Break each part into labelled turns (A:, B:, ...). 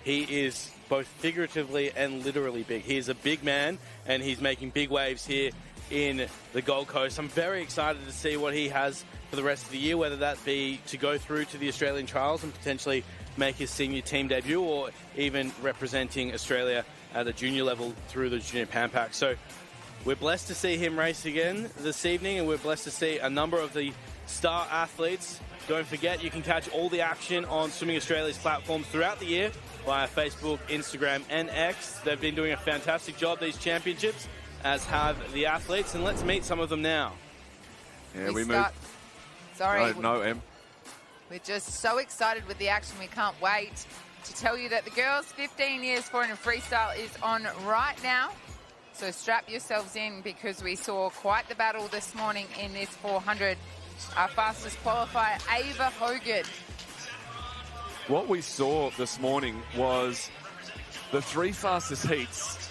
A: he is both figuratively and literally big. He is a big man, and he's making big waves here in the Gold Coast. I'm very excited to see what he has for the rest of the year, whether that be to go through to the Australian trials and potentially make his senior team debut, or even representing Australia at a junior level through the Junior Pan Pac. So we're blessed to see him race again this evening, and we're blessed to see a number of the star athletes. Don't forget, you can catch all the action on Swimming Australia's platforms throughout the year via Facebook, Instagram, and X. They've been doing a fantastic job, these championships, as have the athletes, and let's meet some of them now.
B: Yeah, we move.
C: Sorry.
B: No, Em.
C: We're just so excited with the action. We can't wait to tell you that the girls' 15 years foreign and freestyle is on right now. So strap yourselves in, because we saw quite the battle this morning in this 400. Our fastest qualifier, Ava Hogan.
B: What we saw this morning was the 3 fastest heats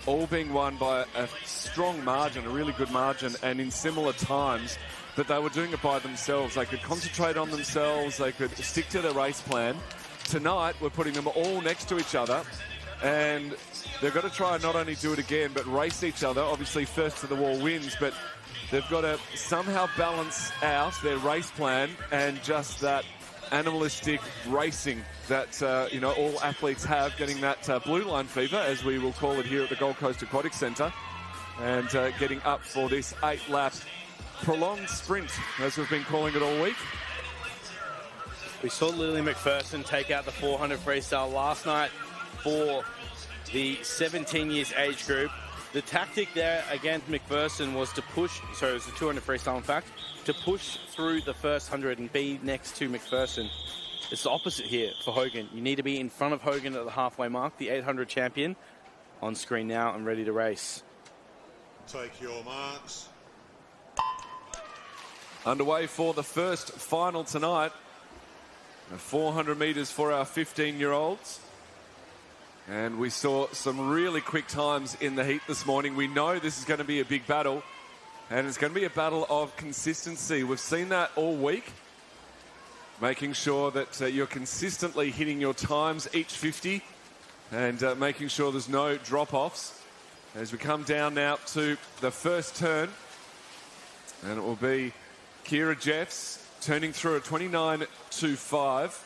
B: all being won by a strong margin, a really good margin, and in similar times, that they were doing it by themselves. They could concentrate on themselves. They could stick to their race plan. Tonight, we're putting them all next to each other, and they've got to try and not only do it again, but race each other. Obviously, first to the wall wins, but they've got to somehow balance out their race plan and just that animalistic racing that, all athletes have, getting that blue line fever, as we will call it here at the Gold Coast Aquatic Centre, and getting up for this 8-lap prolonged sprint, as we've been calling it all week.
A: We saw Lily McPherson take out the 400 freestyle last night for the 17 years age group. The tactic there against McPherson was to push, it was the 200 freestyle in fact, to push through the first 100 and be next to McPherson. It's the opposite here for Hogan. You need to be in front of Hogan at the halfway mark, the 800 champion, on screen now and ready to race.
D: Take your marks.
B: Underway for the first final tonight. 400 metres for our 15-year-olds. And we saw some really quick times in the heat this morning. We know this is going to be a big battle, and it's going to be a battle of consistency. We've seen that all week, making sure that you're consistently hitting your times each 50 and making sure there's no drop-offs. As we come down now to the first turn, and it will be Kira Jeffs turning through a 29.25.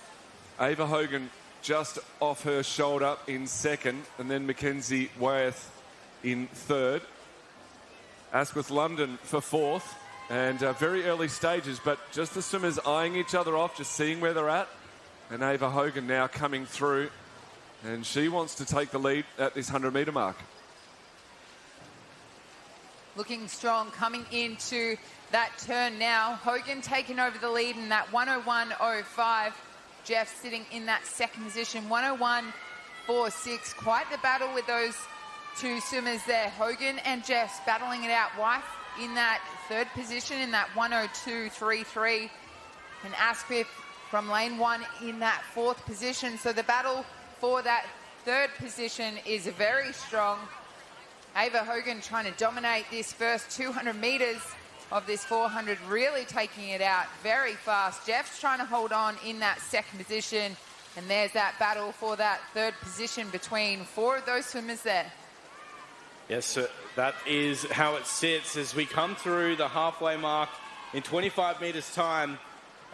B: Ava Hogan just off her shoulder in second, and then Mackenzie Wyeth in third. Asquith London for fourth, and very early stages, but just the swimmers eyeing each other off, just seeing where they're at. And Ava Hogan now coming through, and she wants to take the lead at this 100-metre mark.
C: Looking strong coming into that turn now. Hogan taking over the lead in that 101.05. Jeff sitting in that second position, 101.46. Quite the battle with those two swimmers there. Hogan and Jeff battling it out. Wyeth in that third position in that 102.33. And Asquith from lane 1 in that fourth position. So the battle for that third position is very strong. Ava Hogan trying to dominate this first 200 metres of this 400, really taking it out very fast. Jeff's trying to hold on in that second position, and there's that battle for that third position between 4 of those swimmers there.
A: Yes, sir. That is how it sits as we come through the halfway mark in 25 metres time.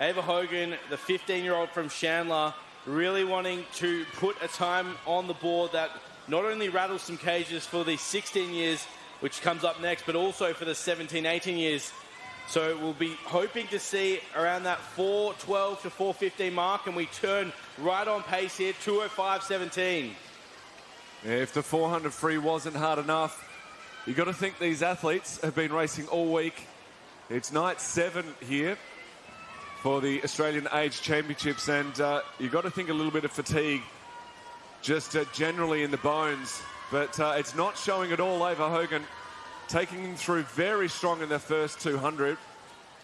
A: Ava Hogan, the 15-year-old from Chandler, really wanting to put a time on the board that not only rattles some cages for the 16 years, which comes up next, but also for the 17, 18 years. So we'll be hoping to see around that 4:12 to 4:15 mark, and we turn right on pace here, 2:05.17.
B: Yeah, if the 400 free wasn't hard enough, you've got to think these athletes have been racing all week. It's night 7 here for the Australian Age Championships, and you've got to think a little bit of fatigue just generally in the bones. But it's not showing at all. Ava Hogan taking them through very strong in their first 200.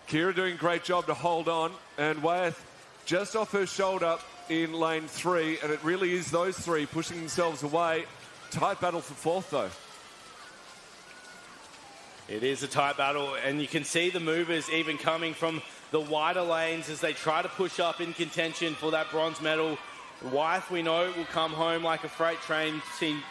B: Kira doing a great job to hold on, and Wyeth just off her shoulder in lane 3, and it really is those 3 pushing themselves away. Tight battle for fourth, though.
A: It is a tight battle, and you can see the movers even coming from the wider lanes as they try to push up in contention for that bronze medal Wyeth, we know, will come home like a freight train. Seen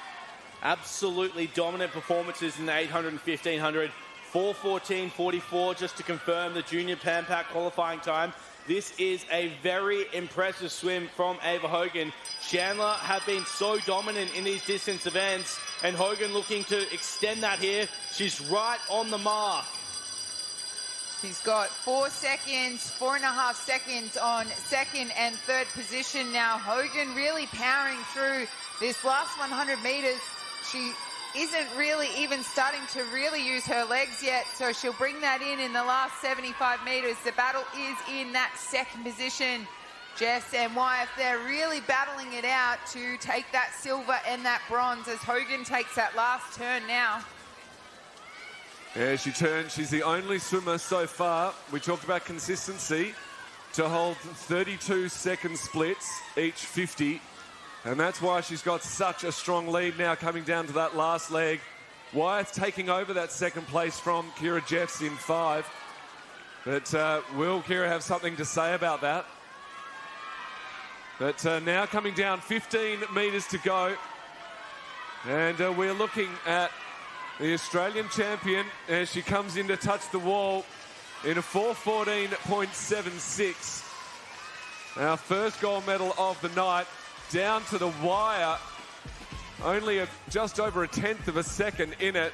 A: absolutely dominant performances in the 800 and 1500. 4:14.44 just to confirm the junior Pan Pac qualifying time. This is a very impressive swim from Ava Hogan. Chandler have been so dominant in these distance events, and Hogan looking to extend that here. She's right on the mark.
C: She's got 4 seconds, 4.5 seconds on second and third position now. Hogan really powering through this last 100 meters. She isn't really even starting to really use her legs yet, so she'll bring that in the last 75 meters. The battle is in that second position. Jess and Wyeth, they're really battling it out to take that silver and that bronze as Hogan takes that last turn now.
B: Yeah, she turned. She's the only swimmer so far, we talked about consistency, to hold 32-second splits, each 50. And that's why she's got such a strong lead now coming down to that last leg. Wyeth taking over that second place from Kira Jeffs in 5. But will Kira have something to say about that? But now coming down, 15 metres to go. And we're looking at the Australian champion as she comes in to touch the wall in a 4:14.76. Our first gold medal of the night, down to the wire. Only just over a tenth of a second in it.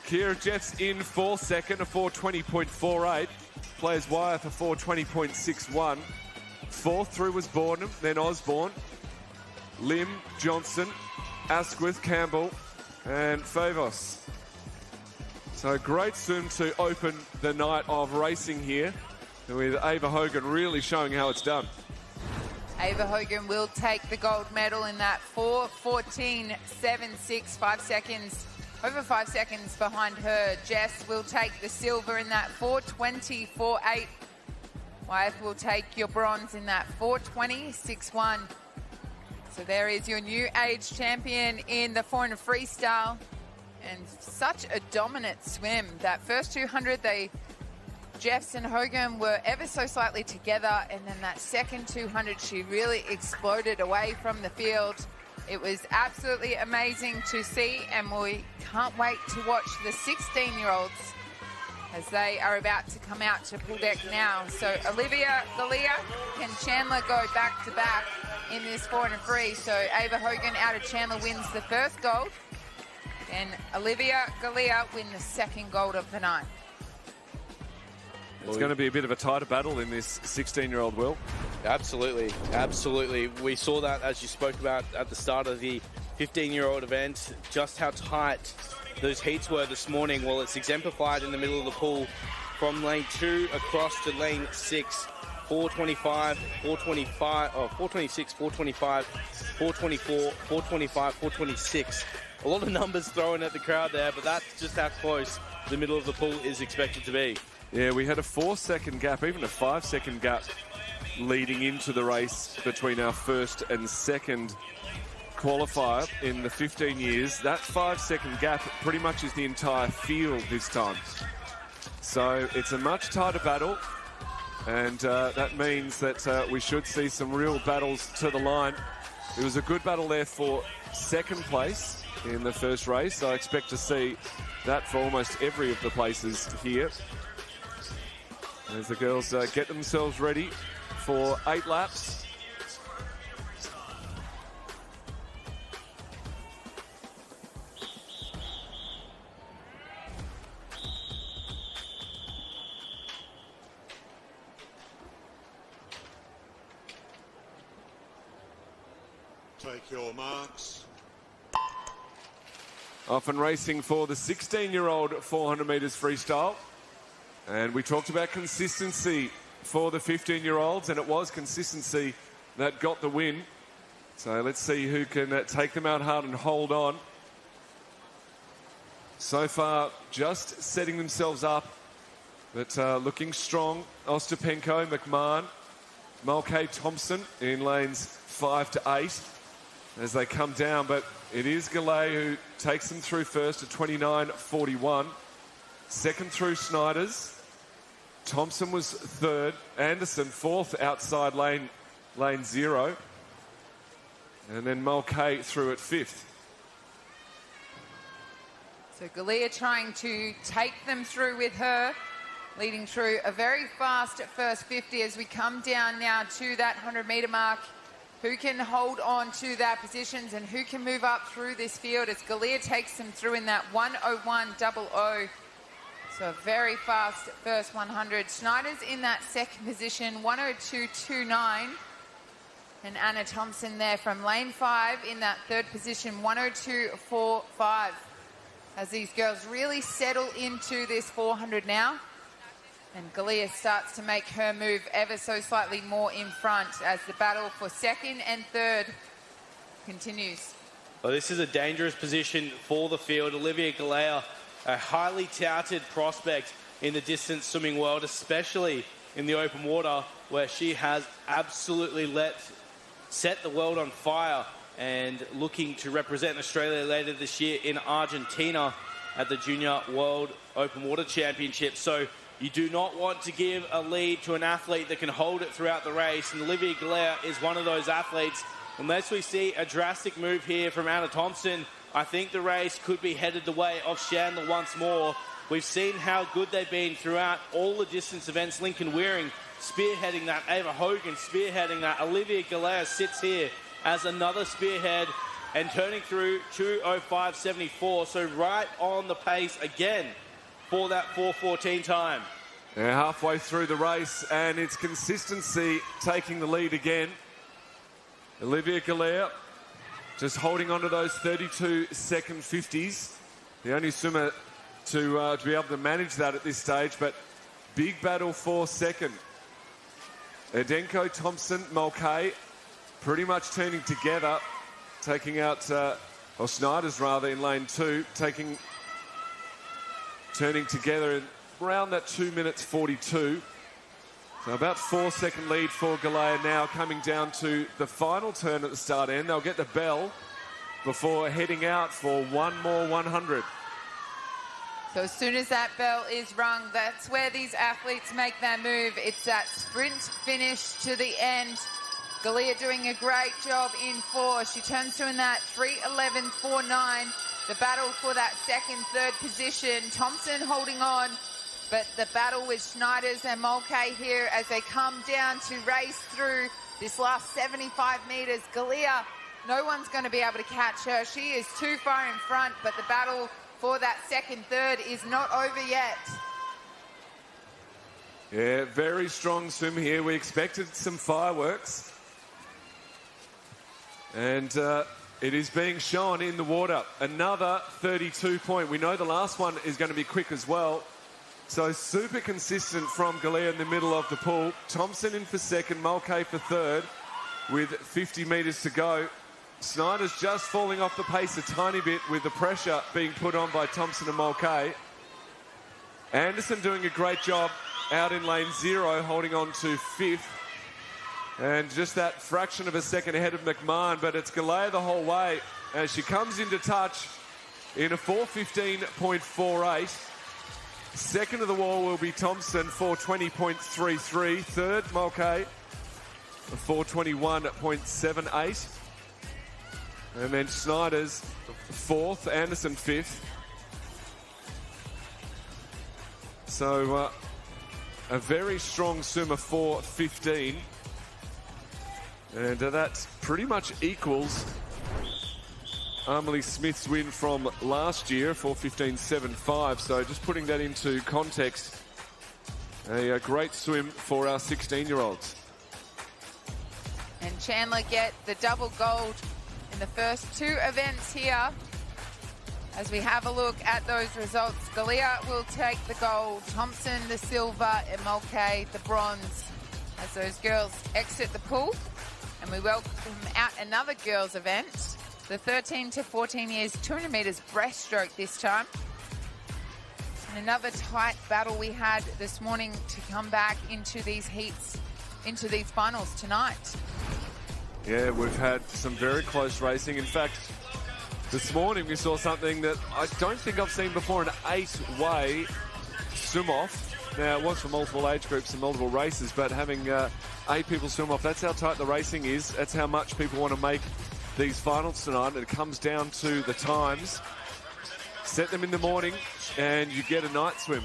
B: Kira Jeffs in for second, a 4:20.48. Plays Wyeth a 4:20.61. Fourth through was Borden, then Osborne, Lim, Johnson, Asquith, Campbell, and Favos. So great swim to open the night of racing here, with Ava Hogan really showing how it's done.
C: Ava Hogan will take the gold medal in that 4:14.76, 5 seconds, over 5 seconds behind her. Jess will take the silver in that 4:20.48. Wyeth will take your bronze in that 4:20.61. So there is your new age champion in the 400 freestyle. And such a dominant swim. That first 200, Jeffs and Hogan were ever so slightly together, and then that second 200, she really exploded away from the field. It was absolutely amazing to see, and we can't wait to watch the 16-year-olds as they are about to come out to pool deck now. So Olivia Galea, can Chandler go back-to-back in this 400 free? So Ava Hogan out of Chandler wins the first gold, and Olivia Galea win the second gold of the night.
B: It's going to be a bit of a tighter battle in this 16-year-old, Will.
A: Absolutely, absolutely. We saw that, as you spoke about at the start of the 15-year-old event, just how tight those heats were this morning. Well, it's exemplified in the middle of the pool from lane 2 across to lane 6. 4:25, 4:25, 4:26, 4:25, 4:24, 4:25, 4:26. A lot of numbers thrown at the crowd there, but that's just how close the middle of the pool is expected to be.
B: Yeah, we had a 4-second gap, even a 5-second gap leading into the race between our first and second qualifier in the 15 years. That 5-second gap pretty much is the entire field this time. So it's a much tighter battle, and that means that we should see some real battles to the line. It was a good battle there for second place in the first race. I expect to see that for almost every of the places here, as the girls get themselves ready for 8 laps.
D: Take your marks.
B: Often racing for the 16-year-old 400 metres freestyle. And we talked about consistency for the 15-year-olds, and it was consistency that got the win. So let's see who can take them out hard and hold on. So far, just setting themselves up, but looking strong. Ostapenko, McMahon, Mulcahy, Thompson in lanes 5 to 8 as they come down, but it is Galay who takes them through first at 29.41. Second through Snyders. Thompson was third. Anderson fourth outside lane 0. And then Mulcahy through at 5th.
C: So Galea trying to take them through with her, leading through a very fast first 50 as we come down now to that 100-metre mark. Who can hold on to their positions and who can move up through this field as Galea takes them through in that 1:01.00. So a very fast first 100. Schneider's in that second position, 1:02.29. And Anna Thompson there from lane 5 in that third position, 1:02.45. As these girls really settle into this 400 now. And Galea starts to make her move ever so slightly more in front as the battle for second and third continues.
A: Well, this is a dangerous position for the field. Olivia Galea, a highly touted prospect in the distance swimming world, especially in the open water, where she has absolutely set the world on fire and looking to represent Australia later this year in Argentina at the Junior World Open Water Championship. So you do not want to give a lead to an athlete that can hold it throughout the race, and Olivia Galea is one of those athletes. Unless we see a drastic move here from Anna Thompson, I think the race could be headed the way of Chandler once more. We've seen how good they've been throughout all the distance events. Lincoln Wearing spearheading that, Ava Hogan spearheading that. Olivia Galea sits here as another spearhead and turning through 2:05.74, so right on the pace again for that 4:14 time.
B: Yeah, halfway through the race, and it's consistency taking the lead again. Olivia Galea just holding on to those 32-second 50s. The only swimmer to be able to manage that at this stage, but big battle for second. Edenko, Thompson, Mulcahy pretty much turning together, taking out, or Snyder's rather, in lane 2, turning together in around that 2:42. So about 4-second lead for Galea now, coming down to the final turn at the start end. They'll get the bell before heading out for one more 100.
C: So as soon as that bell is rung, that's where these athletes make their move. It's that sprint finish to the end. Galea doing a great job in 4. She turns to in that 3:11.49. The battle for that second, third position. Thompson holding on, but the battle with Schneiders and Mulcahy here as they come down to race through this last 75 metres. Galea, no one's going to be able to catch her. She is too far in front, but the battle for that second, third is not over yet.
B: Yeah, very strong swim here. We expected some fireworks. And it is being shown in the water. Another 32 point. We know the last one is going to be quick as well. So super consistent from Galea in the middle of the pool. Thompson in for second, Mulcahy for third with 50 metres to go. Snyder's just falling off the pace a tiny bit with the pressure being put on by Thompson and Mulcahy. Anderson doing a great job out in lane 0, holding on to 5th. And just that fraction of a second ahead of McMahon, but it's Galea the whole way as she comes into touch in a 4:15.48. Second of the wall will be Thompson, 4:20.33. Third, Mulcahy, 4:21.78. And then Snyder's fourth, Anderson fifth. So a very strong swimmer, 4:15. And that pretty much equals Amelie Smith's win from last year, 4:15.75. So just putting that into context, a great swim for our 16-year-olds.
C: And Chandler get the double gold in the first 2 events here. As we have a look at those results, Galea will take the gold, Thompson the silver, and Mulcahy the bronze as those girls exit the pool. And we welcome out another girls' event, the 13 to 14 years, 200 metres breaststroke this time. And another tight battle we had this morning to come back into these heats, into these finals tonight.
B: Yeah, we've had some very close racing. In fact, this morning we saw something that I don't think I've seen before, an 8-way swim-off. Now, it was for multiple age groups and multiple races, but having 8 people swim off, that's how tight the racing is. That's how much people want to make these finals tonight. It comes down to the times. Set them in the morning and you get a night swim.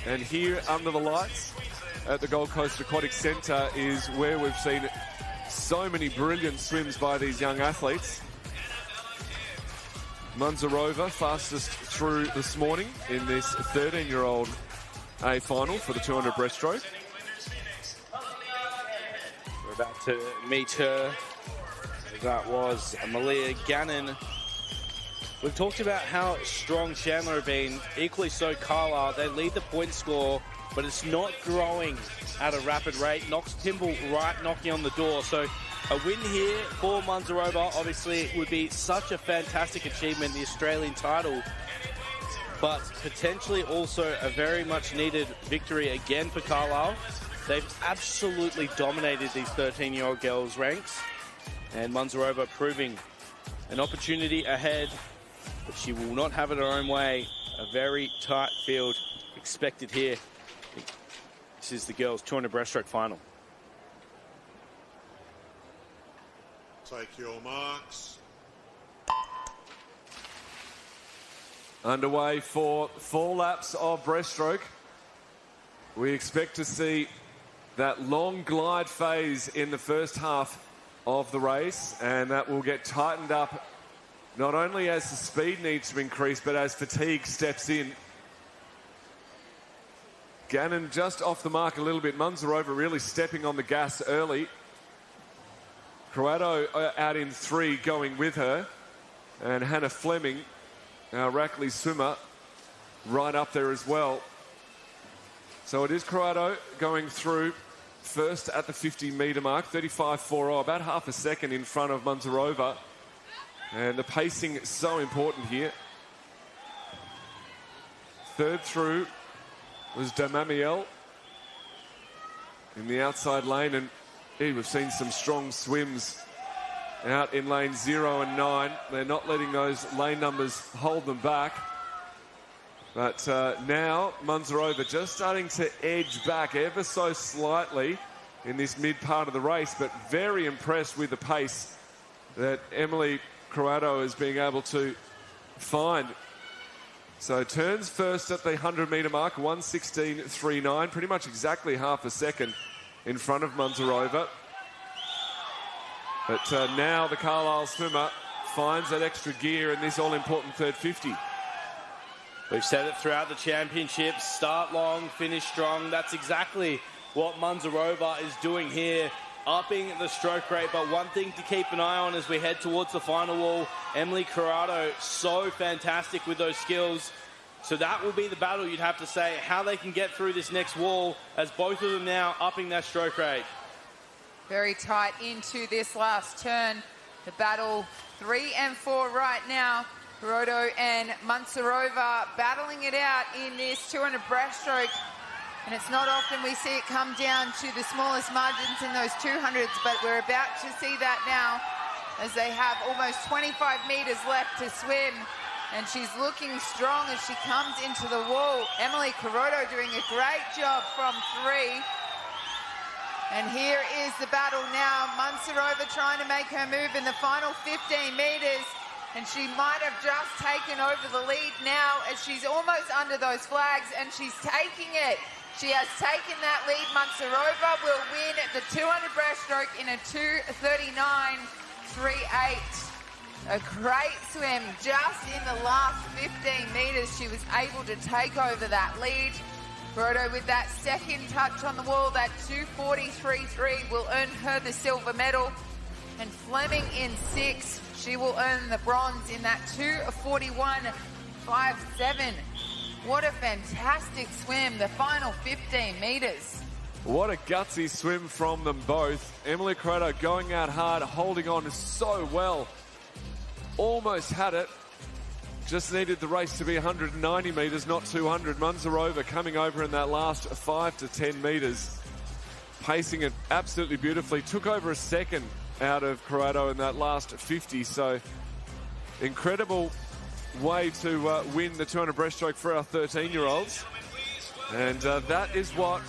B: And here under the lights at the Gold Coast Aquatic Centre is where we've seen so many brilliant swims by these young athletes. Munzarova fastest through this morning in this 13-year-old A final for the 200 breaststroke.
A: We're about to meet her. That was Malia Gannon. We've talked about how strong Chandler have been, equally so Carlisle. They lead the point score, but it's not growing at a rapid rate. Knox Timble right knocking on the door. So a win here for Munzarova, obviously it would be such a fantastic achievement, the Australian title, but potentially also a very much needed victory again for Carlisle. They've absolutely dominated these 13-year-old girls' ranks, and Munzarova proving an opportunity ahead, but she will not have it her own way. A very tight field expected here. This is the girls' 200 breaststroke final.
D: Take your marks.
B: Underway for 4 laps of breaststroke. We expect to see that long glide phase in the first half of the race, and that will get tightened up not only as the speed needs to increase, but as fatigue steps in. Gannon just off the mark a little bit. Munzarova really stepping on the gas early. Croatto out in 3 going with her. And Hannah Fleming, our Rackley swimmer, right up there as well. So it is Croatto going through first at the 50-metre mark, 35.40, about half a second in front of Munzarova. And the pacing is so important here. Third through was Damamiel in the outside lane, and we've seen some strong swims out in lanes 0 and 9. They're not letting those lane numbers hold them back. But now Munzarova just starting to edge back ever so slightly in this mid part of the race, but very impressed with the pace that Emily Croatto is being able to find. So turns first at the 100-metre mark, 1:16.39, pretty much exactly half a second in front of Munzarova. But now the Carlisle swimmer finds that extra gear in this all-important third 50.
A: We've said it throughout the championships, start long, finish strong. That's exactly what Munzarova is doing here, upping the stroke rate. But one thing to keep an eye on as we head towards the final wall, Emily Croatto, so fantastic with those skills. So that will be the battle, you'd have to say, how they can get through this next wall, as both of them now upping their stroke rate.
C: Very tight into this last turn. The battle 3 and 4 right now. Croatto and Munzarova battling it out in this 200 breaststroke. And it's not often we see it come down to the smallest margins in those 200s, but we're about to see that now as they have almost 25 metres left to swim. And she's looking strong as she comes into the wall. Emily Croatto doing a great job from 3. And here is the battle now. Munzarova trying to make her move in the final 15 metres. And she might have just taken over the lead now as she's almost under those flags, and she's taking it. She has taken that lead. Munzarova will win the 200 breaststroke in a 2:39.38. A great swim just in the last 15 metres. She was able to take over that lead. Croatto with that second touch on the wall, that 2:43.3 will earn her the silver medal. And Fleming in 6, she will earn the bronze in that 2:41.57. What a fantastic swim, the final 15 metres.
B: What a gutsy swim from them both. Emily Croatto going out hard, holding on so well. Almost had it. Just needed the race to be 190 metres, not 200. Munzarova coming over in that last 5 to 10 metres. Pacing it absolutely beautifully. Took over a second out of Croatto in that last 50. So incredible way to win the 200 breaststroke for our 13-year-olds. And that is what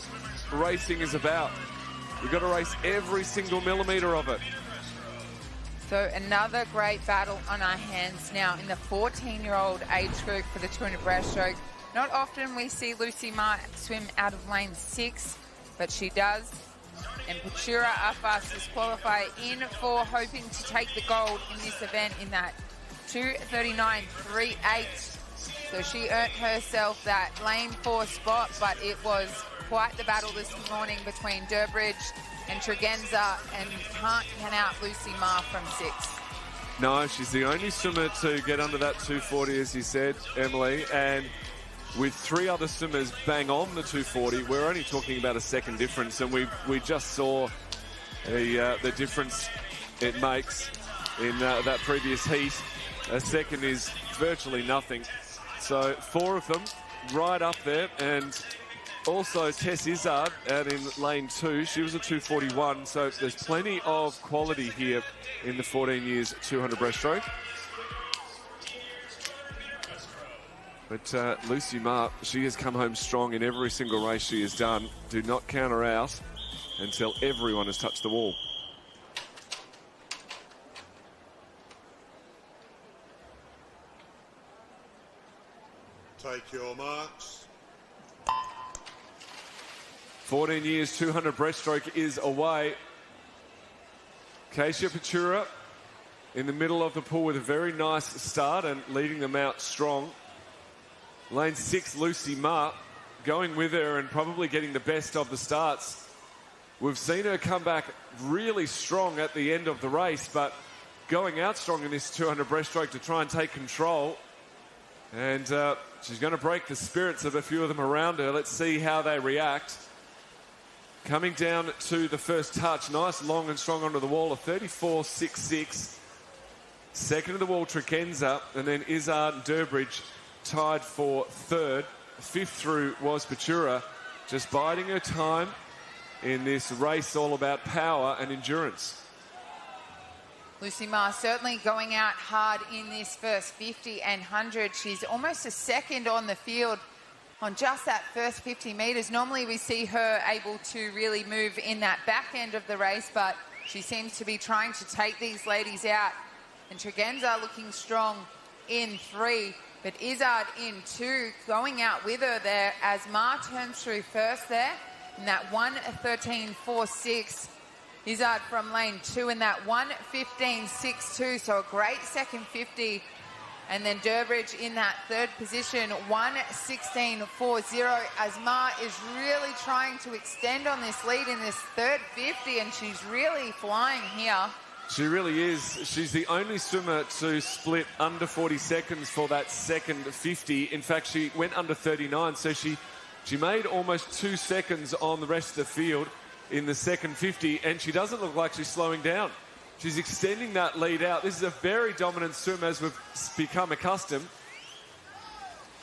B: racing is about. You've got to race every single millimetre of it.
C: So another great battle on our hands now in the 14-year-old age group for the 200 breaststroke. Not often we see Lucy Ma swim out of lane 6, but she does. And Patura, our fastest qualifier, in for hoping to take the gold in this event in that 2:39.38. So she earned herself that lane 4 spot, but it was quite the battle this morning between Durbridge and Tregenza, and can't count out Lucy Ma from 6.
B: No, she's the only swimmer to get under that 240, as you said, Emily, and with 3 other swimmers bang on the 240, we're only talking about a second difference, and we just saw the difference it makes in that previous heat. A second is virtually nothing. So 4 of them right up there, and also Tess Izzard out in lane 2. She was a 241, so there's plenty of quality here in the 14 years 200 breaststroke. But Lucy Ma, she has come home strong in every single race she has done. Do not count her out until everyone has touched the wall.
D: Take your marks.
B: 14 years, 200 breaststroke is away. Kasia Patura in the middle of the pool with a very nice start and leading them out strong. Lane 6, Lucy Ma, going with her and probably getting the best of the starts. We've seen her come back really strong at the end of the race, but going out strong in this 200 breaststroke to try and take control. And she's going to break the spirits of a few of them around her. Let's see how they react. Coming down to the first touch, nice long and strong onto the wall, a 34.66. Second to the wall, Tregenza, and then Izzard and Durbridge tied for third. Fifth through was Patura, just biding her time in this race all about power and endurance.
C: Lucy Ma certainly going out hard in this first 50 and 100. She's almost a second on the field on just that first 50 metres. Normally we see her able to really move in that back end of the race, but she seems to be trying to take these ladies out. And Tregenza looking strong in 3, but Izzard in 2, going out with her there as Ma turns through first there in that 1:13.46. Izzard from lane 2 in that 1:15.62, so a great second 50. And then Durbridge in that third position, 1:16.40, as Ma is really trying to extend on this lead in this third 50, and she's really flying here.
B: She really is. She's the only swimmer to split under 40 seconds for that second 50. In fact, she went under 39, so she made almost 2 seconds on the rest of the field in the second 50, and she doesn't look like she's slowing down. She's extending that lead out. This is a very dominant swim, as we've become accustomed.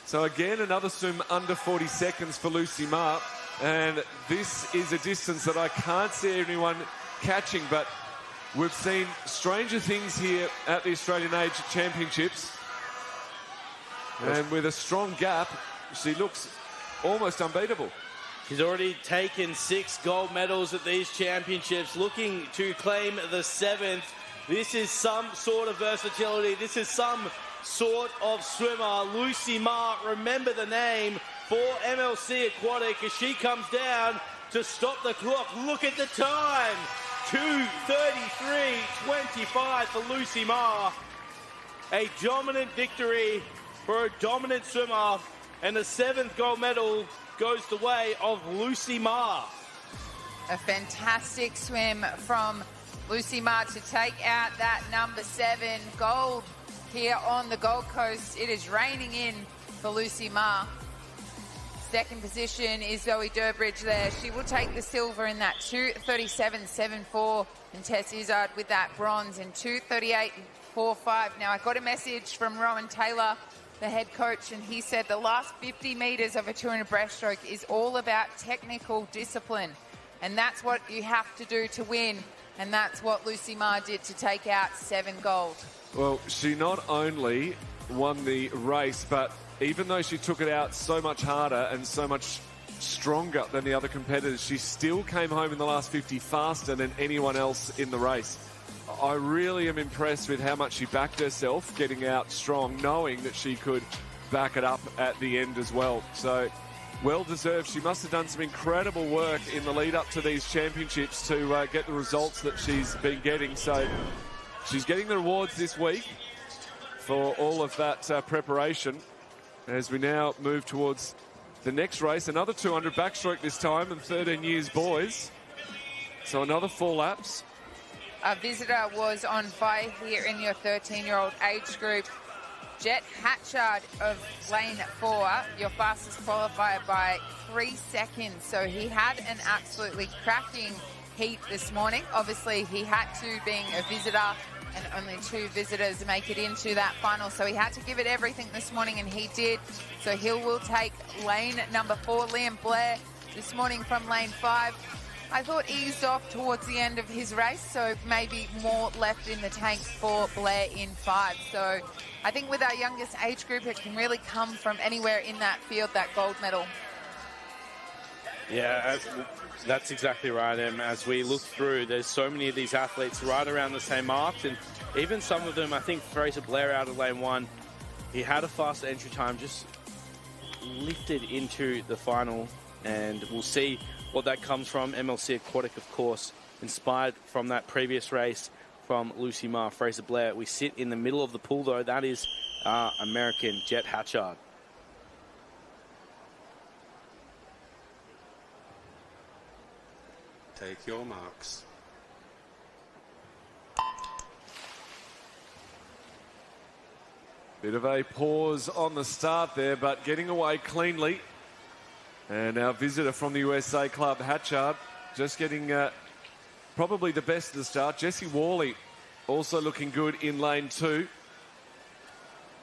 B: So again, another swim under 40 seconds for Lucy Ma, and this is a distance that I can't see anyone catching, but we've seen stranger things here at the Australian Age Championships. And with a strong gap, she looks almost unbeatable.
A: She's already taken 6 gold medals at these championships, looking to claim the 7th. This is some sort of versatility. This is some sort of swimmer. Lucy Ma, remember the name for MLC Aquatic as she comes down to stop the clock. Look at the time. 2:33.25 for Lucy Ma. A dominant victory for a dominant swimmer, and the 7th gold medal goes the way of Lucy Ma.
C: A fantastic swim from Lucy Ma to take out that number 7 gold here on the Gold Coast. It is raining in for Lucy Ma. Second position is Zoe Durbridge there. She will take the silver in that 2:37.74, and Tess Izzard with that bronze in 2:38.45. Now, I got a message from Rowan Taylor, the head coach, and he said the last 50 metres of a 200 breaststroke is all about technical discipline, and that's what you have to do to win, and that's what Lucy Ma did to take out 7 gold.
B: Well, she not only won the race, but even though she took it out so much harder and so much stronger than the other competitors, she still came home in the last 50 faster than anyone else in the race. I really am impressed with how much she backed herself, getting out strong, knowing that she could back it up at the end as well. So, well deserved. She must have done some incredible work in the lead up to these championships to get the results that she's been getting. So, she's getting the rewards this week for all of that preparation as we now move towards the next race. Another 200 backstroke this time, and 13 years boys. So another 4 laps.
C: Our visitor was on fire here in your 13-year-old age group. Jet Hatchard of lane 4, your fastest qualifier by 3 seconds. So he had an absolutely cracking heat this morning. Obviously, he had to, being a visitor, and only 2 visitors make it into that final. So he had to give it everything this morning, and he did. So he will take lane number 4, Liam Blair, this morning from lane 5. I thought eased off towards the end of his race, so maybe more left in the tank for Blair in 5. So I think with our youngest age group, it can really come from anywhere in that field, that gold medal.
A: Yeah, that's exactly right, Em. As we look through, there's so many of these athletes right around the same marks, and even some of them, I think Fraser Blair out of lane 1, he had a fast entry time, just lifted into the final, and we'll see what that comes from. MLC Aquatic, of course, inspired from that previous race from Lucy Ma. Fraser Blair, we sit in the middle of the pool, though. That is our American Jet Hatchard.
D: Take your marks.
B: Bit of a pause on the start there, but getting away cleanly. And our visitor from the USA Club, Hatchard, just getting probably the best of the start. Jessie Worley also looking good in lane 2.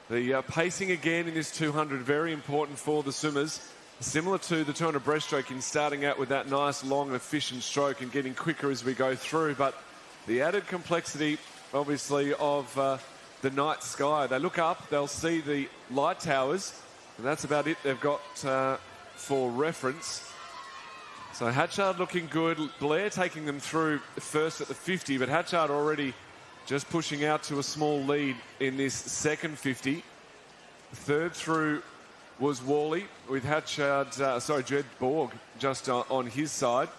B: The pacing again in this 200, very important for the swimmers. Similar to the 200 breaststroke in starting out with that nice, long, efficient stroke and getting quicker as we go through. But the added complexity, obviously, of the night sky. They look up, they'll see the light towers, and that's about it they've got for reference. So Hatchard looking good. Blair taking them through first at the 50, but Hatchard already just pushing out to a small lead in this second 50. Third through was Worley with Hatchard, Jed Borg just on his side.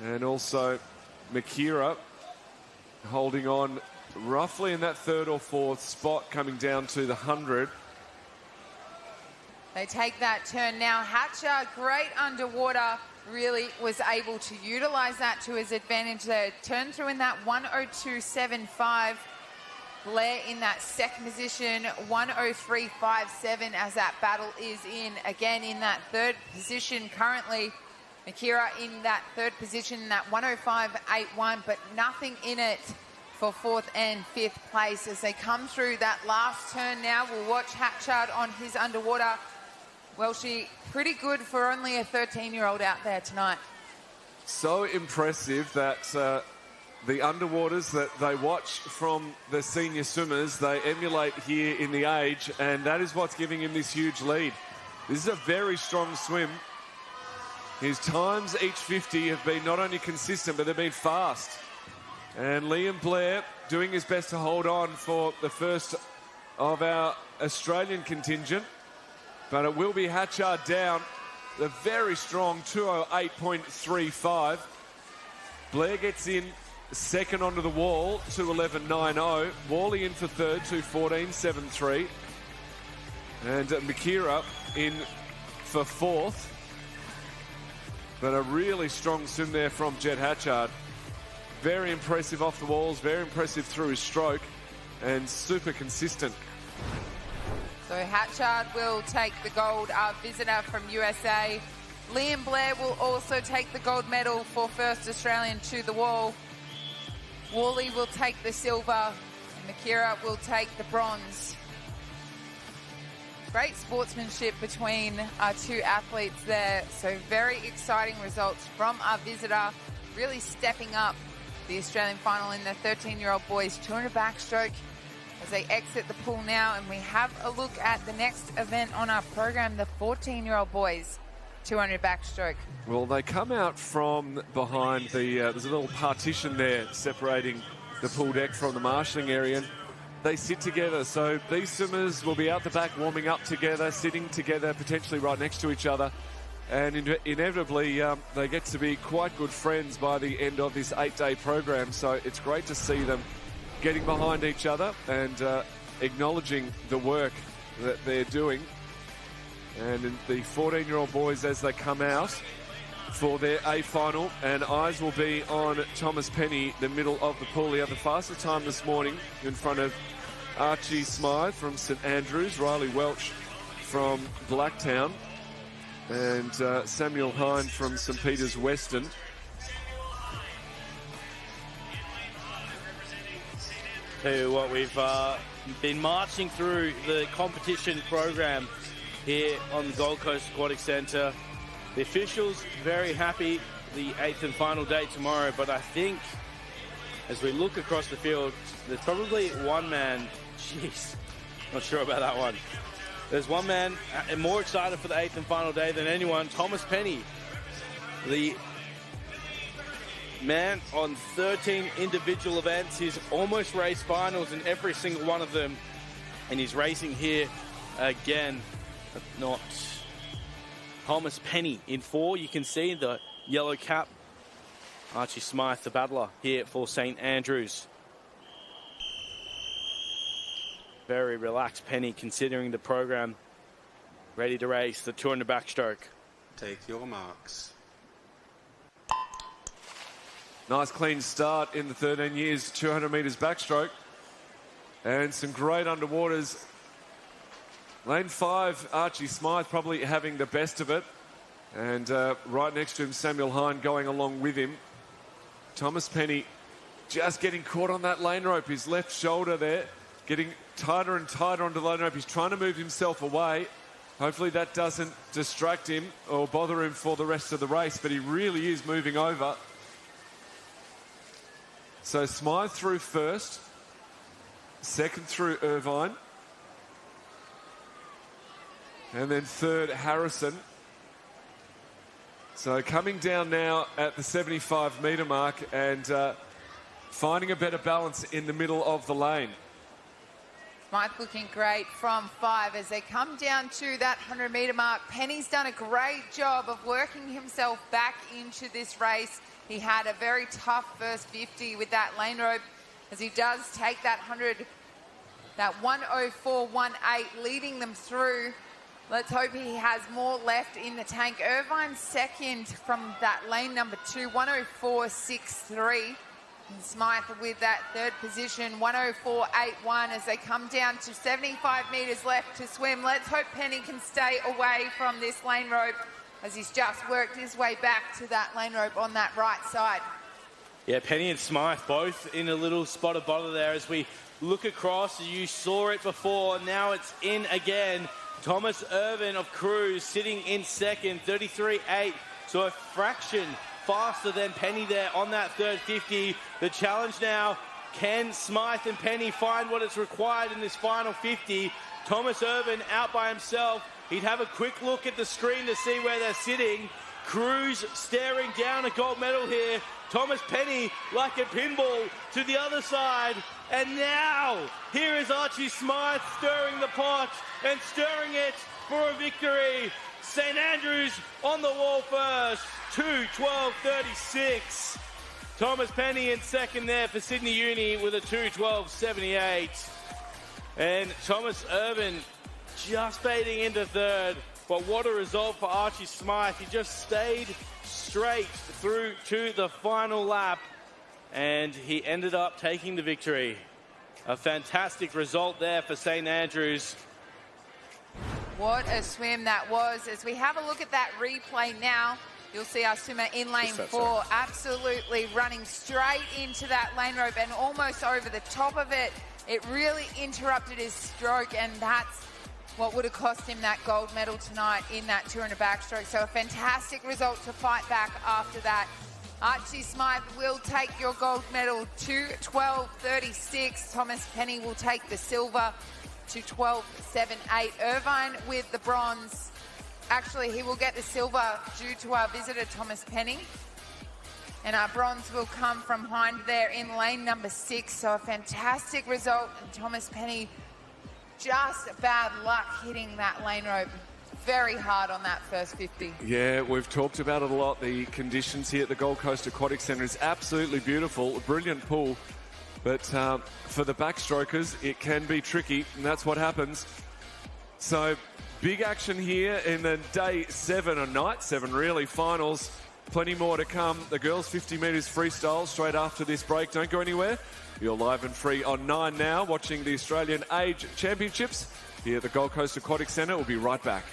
B: And also Makira holding on roughly in that 3rd or 4th spot coming down to the 100.
C: They take that turn now. Hatchard, great underwater, really was able to utilise that to his advantage there. Turn through in that 1:02.75. Blair in that second position, 1:03.57 as that battle is in. Again, in that 3rd position currently. Makira in that 3rd position, in that 1:05.81, but nothing in it for 4th and 5th place as they come through that last turn now. We'll watch Hatchard on his underwater. Well, she pretty good for only a 13-year-old out there tonight.
B: So impressive that the underwaters that they watch from the senior swimmers, they emulate here in the age, and that is what's giving him this huge lead. This is a very strong swim. His times each 50 have been not only consistent, but they've been fast. And Liam Blair doing his best to hold on for the first of our Australian contingent. But it will be Hatchard down. The very strong 2:08.35. Blair gets in second onto the wall, 2:11.90. Worley in for third, 2:14.73. And Makira in for 4th. But a really strong swim there from Jet Hatchard. Very impressive off the walls, very impressive through his stroke, and super consistent.
C: So Hatchard will take the gold, our visitor from USA. Liam Blair will also take the gold medal for first Australian to the wall. Worley will take the silver. Makira will take the bronze. Great sportsmanship between our 2 athletes there. So very exciting results from our visitor, really stepping up the Australian final in the 13-year-old boys 200 backstroke as they exit the pool now. And we have a look at the next event on our program, the 14-year-old boys 200 backstroke.
B: Well, they come out from behind the, there's a little partition there separating the pool deck from the marshalling area. And they sit together. So these swimmers will be out the back warming up together, sitting together, potentially right next to each other. And inevitably, they get to be quite good friends by the end of this 8-day program. So it's great to see them getting behind each other and acknowledging the work that they're doing. And the 14-year-old boys, as they come out for their A final, and eyes will be on Thomas Penny, the middle of the pool. He had the fastest time this morning in front of Archie Smythe from St Andrews, Riley Welch from Blacktown, and Samuel Hine from St Peter's Western.
A: Tell you what, we've been marching through the competition program here on the Gold Coast Aquatic Centre. The officials very happy, the 8th and final day tomorrow, but I think as we look across the field, there's probably one man, jeez, not sure about that one. There's one man more excited for the 8th and final day than anyone, Thomas Penny. The man on 13 individual events. He's almost raced finals in every single one of them. And he's racing here again, but not Thomas Penny in 4. You can see the yellow cap. Archie Smythe, the battler, here for St Andrews. Very relaxed Penny considering the program. Ready to race the 200 backstroke.
D: Take your marks.
B: Nice clean start in the 13 years, 200 metres backstroke. And some great underwaters. Lane 5, Archie Smythe probably having the best of it. And right next to him, Samuel Hine going along with him. Thomas Penny just getting caught on that lane rope. His left shoulder there, getting tighter and tighter onto the lane rope. He's trying to move himself away. Hopefully that doesn't distract him or bother him for the rest of the race, but he really is moving over. So Smythe through first, second through Irvine, and then third Harrison. So coming down now at the 75 metre mark and finding a better balance in the middle of the lane.
C: Smythe looking great from 5 as they come down to that 100 metre mark. Penny's done a great job of working himself back into this race. He had a very tough first 50 with that lane rope as he does take that 100, that 104.18 leading them through. Let's hope he has more left in the tank. Irvine second from that lane number 2, 104.63. And Smythe with that third position, 104.81 as they come down to 75 metres left to swim. Let's hope Penny can stay away from this lane rope as he's just worked his way back to that lane rope on that right side.
A: Yeah, Penny and Smythe both in a little spot of bother there as we look across. You saw it before, now it's in again. Thomas Irvin of Cruz sitting in second, 33.8, so a fraction faster than Penny there on that third 50. The challenge now, can Smythe and Penny find what is required in this final 50? Thomas Irvin out by himself. He'd have a quick look at the screen to see where they're sitting. Cruz staring down a gold medal here. Thomas Penny like a pinball to the other side. And now, here is Archie Smythe stirring the pot and stirring it for a victory. St Andrews on the wall first, 2:12.36. Thomas Penny in second there for Sydney Uni with a 2:12.78. And Thomas Irvin just fading into third. But what a result for Archie Smythe. He just stayed straight through to the final lap. And he ended up taking the victory. A fantastic result there for St Andrews.
C: What a swim that was. As we have a look at that replay now, you'll see our swimmer in lane 4 absolutely running straight into that lane rope and almost over the top of it. It really interrupted his stroke, and that's what would have cost him that gold medal tonight in that 200 backstroke. So a fantastic result to fight back after that. Archie Smythe will take your gold medal, 2:12.36. Thomas Penny will take the silver, 2:12.78. Irvine with the bronze. Actually, he will get the silver due to our visitor, Thomas Penny. And our bronze will come from Hind there in lane number 6. So a fantastic result. And Thomas Penny, just bad luck hitting that lane rope very hard on that first 50.
B: Yeah, we've talked about it a lot. The conditions here at the Gold Coast Aquatic Centre is absolutely beautiful. A brilliant pool. But for the backstrokers, it can be tricky, and that's what happens. So big action here in the day 7, or night 7 really, finals. Plenty more to come. The girls 50 metres freestyle straight after this break. Don't go anywhere. You're live and free on 9 now, watching the Australian Age Championships here at the Gold Coast Aquatic Centre. We'll be right back.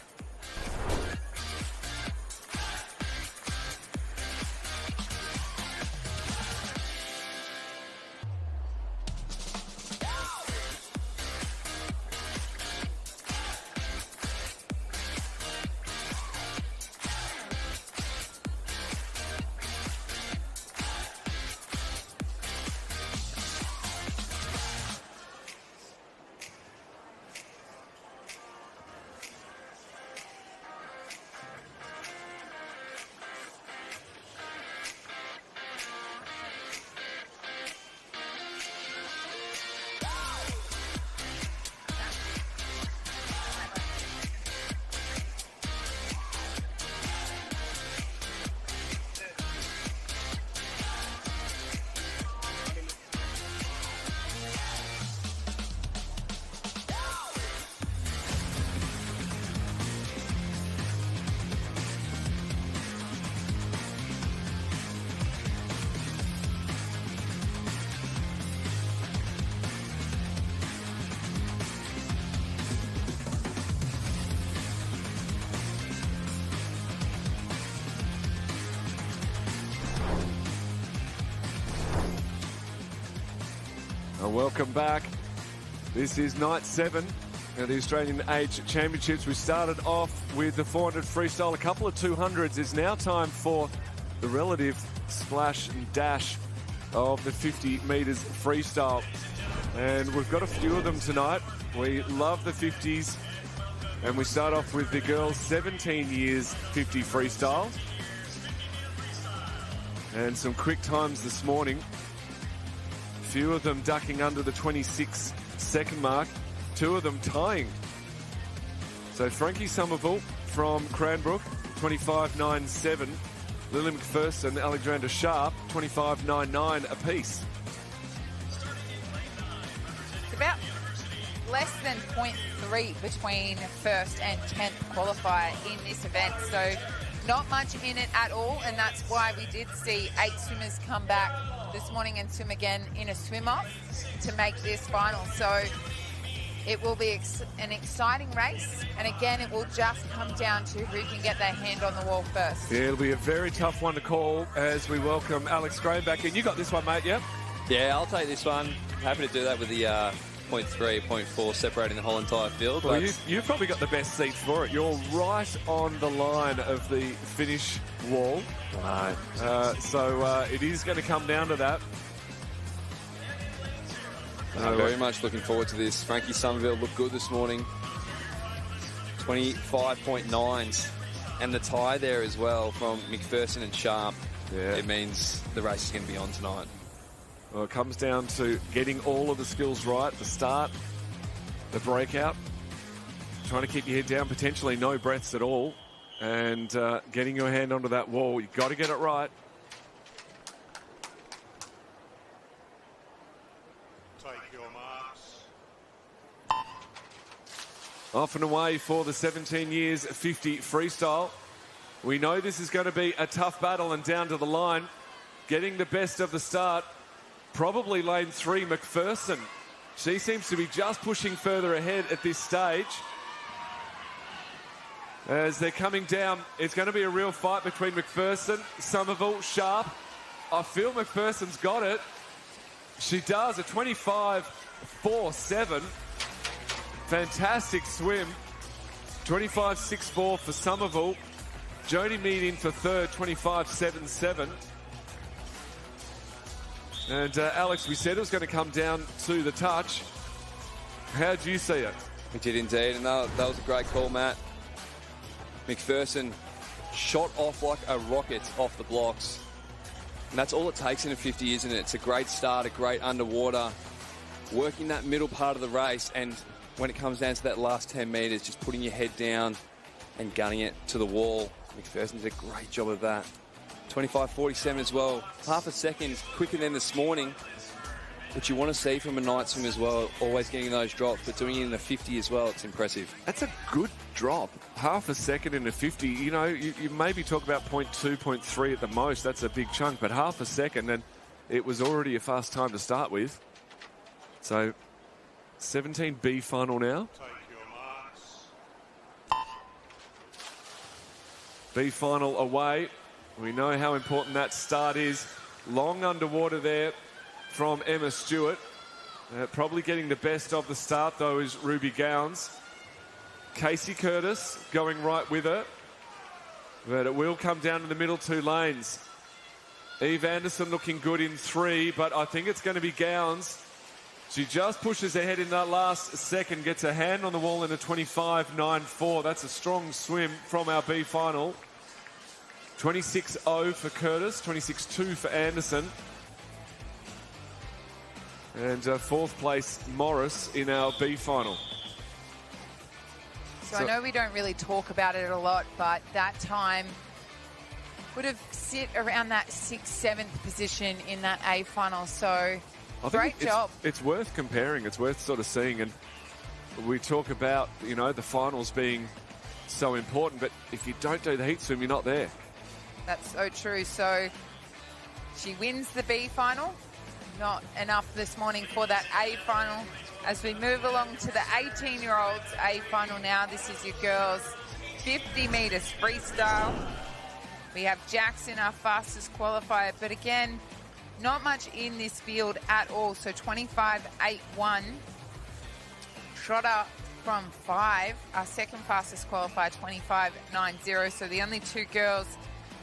B: Welcome back. This is night 7 of the Australian Age Championships. We started off with the 400 freestyle, a couple of 200s. It's now time for the relative splash and dash of the 50 metres freestyle. And we've got a few of them tonight. We love the 50s. And we start off with the girls 17 years 50 freestyle. And some quick times this morning. Few of them ducking under the 26-second mark, 2 of them tying. So Frankie Somerville from Cranbrook, 25.97. Lily McPherson, Alexandra Sharp, 25.99 apiece.
C: It's about less than 0.3 between first and 10th qualifier in this event. So not much in it at all, and that's why we did see 8 swimmers come back this morning and swim again in a swim-off to make this final. So it will be an exciting race, and again, it will just come down to who can get their hand on the wall first.
B: Yeah, it'll be a very tough one to call as we welcome Alex Graham back in. You got this one, mate, yeah?
E: Yeah, I'll take this one. Happy to do that with the 0.3, 0.4 separating the whole entire field.
B: Well,
E: but
B: you've probably got the best seats for it. You're right on the line of the finish wall. So it is going to come down to that.
E: I'm very much looking forward to this. Frankie Somerville looked good this morning. 25.9s. And the tie there as well from McPherson and Sharp.
B: Yeah.
E: It means the race is going to be on tonight.
B: Well, it comes down to getting all of the skills right. The start, the breakout, trying to keep your head down, potentially no breaths at all, and getting your hand onto that wall. You've got to get it right.
D: Take your marks.
B: Off and away for the 17 years 50 freestyle. We know this is going to be a tough battle and down to the line. Getting the best of the start. Probably lane 3, McPherson. She seems to be just pushing further ahead at this stage. As they're coming down, it's going to be a real fight between McPherson, Somerville, Sharp. I feel McPherson's got it. She does, a 25.47. Fantastic swim. 25.64 for Somerville. Jodie Mead in for third, 25.77. And Alex, we said it was going to come down to the touch. How do you see it?
E: We did indeed, and that was a great call, Matt. McPherson shot off like a rocket off the blocks. And that's all it takes in a 50, isn't it? It's a great start, a great underwater, working that middle part of the race, and when it comes down to that last 10 metres, just putting your head down and gunning it to the wall. McPherson did a great job of that. 25.47 as well. Half a second quicker than this morning, which you want to see from a night swim as well, always getting those drops, but doing it in a 50 as well, it's impressive.
B: That's a good drop. Half a second in a 50. You know, you maybe talk about 0.2, 0.3 at the most. That's a big chunk, but half a second, and it was already a fast time to start with. So, 17B final now.
D: Take your marks.
B: B final away. We know how important that start is. Long underwater there from Emma Stewart. Probably getting the best of the start, though, is Ruby Gowns. Casey Curtis going right with her. But it will come down to the middle two lanes. Eve Anderson looking good in 3, but I think it's going to be Gowns. She just pushes ahead in that last second, gets a hand on the wall in a 25.94. That's a strong swim from our B final. 26.0 for Curtis, 26.2 for Anderson. And fourth place, Morris, in our B final.
C: So I know we don't really talk about it a lot, but that time would have sit around that 6th, 7th position in that A final. So great job.
B: It's worth comparing. It's worth sort of seeing. And we talk about, you know, the finals being so important, but if you don't do the heat swim, you're not there.
C: That's so true. So she wins the B final. Not enough this morning for that A final. As we move along to the 18-year-olds A final now, this is your girls 50 metres freestyle. We have Jackson, our fastest qualifier, but again, not much in this field at all. So 25.81. Trotter from 5, our second fastest qualifier, 25.90. So the only two girls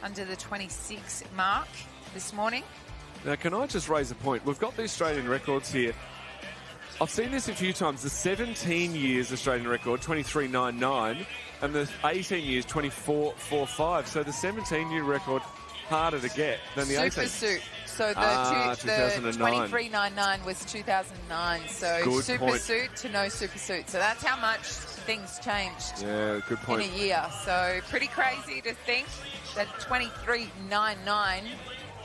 C: under the 26 mark this morning.
B: Now, can I just raise a point? We've got the Australian records here. I've seen this a few times. The 17 years Australian record, 23.99, and the 18 years, 24.45. So the 17-year record harder to get than the 18.
C: Super suit. So the 23.99 was 2009. So
B: good
C: super
B: point.
C: suit to no super suit. So that's how much things changed
B: Yeah, good point.
C: in a year. So pretty crazy to think that 23.99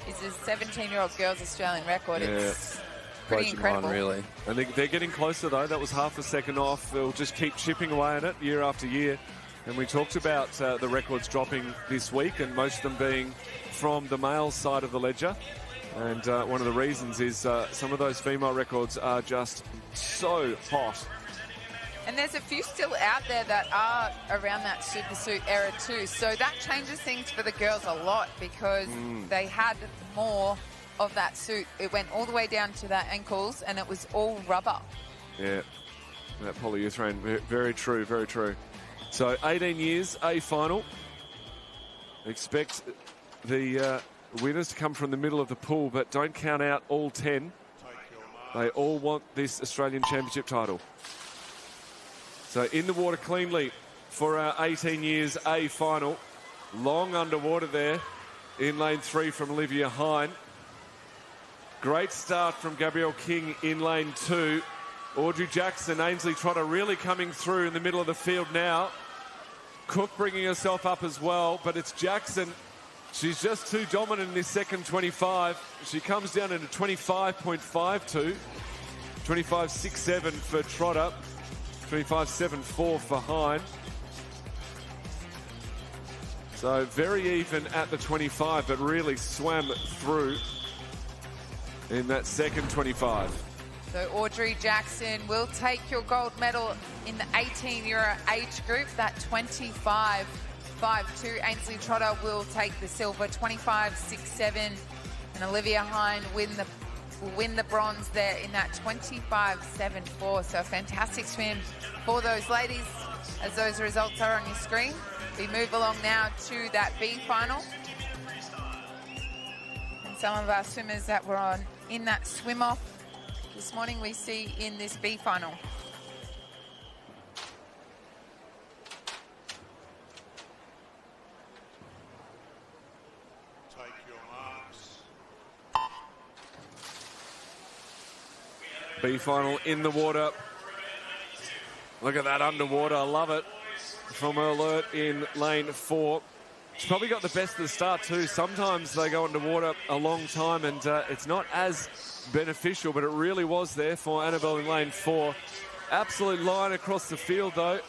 C: is a 17-year-old girl's Australian record.
B: Yeah.
C: It's pretty incredible.
E: Really.
B: And they're getting closer, though. That was half a second off. They'll just keep chipping away at it year after year. And we talked about the records dropping this week, and most of them being from the male side of the ledger. And one of the reasons is some of those female records are just so hot.
C: And there's a few still out there that are around that super suit era too. So that changes things for the girls a lot because they had more of that suit. It went all the way down to their ankles and it was all rubber.
B: Yeah, that polyurethane. Very true, very true. So 18 years, A final. Expect the winners to come from the middle of the pool, but don't count out all 10. They all want this Australian Championship title. So in the water cleanly for our 18 years A final. Long underwater there in lane 3 from Olivia Hine. Great start from Gabrielle King in lane 2. Audrey Jackson, Ainsley Trotter really coming through in the middle of the field now. Cook bringing herself up as well, but it's Jackson. She's just too dominant in this second 25. She comes down into 25.52. 25.67 for Trotter. 25.74 for Hine. So very even at the 25, but really swam through in that second 25.
C: So Audrey Jackson will take your gold medal in the 18-year age group, that 25.52. Ainsley Trotter will take the silver, 25.67. And Olivia Hine will win the bronze there in that 25.74. So a fantastic swim for those ladies as those results are on your screen. We move along now to that B final. And some of our swimmers that were on in that swim off this morning we see in this B final.
D: Take your marks.
B: B final in the water. Look at that underwater. I love it. From Alert in lane 4. She's probably got the best of the start too. Sometimes they go underwater a long time and it's not as beneficial, but it really was there for Annabelle in lane 4. Absolute line across the field though.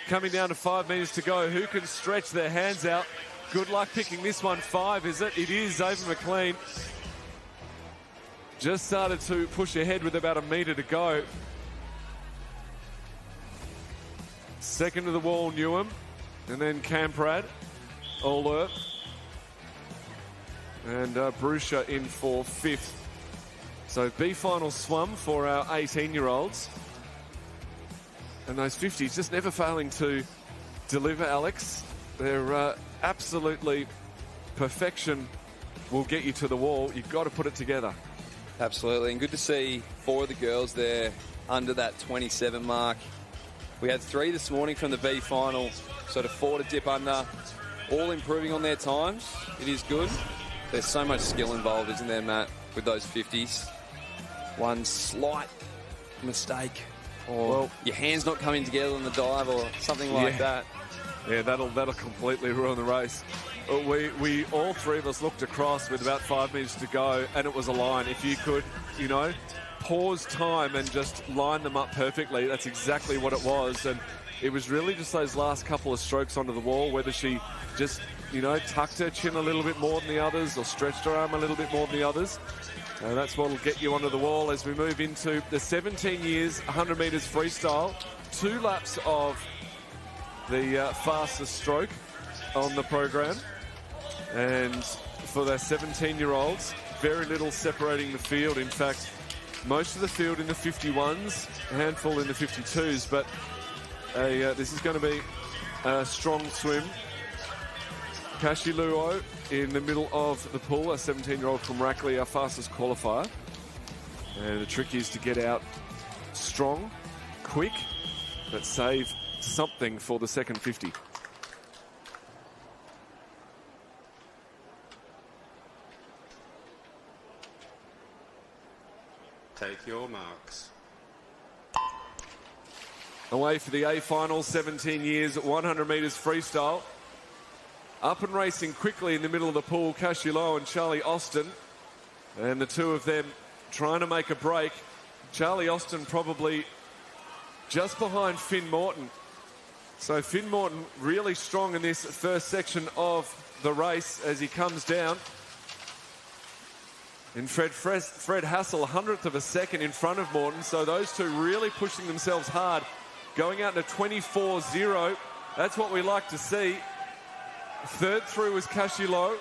B: Coming down to 5 meters to go. Who can stretch their hands out? Good luck picking this one. 5, is it? It is Ava McLean. Just started to push ahead with about a metre to go. Second to the wall, Newham. And then Camprad. Alert. And Brusha in for 5th. So B final swum for our 18-year-olds. And those 50s just never failing to deliver, Alex. They're absolutely perfection will get you to the wall. You've got to put it together.
E: Absolutely, and good to see 4 of the girls there under that 27 mark. We had 3 this morning from the B final, sort of 4 to dip under, all improving on their times. It is good. There's so much skill involved, isn't there, Matt, with those 50s? One slight mistake, or your hand's not coming together on the dive, or something like that.
B: Yeah, that'll completely ruin the race. We all 3 of us looked across with about 5 minutes to go, and it was a line. If you could, pause time and just line them up perfectly, that's exactly what it was. And it was really just those last couple of strokes onto the wall, whether she just, tucked her chin a little bit more than the others or stretched her arm a little bit more than the others. And that's what will get you onto the wall as we move into the 17 years, 100 metres freestyle. 2 laps of the fastest stroke on the program. And for their 17-year-olds, very little separating the field. In fact, most of the field in the 51s, a handful in the 52s, but this is going to be a strong swim. Kashi Luo in the middle of the pool, a 17-year-old from Rackley, our fastest qualifier. And the trick is to get out strong, quick, but save something for the second 50.
D: Take your marks.
B: Away for the A final, 17 years, 100 metres freestyle. Up and racing quickly in the middle of the pool, Kashi Lowe and Charlie Austin. And the 2 of them trying to make a break. Charlie Austin probably just behind Finn Morton. So Finn Morton really strong in this first section of the race as he comes down. And Fred Hassel, 100th of a second in front of Morton. So those 2 really pushing themselves hard. Going out to 24-0. That's what we like to see. Third through was Kashi Lowe.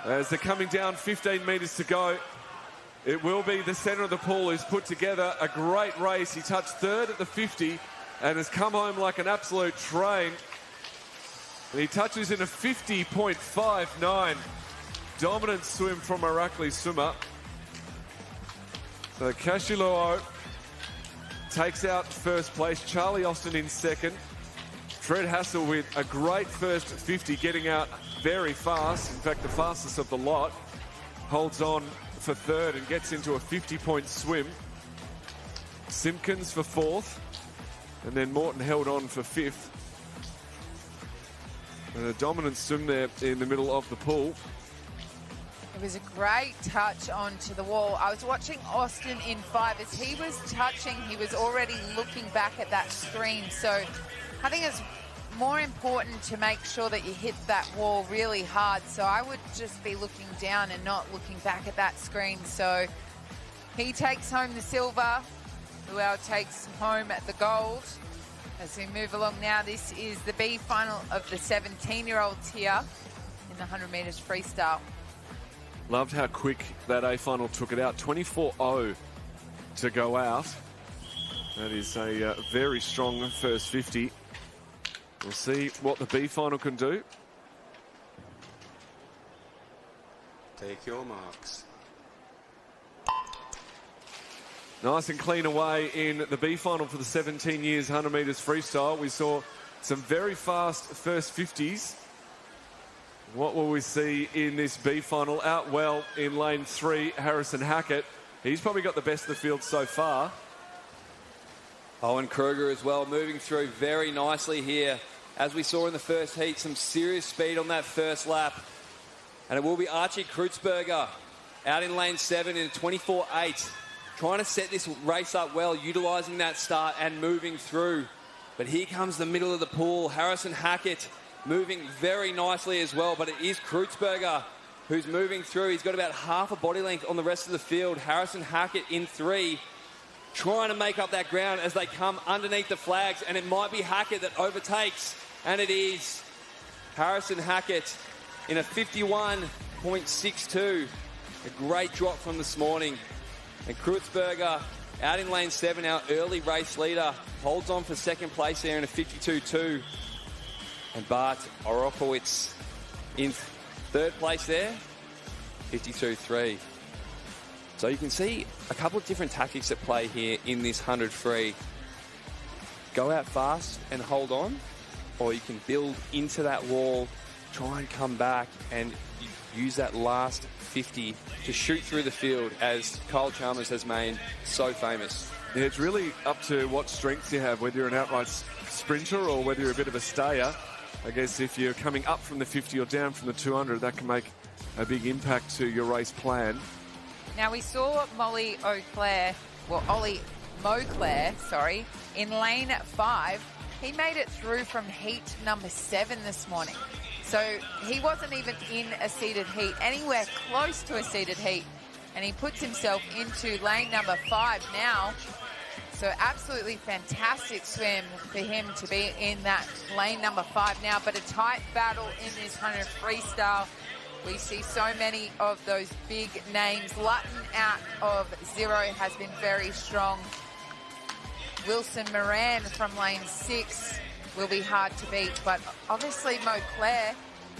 B: As they're coming down 15 metres to go. It will be the centre of the pool who's put together a great race. He touched 3rd at the 50 and has come home like an absolute train. And he touches in a 50.59. Dominant swim from a Rackley swimmer. So Kashi Lowe takes out first place. Charlie Austin in second. Fred Hassel with a great first 50, getting out very fast. In fact, the fastest of the lot. Holds on for 3rd and gets into a 50-point swim. Simpkins for 4th. And then Morton held on for 5th. And a dominant swim there in the middle of the pool.
C: It was a great touch onto the wall. I was watching Austin in 5. As he was touching, he was already looking back at that screen. So I think it's more important to make sure that you hit that wall really hard. So I would just be looking down and not looking back at that screen. So he takes home the silver. Luau takes home the gold. As we move along now, this is the B final of the 17-year-olds here in the 100 metres freestyle.
B: Loved how quick that A final took it out. 24-0 to go out. That is a very strong first 50. We'll see what the B final can do.
D: Take your marks.
B: Nice and clean away in the B final for the 17 years 100 metres freestyle. We saw some very fast first 50s. What will we see in this B final? Out well in lane 3, Harrison Hackett. He's probably got the best of the field so far.
E: Owen Kruger as well, moving through very nicely here. As we saw in the first heat, some serious speed on that first lap. And it will be Archie Kreutzberger out in lane 7 in a 24.8. Trying to set this race up well, utilising that start and moving through. But here comes the middle of the pool. Harrison Hackett moving very nicely as well. But it is Kreutzberger who's moving through. He's got about half a body length on the rest of the field. Harrison Hackett in 3. Trying to make up that ground as they come underneath the flags. And it might be Hackett that overtakes. And it is Harrison Hackett in a 51.62. A great drop from this morning. And Kreutzberger out in lane 7, our early race leader, holds on for second place there in a 52.2. And Bart Orokowicz in third place there, 52.3. So you can see a couple of different tactics at play here in this 100 free. Go out fast and hold on, or you can build into that wall, try and come back and use that last 50 to shoot through the field, as Kyle Chalmers has made so famous.
B: Yeah, it's really up to what strengths you have, whether you're an outright sprinter or whether you're a bit of a stayer. I guess if you're coming up from the 50 or down from the 200, that can make a big impact to your race plan.
C: Now, we saw Ollie Moclair, in lane 5. He made it through from heat number 7 this morning. So he wasn't even in a seeded heat, anywhere close to a seeded heat. And he puts himself into lane number 5 now. So absolutely fantastic swim for him to be in that lane number 5 now. But a tight battle in this 100 freestyle. We see so many of those big names. Lutton out of 0 has been very strong. Wilson Moran from lane 6 will be hard to beat, but obviously Moclair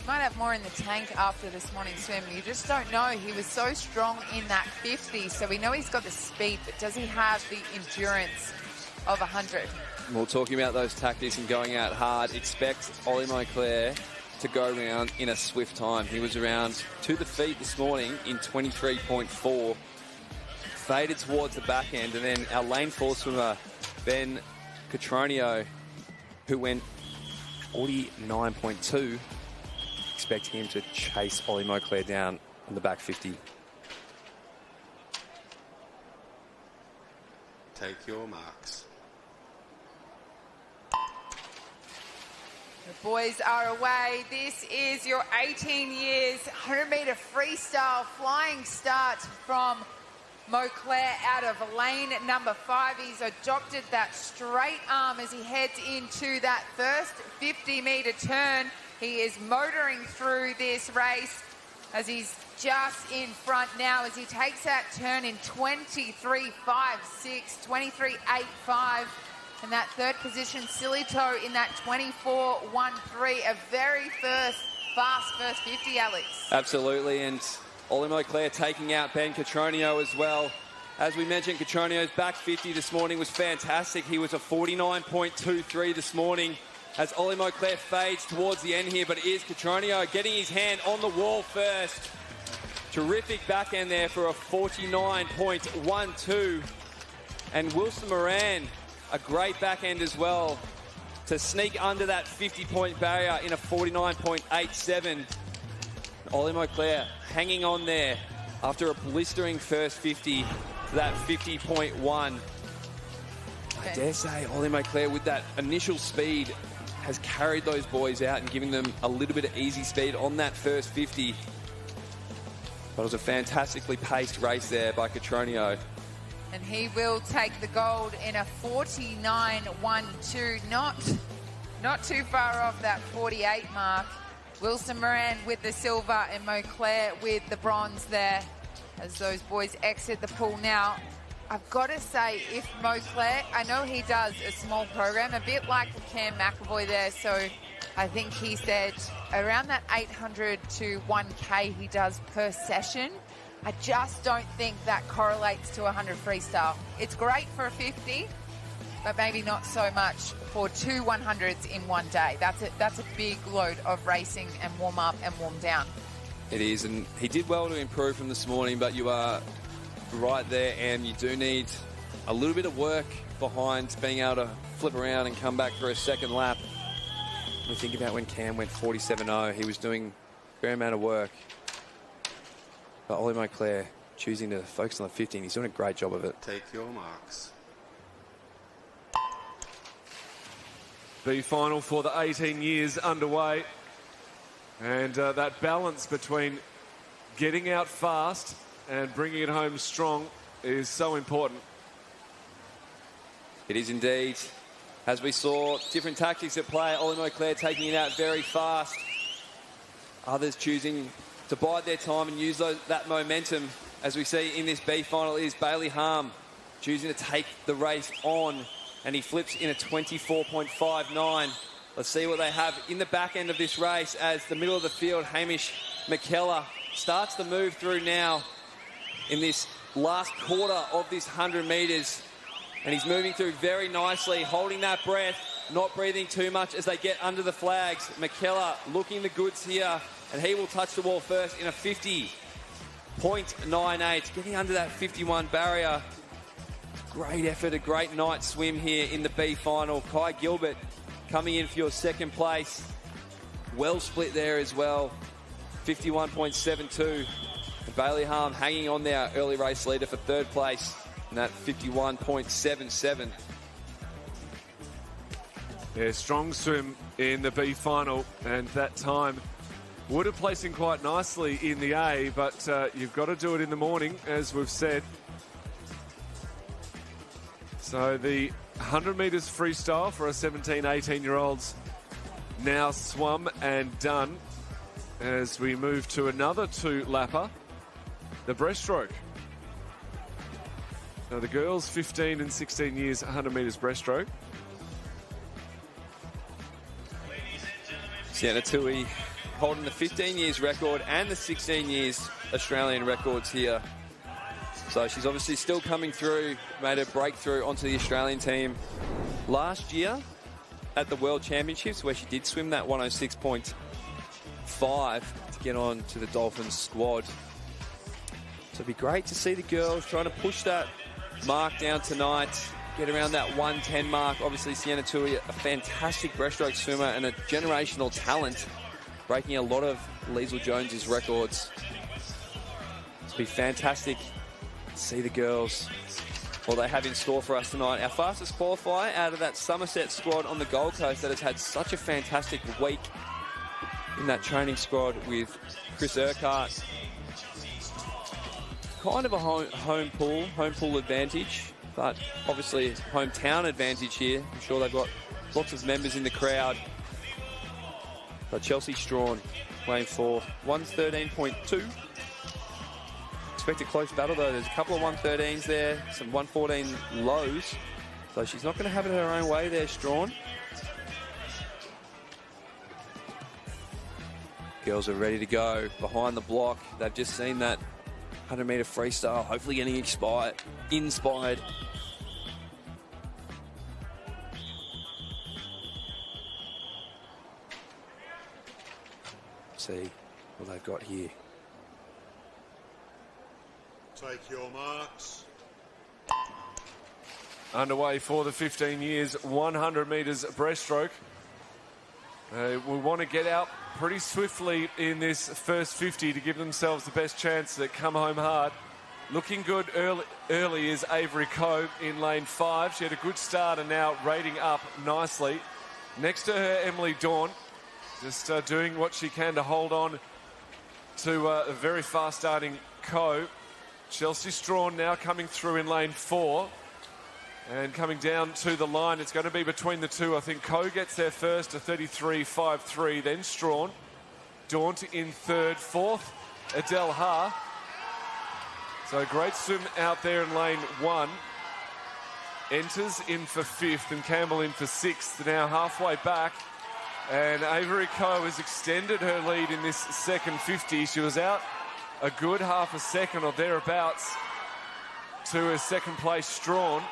C: might have more in the tank after this morning's swim. You just don't know. He was so strong in that 50, so we know he's got the speed, but does he have the endurance of 100?
E: Well, talking about those tactics and going out hard, expect Ollie Moclair to go around in a swift time. He was around to the feet this morning in 23.4, faded towards the back end, and then our lane 4 swimmer, Ben Catronio, who went 49.2. Expect him to chase Ollie Moclair down on the back 50.
D: Take your marks.
C: The boys are away. This is your 18 years 100-meter freestyle flying start from Moclair out of lane number 5. He's adopted that straight arm as he heads into that first 50-meter turn. He is motoring through this race as he's just in front now as he takes that turn in 23.56, 23.85. And that third position, Silito in that 24.13, a very fast first 50, Alex.
E: Absolutely, and Ollie Moclair taking out Ben Catronio as well. As we mentioned, Catronio's back 50 this morning was fantastic. He was a 49.23 this morning as Ollie Moclair fades towards the end here, but it is Catronio getting his hand on the wall first. Terrific back end there for a 49.12. And Wilson Moran, a great back end as well, to sneak under that 50-point barrier in a 49.87. Ollie Moclair hanging on there after a blistering first 50 to that 50.1. I dare say Ollie Moclair, with that initial speed, has carried those boys out and giving them a little bit of easy speed on that first 50. But it was a fantastically paced race there by Catronio.
C: And he will take the gold in a 49.12, not too far off that 48 mark. Wilson Moran with the silver and Moclair with the bronze there as those boys exit the pool now. I've got to say, if Moclair, I know he does a small program, a bit like Cam McAvoy there, so I think he said around that 800 to 1K he does per session. I just don't think that correlates to 100 freestyle. It's great for a 50, but maybe not so much for 2 100s in one day. That's a big load of racing and warm up and warm down.
E: It is, and he did well to improve from this morning, but you are right there, and you do need a little bit of work behind being able to flip around and come back for a second lap. When you think about when Cam went 47.0, he was doing a fair amount of work. But Ollie Monclair choosing to focus on the 15. He's doing a great job of it.
D: Take your marks.
B: B final for the 18 years underway. And that balance between getting out fast and bringing it home strong is so important.
E: It is indeed. As we saw, different tactics at play. Ollie Monclair taking it out very fast. Others choosing to bide their time and use that momentum. As we see in this B final is Bailey Harm choosing to take the race on, and he flips in a 24.59. Let's see what they have in the back end of this race as the middle of the field, Hamish McKellar, starts to move through now in this last quarter of this 100 metres. And he's moving through very nicely, holding that breath, not breathing too much as they get under the flags. McKellar looking the goods here, and he will touch the wall first in a 50.98, getting under that 51 barrier. Great effort, a great night swim here in the B final. Kai Gilbert coming in for your second place. Well split there as well, 51.72. And Bailey Harm hanging on there, early race leader for third place, and that 51.77.
B: Yeah, strong swim in the B final, and that time would have placed him quite nicely in the A, but you've got to do it in the morning, as we've said. So the 100 metres freestyle for our 17, 18-year-olds now swum and done as we move to another two-lapper, the breaststroke. Now the girls, 15 and 16 years, 100 metres breaststroke.
E: Sienna Tui holding the 15 years record and the 16 years Australian records here. So she's obviously still coming through, made a breakthrough onto the Australian team last year at the World Championships, where she did swim that 106.5 to get on to the Dolphins squad. So it'd be great to see the girls trying to push that mark down tonight, get around that 110 mark. Obviously, Sienna Tui, a fantastic breaststroke swimmer and a generational talent, breaking a lot of Liesl Jones's records. It'd be fantastic to see the girls, what they have in store for us tonight. Our fastest qualifier out of that Somerset squad on the Gold Coast that has had such a fantastic week in that training squad with Chris Urquhart. Kind of a home pool advantage, but obviously hometown advantage here. I'm sure they've got lots of members in the crowd. But Chelsea Strawn weighing for 113.2. Expect a close battle though. There's a couple of 113s there, some 114 lows. So she's not going to have it her own way there, Strawn. Girls are ready to go behind the block. They've just seen that 100 metre freestyle, hopefully getting inspired. See what they've got here.
F: Take your marks.
B: Underway for the 15 years, 100 metres breaststroke. We want to get out pretty swiftly in this first 50 to give themselves the best chance to come home hard. Looking good early is Avery Coe in lane 5. She had a good start and now rating up nicely. Next to her, Emily Dawn, just doing what she can to hold on to a very fast starting Coe. Chelsea Strawn now coming through in lane 4 and coming down to the line. It's going to be between the two. I think Coe gets there first, a 33.53, then Strawn. Daunt in third, fourth, Adele Ha. So a great swim out there in lane 1. Enters in for 5th and Campbell in for 6th. Now halfway back. And Avery Coe has extended her lead in this second 50. She was out a good half a second or thereabouts to a second place Strawn.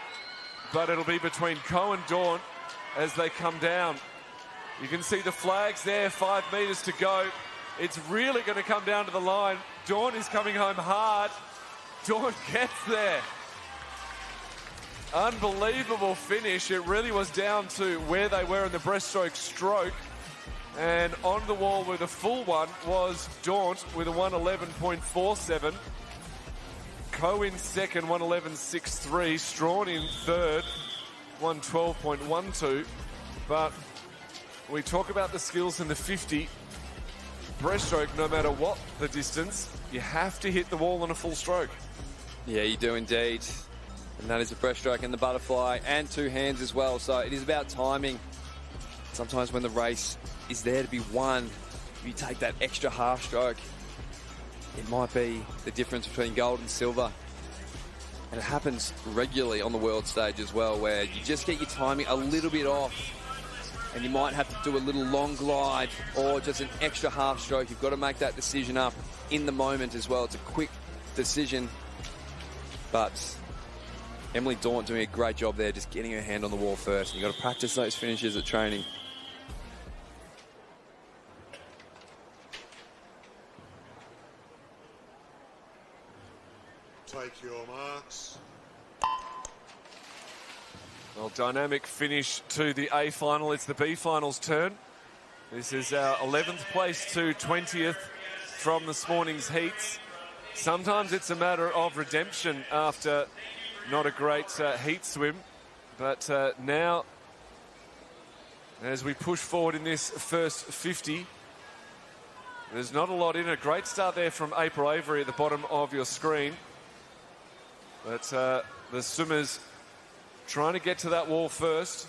B: But it'll be between Coe and Dawn as they come down. You can see the flags there, 5 metres to go. It's really going to come down to the line. Dawn is coming home hard. Dawn gets there. Unbelievable finish. It really was down to where they were in the breaststroke stroke. And on the wall with a full one was Daunt with a 111.47. Coe in second, 111.63. Strawn in third, 112.12. But we talk about the skills in the 50. Breaststroke, no matter what the distance, you have to hit the wall on a full stroke.
E: Yeah, you do indeed. And that is a breaststroke and the butterfly and two hands as well. So it is about timing. Sometimes when the race is there to be won, if you take that extra half stroke, it might be the difference between gold and silver. And it happens regularly on the world stage as well, where you just get your timing a little bit off and you might have to do a little long glide or just an extra half stroke. You've got to make that decision up in the moment as well. It's a quick decision. But Emily Daunt doing a great job there, just getting her hand on the wall first. You've got to practice those finishes at training.
F: Take your marks.
B: Well, dynamic finish to the A final. It's the B final's turn. This is our 11th place to 20th from this morning's heats. Sometimes it's a matter of redemption after not a great heat swim. But now, as we push forward in this first 50, there's not a lot in it. Great start there from April Avery at the bottom of your screen. But the swimmers trying to get to that wall first.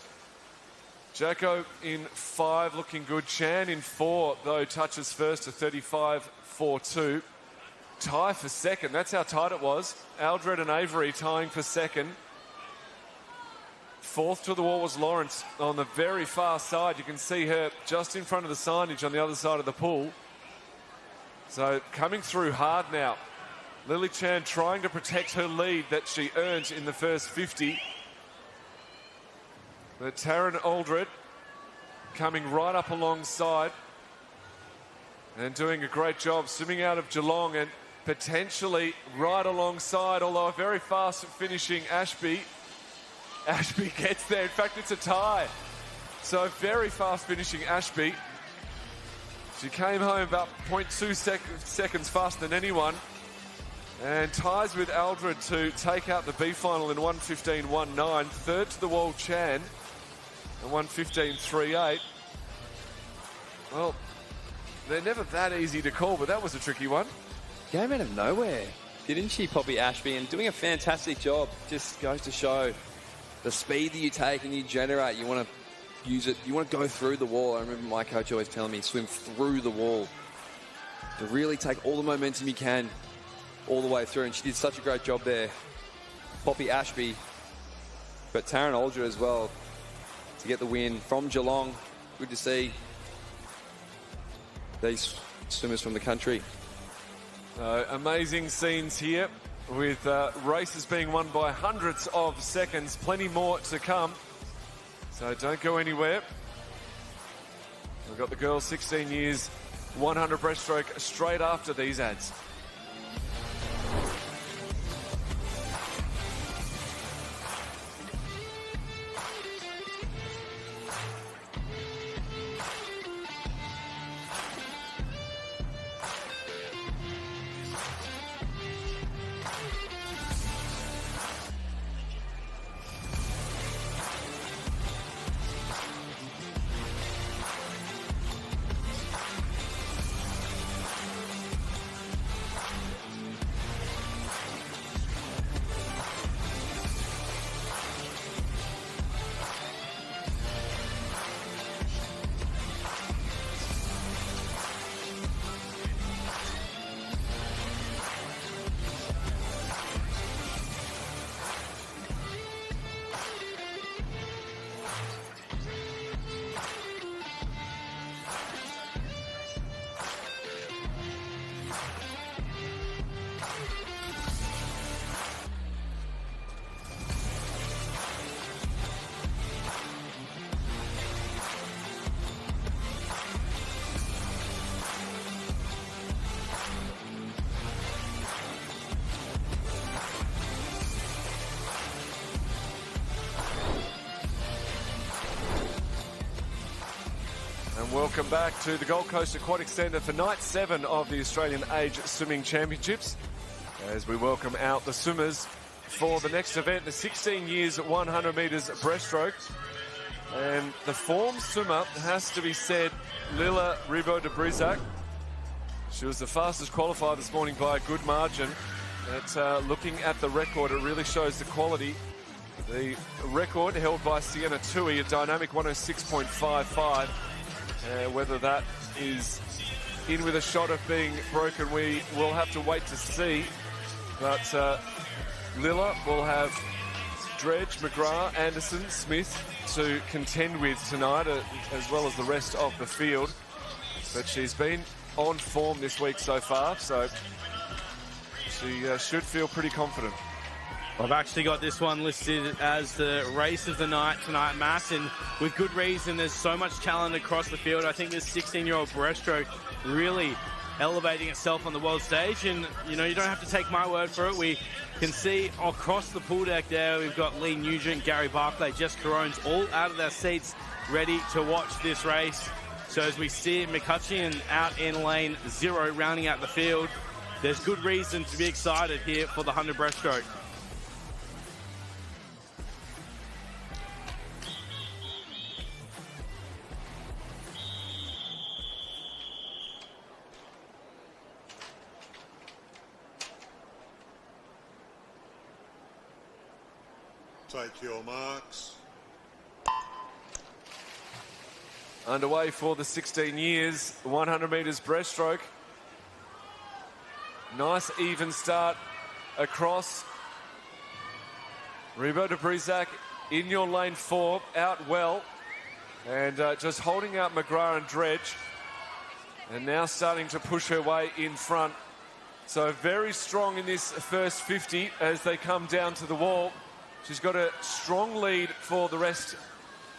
B: Jacko in 5, looking good. Chan in 4, though, touches first to 35.42. Tie for second. That's how tight it was. Aldred and Avery tying for second. Fourth to the wall was Lawrence on the very far side. You can see her just in front of the signage on the other side of the pool. So coming through hard now. Lily Chan trying to protect her lead that she earned in the first 50. But Taryn Aldred coming right up alongside and doing a great job swimming out of Geelong and potentially right alongside, although a very fast finishing Ashby. Ashby gets there. In fact, it's a tie. So very fast finishing Ashby. She came home about 0.2 seconds faster than anyone. And ties with Aldred to take out the B final in 1:15.19. Third to the wall, Chan, at 1:15.38. Well, they're never that easy to call, but that was a tricky one.
E: Came out of nowhere, didn't she, Poppy Ashby? And doing a fantastic job. Just goes to show the speed that you take and you generate. You want to use it. You want to go through the wall. I remember my coach always telling me, swim through the wall. To really take all the momentum you can all the way through, and she did such a great job there. Poppy Ashby, but Taryn Aldred as well to get the win from Geelong. Good to see these swimmers from the country.
B: Amazing scenes here with races being won by hundreds of seconds. Plenty more to come, so don't go anywhere. We've got the girls 16 years 100 breaststroke straight after these ads. And welcome back to the Gold Coast Aquatic Centre for night 7 of the Australian Age Swimming Championships, as we welcome out the swimmers for the next event, the 16 years 100 metres breaststroke. And the form swimmer has to be said, Lila Ribo de Brisac. She was the fastest qualifier this morning by a good margin. Looking at the record, it really shows the quality. The record held by Sienna Tui, a dynamic 106.55. Whether that is in with a shot of being broken, we will have to wait to see. But Lila will have Dredge, McGrath, Anderson, Smith to contend with tonight, as well as the rest of the field. But she's been on form this week so far, so she should feel pretty confident.
A: I've actually got this one listed as the race of the night tonight, Matt, and with good reason. There's so much talent across the field. I think this 16-year-old breaststroke really elevating itself on the world stage, and you know, you don't have to take my word for it. We can see across the pool deck there, we've got Lee Nugent, Gary Barclay, Jess Carones all out of their seats ready to watch this race. So as we see McCutcheon out in lane 0 rounding out the field, there's good reason to be excited here for the 100 breaststroke.
F: Take your marks.
B: Underway for the 16 years, 100 metres breaststroke. Nice even start across. Ribo de Brisac in your lane 4, out well. And just holding out McGrath and Dredge. And now starting to push her way in front. So very strong in this first 50 as they come down to the wall. She's got a strong lead for the rest,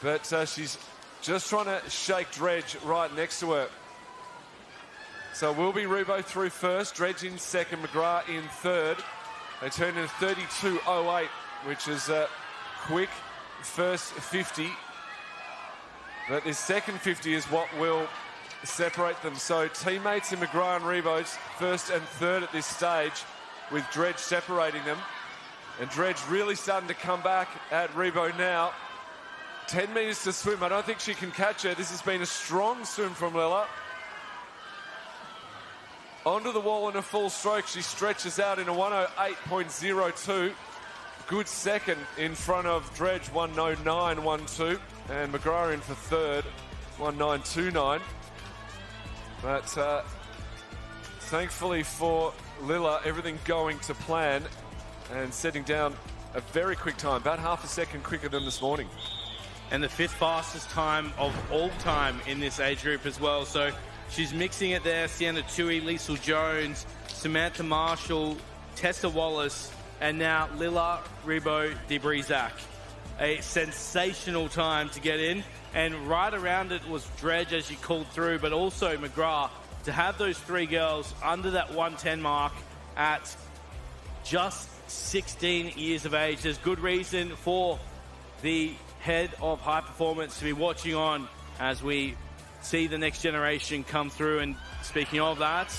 B: but she's just trying to shake Dredge right next to her. So will be Ribo through first, Dredge in second, McGrath in third. They turn in 32.08, which is a quick first 50. But this second 50 is what will separate them. So teammates in McGrath and Ribo's first and third at this stage, with Dredge separating them. And Dredge really starting to come back at Ribo now. 10 metres to swim. I don't think she can catch her. This has been a strong swim from Lila. Onto the wall in a full stroke. She stretches out in a 108.02. Good second in front of Dredge, 109.12. And McGrath in for third, 1929. But thankfully for Lila, everything going to plan. And setting down a very quick time, about half a second quicker than this morning.
A: And the 5th fastest time of all time in this age group as well. So she's mixing it there. Sienna Tui, Liesl Jones, Samantha Marshall, Tessa Wallace, and now Lila Ribo de Brisac. A sensational time to get in. And right around it was Dredge as she called through, but also McGrath. To have those 3 girls under that 110 mark at just 16 years of age. There's good reason for the head of high performance to be watching on as we see the next generation come through. And speaking of that,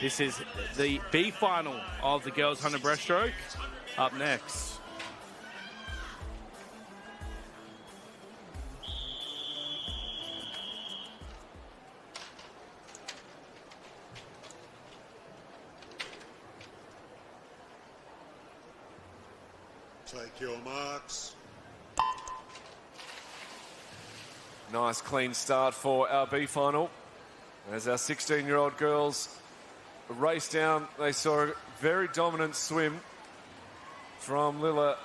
A: this is the B final of the girls 100 breaststroke. Up next.
F: Take your marks.
B: Nice clean start for our B final. As our 16-year-old girls race down, they saw a very dominant swim from Lila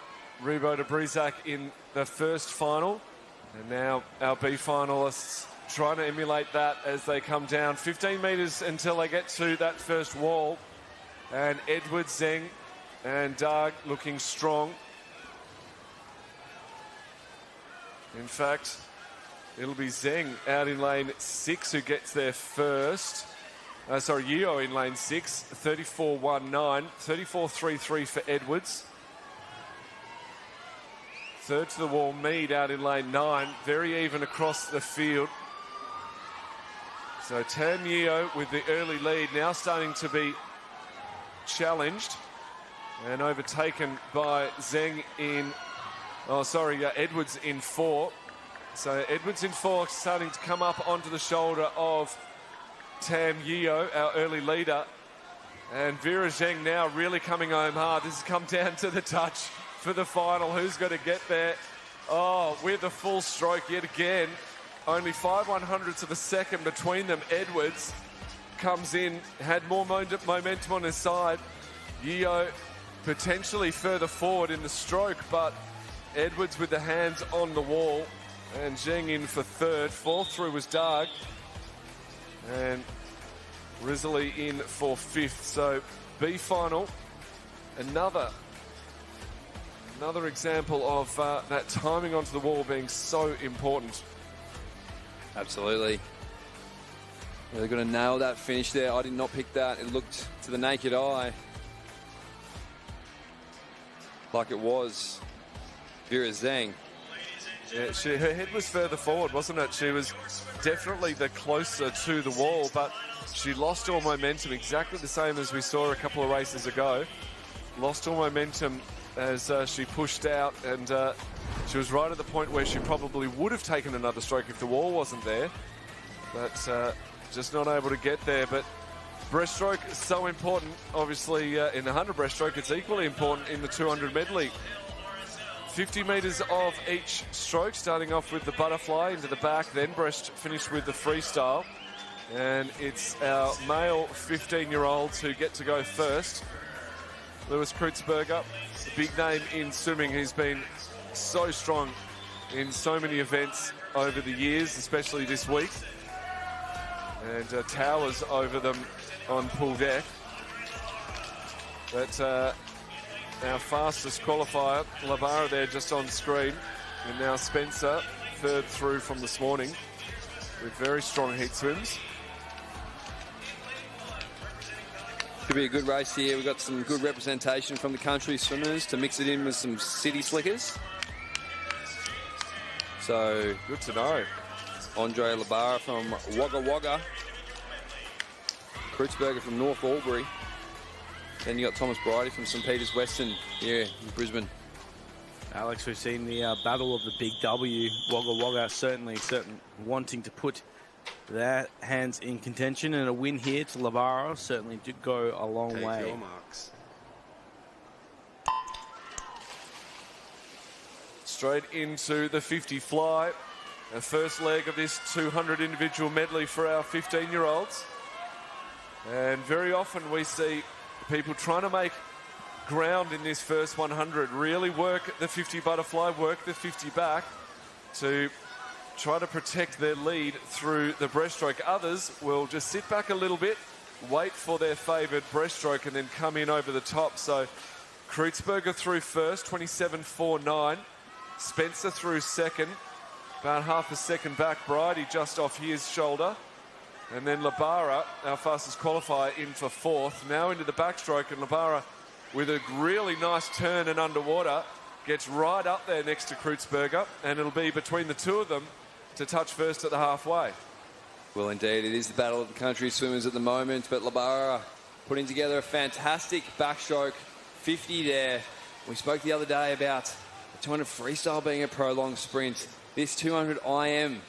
B: Ribo de Brisac in the first final. And now our B finalists trying to emulate that as they come down 15 metres until they get to that first wall. And Edward, Zeng and Darg looking strong. In fact, it'll be Zeng out in lane 6 who gets there first. Yeo in lane 6, 34.19, 34.33 for Edwards. Third to the wall, Mead out in lane 9, very even across the field. So Tam Yeo with the early lead, now starting to be challenged and overtaken by Zheng in, Edwards in 4. So Edwards in 4, starting to come up onto the shoulder of Tam Yeo, our early leader. And Vera Zheng now really coming home hard. This has come down to the touch for the final. Who's going to get there? Oh, with a full stroke yet again. Only 5/100ths of a second between them. Edwards comes in, had more momentum on his side. Yeo potentially further forward in the stroke, but Edwards with the hands on the wall. And Zheng in for third. Fourth through was Darg. And Risley in for fifth. So B final, another example of that timing onto the wall being so important.
E: Absolutely. They're going to nail that finish there. I did not pick that. It looked to the naked eye like it was Vera Zheng.
B: Yeah, her head was further forward, wasn't it? She was definitely the closer to the wall, but she lost all momentum, exactly the same as we saw a couple of races ago. Lost all momentum as she pushed out, and she was right at the point where she probably would have taken another stroke if the wall wasn't there, but just not able to get there. But breaststroke is so important. Obviously, in the 100 breaststroke, it's equally important in the 200 medley. 50 metres of each stroke, starting off with the butterfly into the back, then breast finished with the freestyle. And it's our male 15-year-olds who get to go first. Lewis Kreutzberger, a big name in swimming. He's been so strong in so many events over the years, especially this week. And towers over them on pool deck. But our fastest qualifier, Labara there just on screen. And now Spencer, third through from this morning, with very strong heat swims.
E: Could be a good race here. We've got some good representation from the country swimmers to mix it in with some city slickers. So
B: good to know.
E: Andre Labara from Wagga Wagga. Kreutzberger from North Albury. Then you got Thomas Bridie from St Peters Western here in Brisbane.
A: Alex, we've seen the battle of the big W. Wagga Wagga certainly wanting to put their hands in contention, and a win here to Labara certainly did go a long way.
D: Take your marks.
B: Straight into the 50 fly. The first leg of this 200 individual medley for our 15-year-olds. And very often we see people trying to make ground in this first 100, really work the 50 butterfly, work the 50 back to try to protect their lead through the breaststroke. Others will just sit back a little bit, wait for their favoured breaststroke and then come in over the top. So Kreutzberger through first, 27.49. Spencer through second, about half a second back. Bridie just off his shoulder. And then Labara, our fastest qualifier, in for fourth. Now into the backstroke, and Labara with a really nice turn and underwater gets right up there next to Kreutzberger, and it'll be between the two of them to touch first at the halfway.
E: Well, indeed, it is the battle of the country swimmers at the moment, but Labara putting together a fantastic backstroke 50 there. We spoke the other day about the 200 freestyle being a prolonged sprint. This 200 IM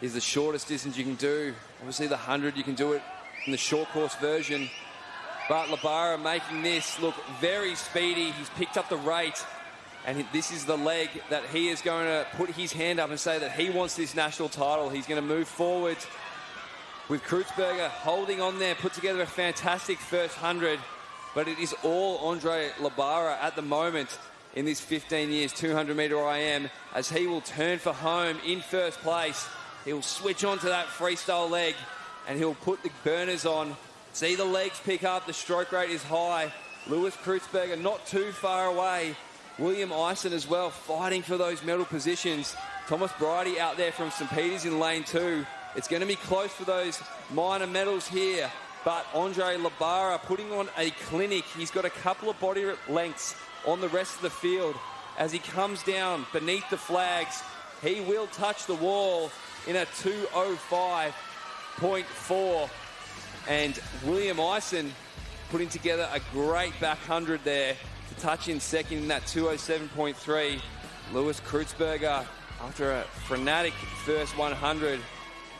E: is the shortest distance you can do. Obviously, the 100, you can do it in the short course version. But Labara making this look very speedy. He's picked up the rate, and this is the leg that he is going to put his hand up and say that he wants this national title. He's going to move forward with Kreutzberger holding on there, put together a fantastic first 100. But it is all Andre Labara at the moment in this 15 years 200-metre IM, as he will turn for home in first place. He'll switch onto that freestyle leg and he'll put the burners on. See the legs pick up, the stroke rate is high. Lewis Kreutzberger not too far away. William Eisen as well, fighting for those medal positions. Thomas Bridie out there from St Peters in lane 2. It's going to be close for those minor medals here. But Andre Labara putting on a clinic. He's got a couple of body lengths on the rest of the field. As he comes down beneath the flags, he will touch the wall in a 2:05. 207.4. And William Eisen putting together a great back 100 there to touch in second in that 207.3. Lewis Kreutzberger, after a frenetic first 100,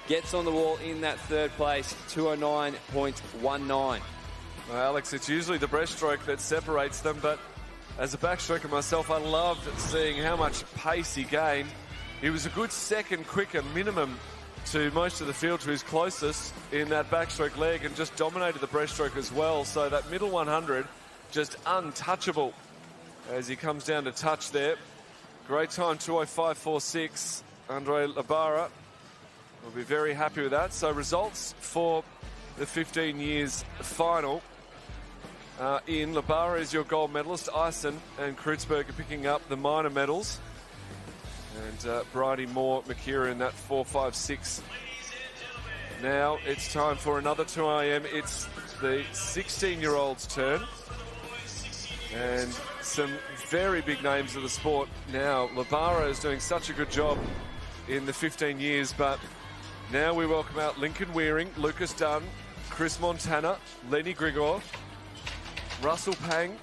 E: gets on the wall in that third place, 209.19.
B: Well, Alex, it's usually the breaststroke that separates them, but as a backstroker myself, I loved seeing how much pace he gained. He was a good second quicker minimum to most of the field, to his closest in that backstroke leg, and just dominated the breaststroke as well. So that middle 100, just untouchable as he comes down to touch there. Great time, 205.46. Andre Labara will be very happy with that. So results for the 15 years final. In Labara is your gold medalist. Eisen and Kreutzberger picking up the minor medals. And Bridie Moore, Makira in that 4.56. Now it's time for another 2am. It's the 16-year-olds' turn. And some very big names of the sport now. Labara is doing such a good job in the 15 years, but now we welcome out Lincoln Wearing, Lucas Dunn, Chris Montana, Lenny Grigor, Russell Pang.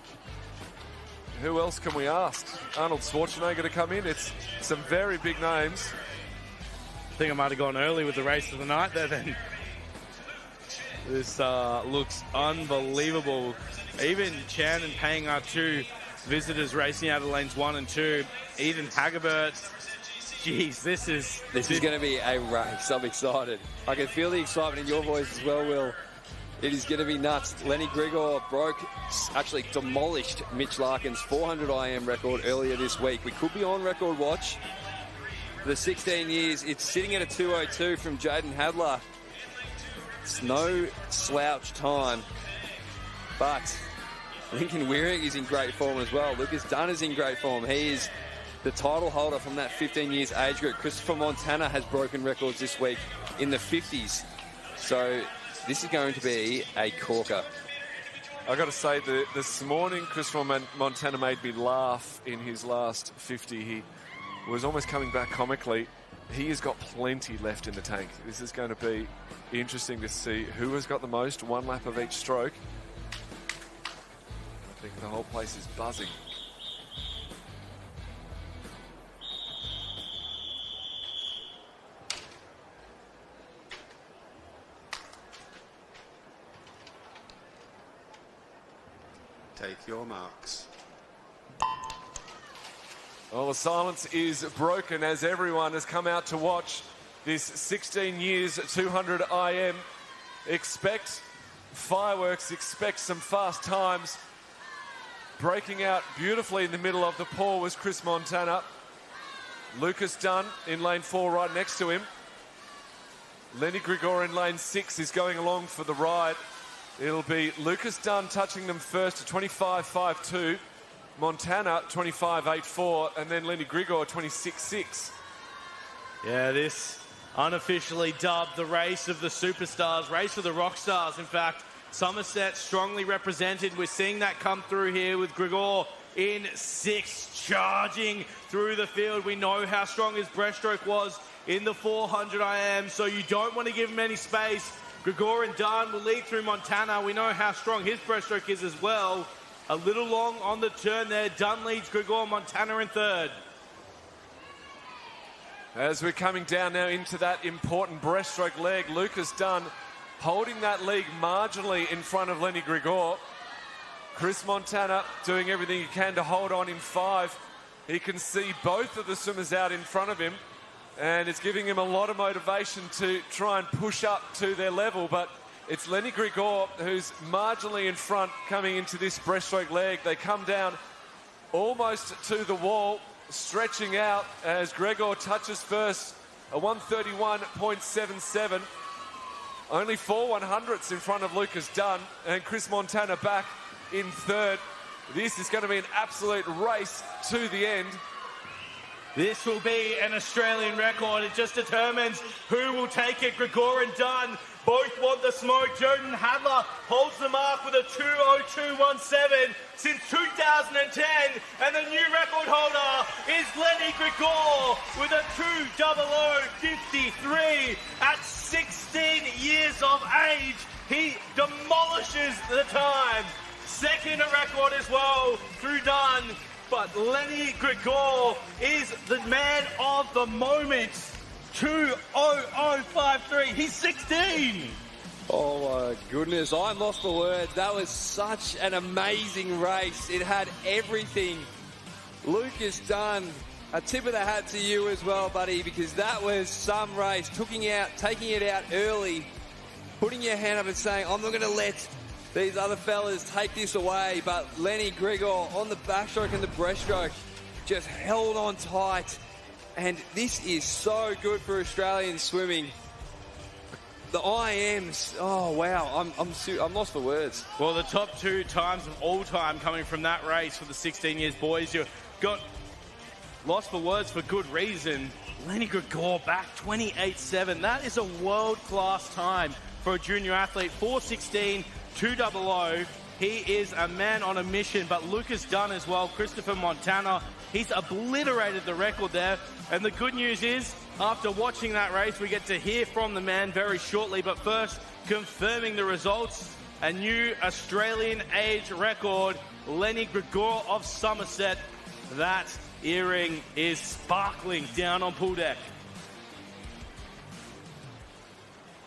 B: Who else can we ask? Arnold Schwarzenegger to come in. It's some very big names.
A: I think I might have gone early with the race of the night there then. This looks unbelievable. Even Chan and Pang are two visitors racing out of lanes 1 and 2. Eden Hagabert. Jeez, this is
E: going to be a race. I'm excited. I can feel the excitement in your voice as well, Will. It is going to be nuts. Lenny Grigor actually demolished Mitch Larkin's 400 IM record earlier this week. We could be on record watch for the 16 years. It's sitting at a 2:02 from Jaden Hadler. It's no slouch time. But Lincoln Wearing is in great form as well. Lucas Dunn is in great form. He is the title holder from that 15 years age group. Christopher Montana has broken records this week in the 50s. So this is going to be a corker.
B: I got to say that this morning, Christopher Montana made me laugh in his last 50. He was almost coming back comically. He has got plenty left in the tank. This is going to be interesting to see who has got the most, one lap of each stroke. I think the whole place is buzzing.
D: Take your marks.
B: Well, the silence is broken as everyone has come out to watch this 16 years 200 IM. Expect fireworks, expect some fast times. Breaking out beautifully in the middle of the pool was Chris Montana. Lucas Dunn in lane 4 right next to him. Lenny Grigor in lane 6 is going along for the ride. It'll be Lucas Dunn touching them first at 25.52. Montana 25.84, and then Lenny Grigor 26.6.
A: Yeah, this unofficially dubbed the race of the superstars, race of the rock stars. In fact, Somerset strongly represented. We're seeing that come through here with Grigor in 6, charging through the field. We know how strong his breaststroke was in the 400 IM, so you don't want to give him any space. Grigor and Dunn will lead through Montana. We know how strong his breaststroke is as well. A little long on the turn there. Dunn leads Grigor, Montana in 3rd.
B: As we're coming down now into that important breaststroke leg, Lucas Dunn holding that lead marginally in front of Lenny Grigor. Chris Montana doing everything he can to hold on in 5. He can see both of the swimmers out in front of him, and it's giving him a lot of motivation to try and push up to their level. But it's Lenny Grigor who's marginally in front coming into this breaststroke leg. They come down almost to the wall, stretching out as Grigor touches first, a 131.77. Only 4 100ths in front of Lucas Dunn, and Chris Montana back in 3rd. This is going to be an absolute race to the end.
A: This will be an Australian record. It just determines who will take it. Grigor and Dunn both want the smoke. Jaden Hadler holds the mark with a 2:02.17 since 2010. And the new record holder is Lenny Grigor with a 2:00.53 at 16 years age. He demolishes the time. Second record as well through Dunn. But Lenny Grigor is the man of the moment. 2:00.53. He's 16.
E: Oh my goodness, I'm lost for words. That was such an amazing race. It had everything. Lucas Dunn, a tip of the hat to you as well, buddy, because that was some race. Taking it out early, putting your hand up and saying, I'm not going to let these other fellas take this away. But Lenny Grigor on the backstroke and the breaststroke just held on tight. And this is so good for Australian swimming. The IMs, oh wow, I'm lost for words.
A: Well, the top 2 times of all time coming from that race for the 16 years boys. You got lost for words for good reason. Lenny Grigor back 28.7. That is a world-class time for a junior athlete. 4:16, 2:00. He is a man on a mission, but Lucas Dunn as well, Christopher Montana, he's obliterated the record there. And the good news is, after watching that race, we get to hear from the man very shortly. But first, confirming the results, a new Australian age record, Lenny Grigor of Somerset. That earring is sparkling down on pool deck.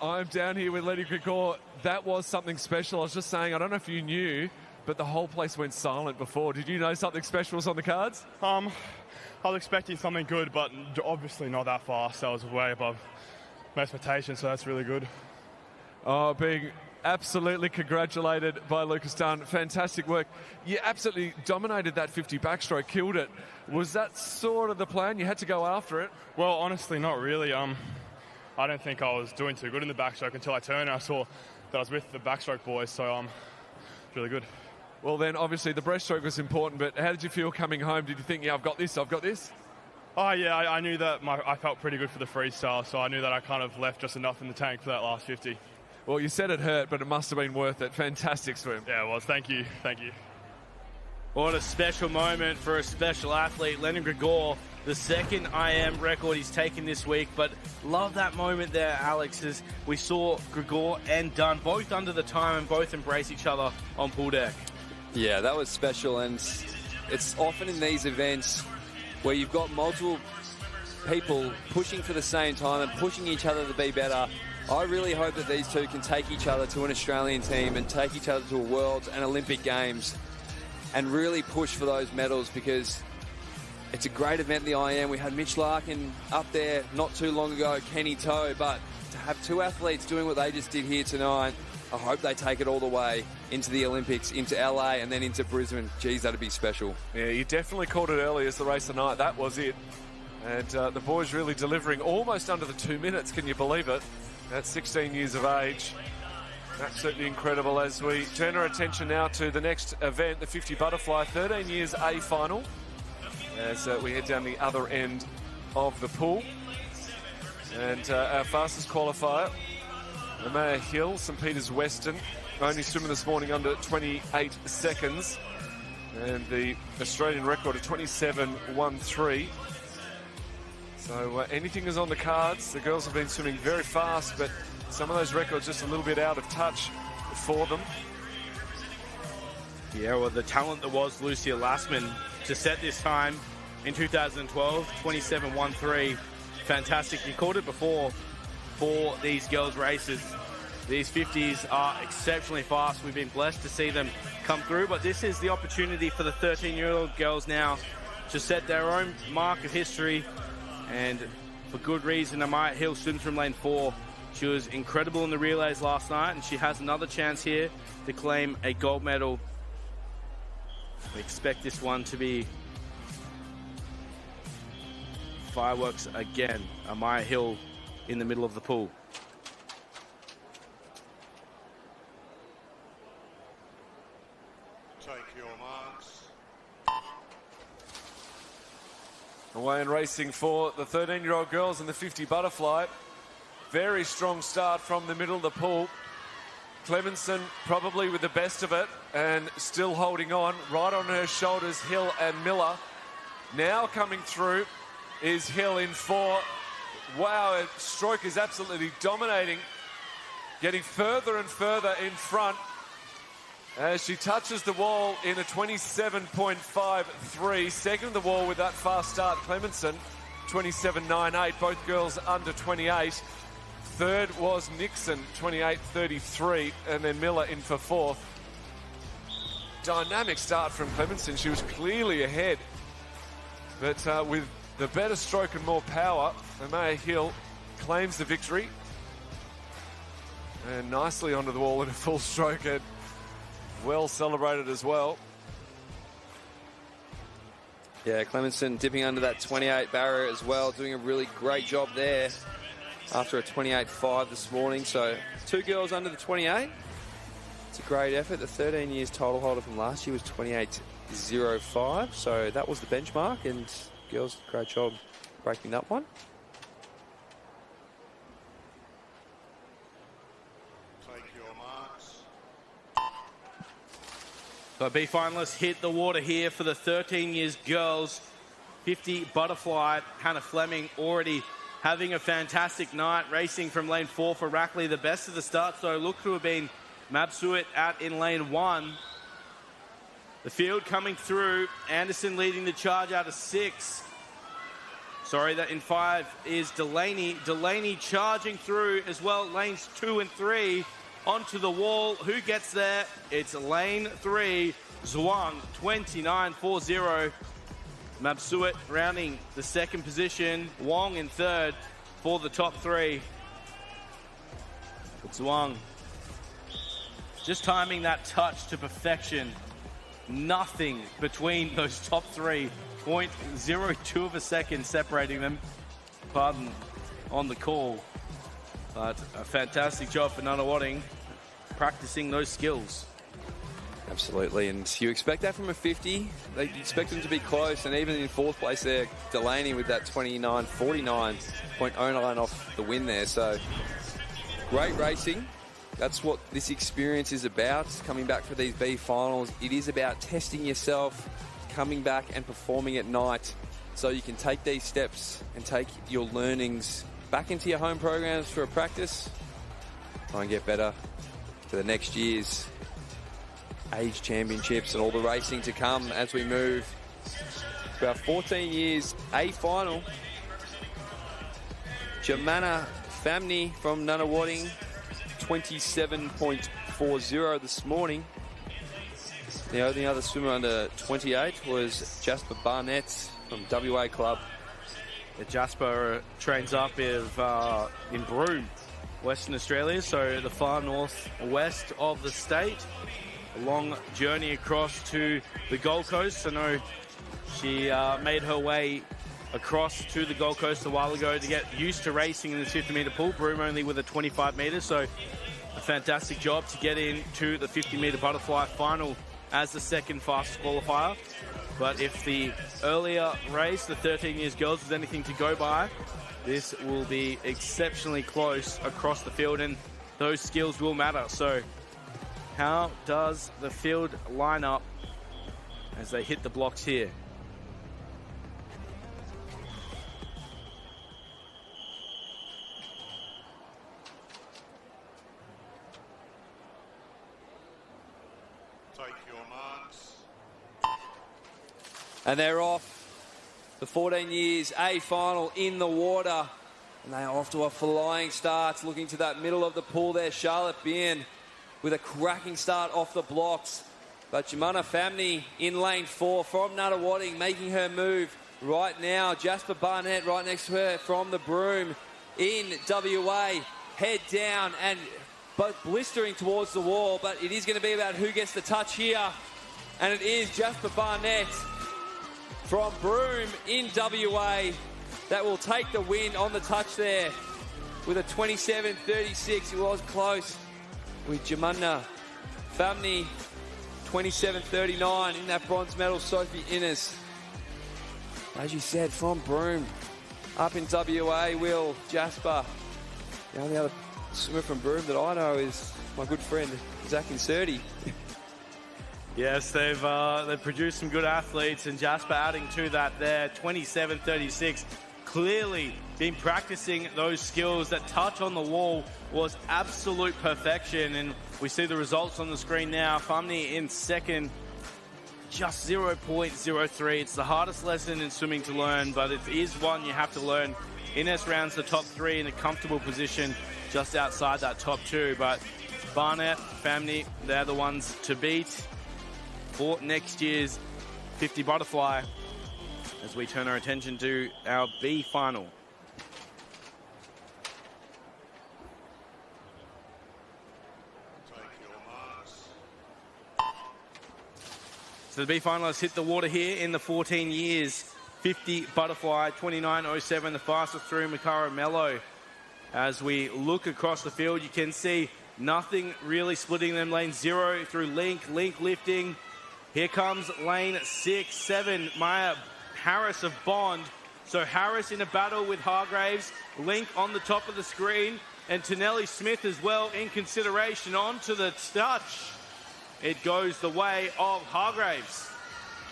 B: I'm down here with Lenny Grigor. That was something special. I was just saying, I don't know if you knew, but the whole place went silent before. Did you know something special was on the cards?
G: I was expecting something good, but obviously not that fast. I was way above my expectations, so that's really good.
B: Oh, being absolutely congratulated by Lucas Dunn. Fantastic work. You absolutely dominated that 50 backstroke, killed it. Was that sort of the plan? You had to go after it?
G: Well, honestly, not really. I don't think I was doing too good in the backstroke until I turned and I saw that I was with the backstroke boys, so it's really good.
B: Well, then, obviously, the breaststroke was important, but how did you feel coming home? Did you think, yeah, I've got this?
G: Oh, yeah, I knew that I felt pretty good for the freestyle, so I knew that I kind of left just enough in the tank for that last 50.
B: Well, you said it hurt, but it must have been worth it. Fantastic swim.
G: Yeah, it was. Thank you. Thank you.
A: What a special moment for a special athlete, Lenny Grigor. The second IM record he's taken this week, but love that moment there, Alex, as we saw Grigor and Dunn both under the time and both embrace each other on pool deck.
E: Yeah, that was special, and it's often in these events where you've got multiple people pushing for the same time and pushing each other to be better. I really hope that these two can take each other to an Australian team and take each other to a Worlds and Olympic Games and really push for those medals, because it's a great event, the IM. We had Mitch Larkin up there not too long ago, Kenny Toe, but to have two athletes doing what they just did here tonight, I hope they take it all the way into the Olympics, into LA, and then into Brisbane. Geez, that'd be special.
B: Yeah, you definitely called it early as the race of the night. That was it. And the boys really delivering almost under the 2 minutes. Can you believe it? At 16 years of age. Absolutely incredible. As we turn our attention now to the next event, the 50 butterfly, 13 years A final, as we head down the other end of the pool. And our fastest qualifier, Amaya Hill, St Peter's Western, only swimming this morning under 28 seconds. And the Australian record of 27.13. So anything is on the cards. The girls have been swimming very fast, but some of those records just a little bit out of touch for them.
A: Yeah, well, the talent that was Lucia Lassman to set this time in 2012, 27.13. Fantastic. You called it before for these girls' races. These 50s are exceptionally fast. We've been blessed to see them come through, but this is the opportunity for the 13-year-old girls now to set their own mark of history, and for good reason. Amaya Hill swims from lane 4. She was incredible in the relays last night, and she has another chance here to claim a gold medal. We expect this one to be fireworks again. Amaya Hill in the middle of the pool.
F: Take your marks.
B: Away and racing for the 13-year-old girls in the 50 butterfly. Very strong start from the middle of the pool. Clemenson probably with the best of it and still holding on. Right on her shoulders, Hill and Miller. Now coming through is Hill in 4. Wow, her stroke is absolutely dominating. getting further and further in front as she touches the wall in a 27.53. Second of the wall with that fast start, Clemenson, 27.98. Both girls under 28. Third was Nixon, 28.33, and then Miller in for fourth. Dynamic start from Clemenson. She was clearly ahead, but with the better stroke and more power, Amaya Hill claims the victory. And nicely onto the wall in a full stroke, and well celebrated as well.
E: Yeah, Clemenson dipping under that 28 barrier as well, doing a really great job there after a 28.5 this morning. So 2 girls under the 28. It's a great effort. The 13 years total holder from last year was 28.05. So that was the benchmark, and girls, great job breaking that one.
A: So B finalists hit the water here for the 13 years girls. 50 butterfly. Hannah Fleming already having a fantastic night, racing from lane 4 for Rackley. The best of the start, so look to have been Mabsuit out in lane 1. The field coming through. Anderson leading the charge out of 6. Sorry, that in 5 is Delaney. Delaney charging through as well, lanes 2 and 3. Onto the wall. Who gets there? It's lane 3. Zhuang, 29.40. Mabsuit rounding the second position. Wong in third for the top 3. But Zhuang just timing that touch to perfection. Nothing between those top 3. 0.02 of a second separating them. Pardon on the call. But a fantastic job for Nunawading, practicing those skills.
E: Absolutely, and you expect that from a 50. You expect them to be close, and even in 4th place there, Delaney with that 29.49.09 off the win there. So great racing. That's what this experience is about, coming back for these B finals. It is about testing yourself, coming back and performing at night, so you can take these steps and take your learnings back into your home programs for a practice. Try and get better for the next year's age championships and all the racing to come as we move to our 14 years A final. Jemana Famni from Nunawading, 27.40 this morning. The only other swimmer under 28 was Jasper Barnett from WA Club.
A: Jasper trains up in Broome, Western Australia, so the far northwest of the state. A long journey across to the Gold Coast. I know she made her way across to the Gold Coast a while ago to get used to racing in the 50-metre pool. Broome only with a 25 metres, so a fantastic job to get into the 50-metre butterfly final as the second fastest qualifier. But if the earlier race, the 13 years girls, was anything to go by, this will be exceptionally close across the field, and those skills will matter. So how does the field line up as they hit the blocks here?
E: And they're off. The 14 years A final in the water. And they are off to a flying start, looking to that middle of the pool there. Charlotte Bien with a cracking start off the blocks. But Jemana Famni in lane 4 from Nunawading, making her move right now. Jasper Barnett right next to her from the Broome in WA. Head down and both blistering towards the wall. But it is going to be about who gets the touch here. And it is Jasper Barnett from Broome in WA that will take the win on the touch there with a 27.36. It was close with Jemana Famni, 27.39 in that bronze medal. Sophie Innes, as you said, from Broome up in WA. Will Jasper, the only other swimmer from Broome that I know is my good friend Zach Inserti.
A: Yes, they've produced some good athletes, and Jasper adding to that there, 27.36. clearly been practicing those skills. That touch on the wall was absolute perfection, and we see the results on the screen now. Famni in second, just 0.03. It's the hardest lesson in swimming to learn, but it is one you have to learn. Ines rounds the top 3 in a comfortable position just outside that top 2, but Barnett, Famni, they're the ones to beat for next year's 50 butterfly as we turn our attention to our B final. So the B finalists hit the water here in the 14 years 50 butterfly, 29.07, the fastest through Makara Mello. As we look across the field, you can see nothing really splitting them. Lane 0 through Link lifting. Here comes lane 6, 7, Maya Harris of Bond. So Harris in a battle with Hargraves. Link on the top of the screen, and Tonelli Smith as well in consideration. Onto the touch. It goes the way of Hargraves.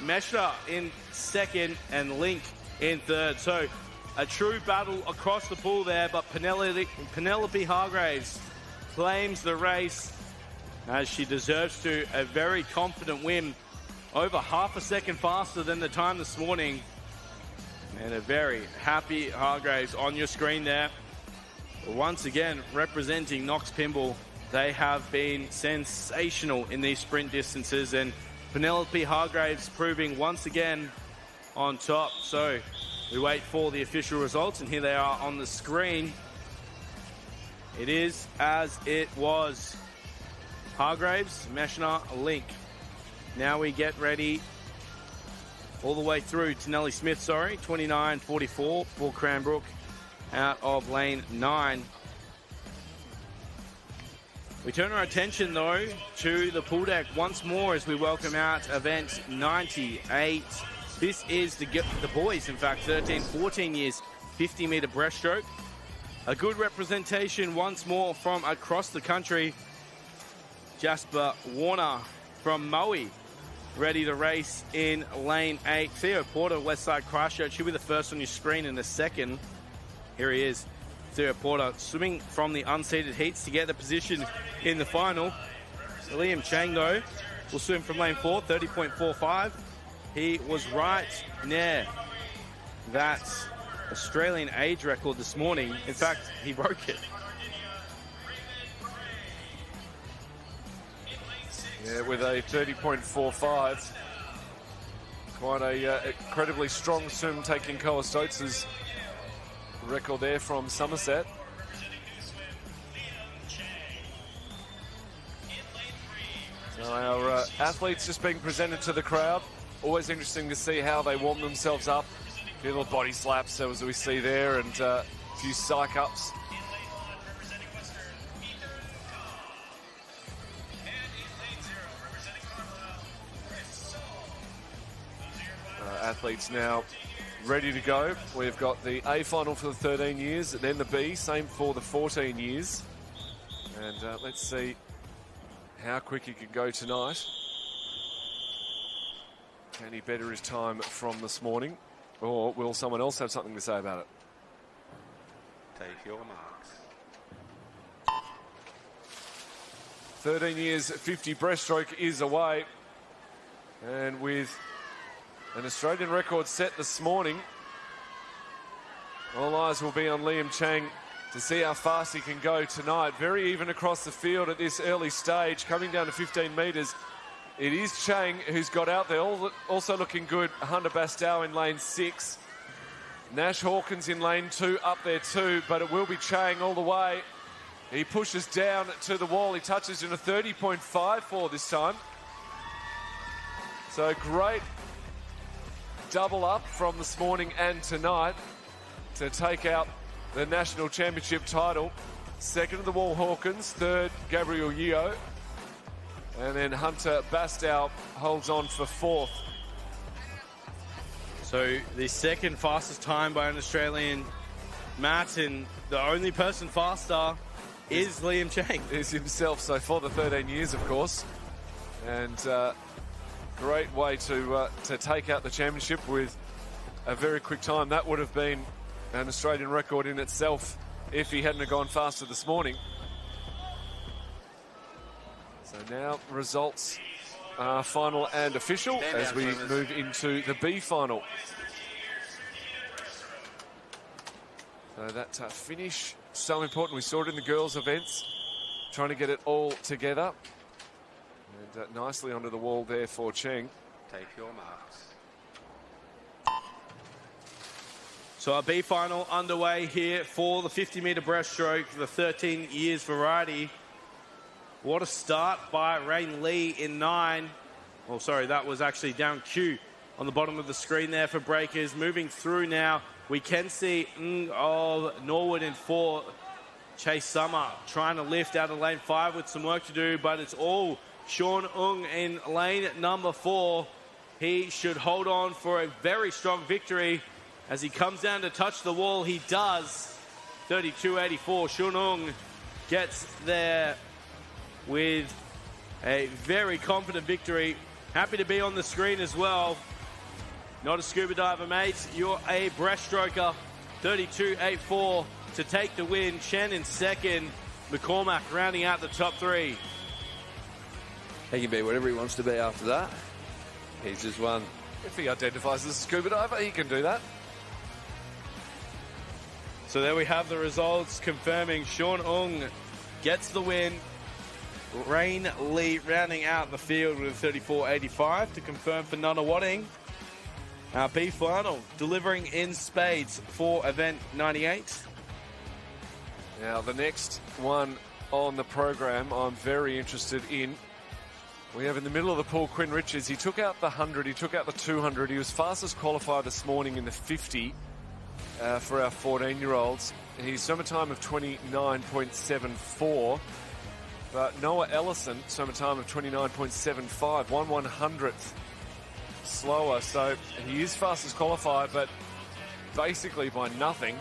A: Meshra in second and Link in third. So a true battle across the pool there, but Penelope Hargraves claims the race as she deserves to. A very confident win, over half a second faster than the time this morning. And a very happy Hargraves on your screen there. Once again, representing Knox Pymble. They have been sensational in these sprint distances, and Penelope Hargraves proving once again on top. So we wait for the official results, and here they are on the screen. It is as it was. Hargraves, Meshna, Link. Now we get ready all the way through. Tonelli Smith, 29.44 for Cranbrook out of lane 9. We turn our attention, though, to the pool deck once more as we welcome out event 98. This is the boys, in fact, 13, 14 years, 50-metre breaststroke. A good representation once more from across the country. Jasper Warner from Maui, ready to race in lane 8. Theo Porter, Westside Christchurch. He'll be the first on your screen in a second. Here he is. Theo Porter swimming from the unseeded heats to get the position in the final. Liam Chang, though, will swim from lane 4, 30.45. He was right near that Australian age record this morning. In fact, he broke it.
B: Yeah, with a 30.45. Quite a incredibly strong swim, taking Koa Stotes's record there from Somerset. So our athletes just being presented to the crowd. Always interesting to see how they warm themselves up. A few little body slaps, as we see there, and a few psych ups. Athletes now ready to go. We've got the A final for the 13 years, and then the B, same for the 14 years. And let's see how quick he can go tonight. Can he better his time from this morning, or will someone else have something to say about it?
D: Take your marks.
B: 13 years, 50 breaststroke is away. And with an Australian record set this morning, all eyes will be on Liam Chang to see how fast he can go tonight. Very even across the field at this early stage, coming down to 15 metres. It is Chang who's got out there, also looking good. Hunter Bastow in lane 6. Nash Hawkins in lane 2 up there too, but it will be Chang all the way. He pushes down to the wall. He touches in a 30.54 this time. So great double up from this morning and tonight to take out the national championship title. Second to the wall, Hawkins. Third, Gabriel Yeo. And then Hunter Bastow holds on for fourth.
A: So the second fastest time by an Australian, Matt, and the only person faster is Liam Chang.
B: Is himself, so for the 13 years, of course. And great way to take out the championship with a very quick time. That would have been an Australian record in itself if he hadn't have gone faster this morning. So now results are final and official as we move into the B final. So that finish, so important. We saw it in the girls' events, trying to get it all together. And nicely onto the wall there for Cheng.
D: Take your marks.
A: So our B final underway here for the 50-metre breaststroke, the 13 years variety. What a start by Rain Lee in 9. Oh, sorry, that was actually down Q on the bottom of the screen there for breakers. Moving through now, we can see of Norwood in 4. Chase Summer trying to lift out of lane 5 with some work to do, but it's all Sean Ung in lane number 4. He should hold on for a very strong victory. As he comes down to touch the wall, he does. 32.84. Sean Ung gets there with a very confident victory. Happy to be on the screen as well. Not a scuba diver, mate. You're a breaststroker. 32.84 to take the win. Chen in second. McCormack rounding out the top 3.
E: He can be whatever he wants to be after that. He's just won.
B: If he identifies as a scuba diver, he can do that.
A: So there we have the results confirming Sean Ung gets the win. Rain Lee rounding out the field with 34.85 to confirm for Nunawading. Our B final delivering in spades for event 98.
B: Now the next one on the program I'm very interested in. We have in the middle of the pool Quinn Richards. He took out the 100, he took out the 200. He was fastest qualifier this morning in the 50 for our 14-year-olds. His summertime of 29.74. But Noah Ellison, summertime of 29.75, 1/100th slower. So he is fastest qualifier, but basically by nothing.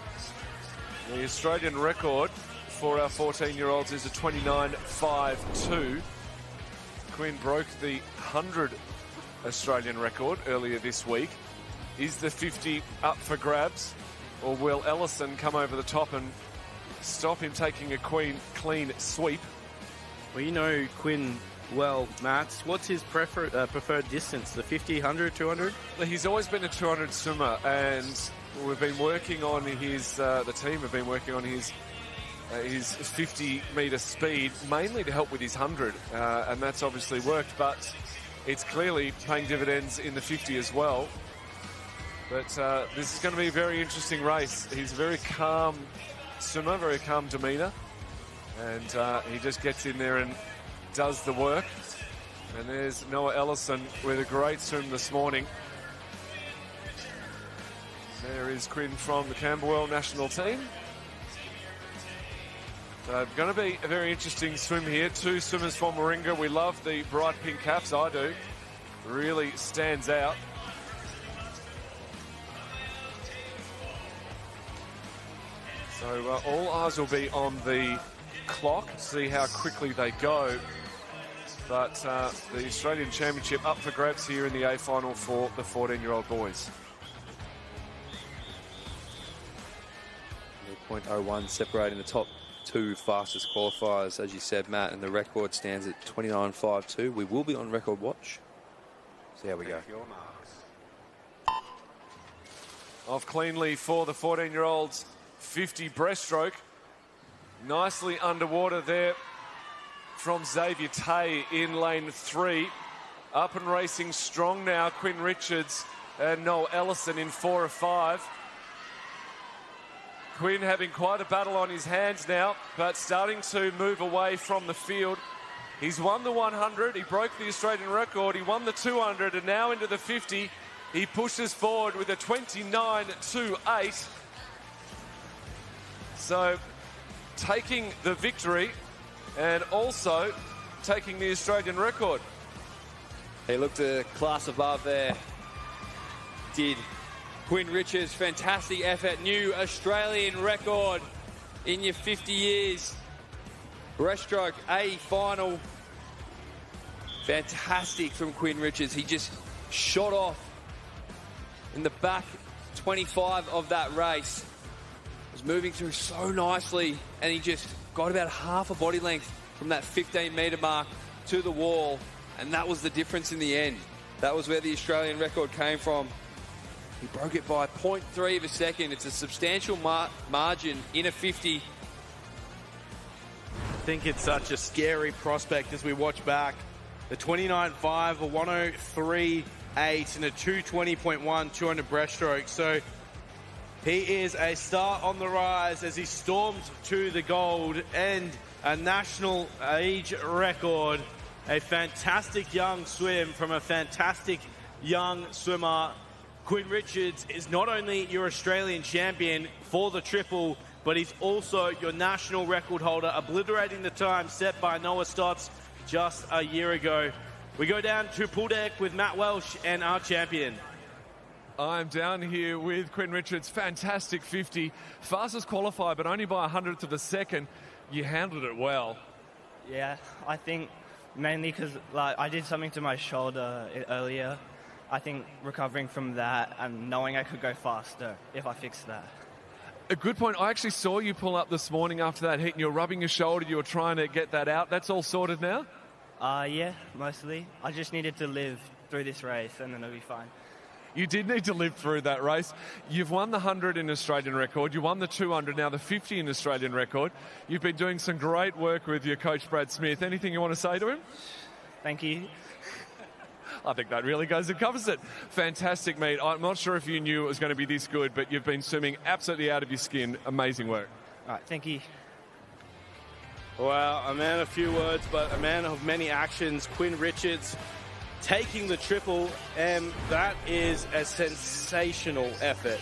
B: The Australian record for our 14-year-olds is a 29.52. Quinn broke the 100 Australian record earlier this week. Is the 50 up for grabs, or will Ellison come over the top and stop him taking a clean sweep?
A: Well, you know Quinn well, Matt. What's his preferred distance? The 50, 100, 200?
B: He's always been a 200 swimmer, and we've been working on his. The team have been working on his 50-metre speed, mainly to help with his 100, and that's obviously worked. But it's clearly paying dividends in the 50 as well. But this is going to be a very interesting race. He's a very calm swimmer, very calm demeanour. And he just gets in there and does the work. And there's Noah Ellison with a great swim this morning. There is Quinn from the Camberwell national team. So going to be a very interesting swim here. 2 swimmers from Warringah. We love the bright pink caps. I do. Really stands out. So all eyes will be on the clock, see how quickly they go. But the Australian Championship up for grabs here in the A final for the 14-year-old boys.
E: 0.01 separating the top 2 fastest qualifiers, as you said, Matt, and the record stands at 29.52. We will be on record watch. See how we go.
B: Off cleanly for the 14-year-olds, 50 breaststroke. Nicely underwater there from Xavier Tay in lane 3. Up and racing strong now, Quinn Richards and Noel Ellison in 4 of 5. Quinn having quite a battle on his hands now, but starting to move away from the field. He's won the 100, he broke the Australian record, he won the 200, and now into the 50. He pushes forward with a 29.28. So taking the victory and also taking the Australian record.
E: He looked a class above there. Did Quinn Richards. Fantastic effort. New Australian record in your 50 years. Breaststroke A final. Fantastic from Quinn Richards. He just shot off in the back 25 of that race. was moving through so nicely, and he just got about half a body length from that 15-metre mark to the wall, and that was the difference in the end. That was where the Australian record came from. He broke it by 0.3 of a second. It's a substantial margin in a 50.
A: I think it's such a scary prospect as we watch back. The 29.5, a 103.8, and a 220.1 200 breaststroke. So he is a star on the rise as he storms to the gold and a national age record. A fantastic young swim from a fantastic young swimmer. Quinn Richards is not only your Australian champion for the triple, but he's also your national record holder, obliterating the time set by Noah Stotts just a year ago. We go down to pool deck with Matt Welsh and our champion.
B: I'm down here with Quinn Richards. Fantastic 50. Fastest qualifier, but only by 100th of a second. You handled it well.
H: Yeah, I think mainly because I did something to my shoulder earlier. I think recovering from that and knowing I could go faster if I fixed that.
B: A good point. I actually saw you pull up this morning after that heat and you were rubbing your shoulder. You were trying to get that out. That's all sorted now?
H: Yeah, mostly. I just needed to live through this race and then it'll be fine.
B: You did need to live through that race. You've won the 100 in Australian record. You won the 200, now the 50 in Australian record. You've been doing some great work with your coach, Brad Smith. Anything you want to say to him?
H: Thank you.
B: I think that really goes and covers it. Fantastic meet. I'm not sure if you knew it was going to be this good, but you've been swimming absolutely out of your skin. Amazing work.
H: All right, thank you.
A: Well, a man of few words, but a man of many actions. Quinn Richards taking the triple, and that is a sensational effort.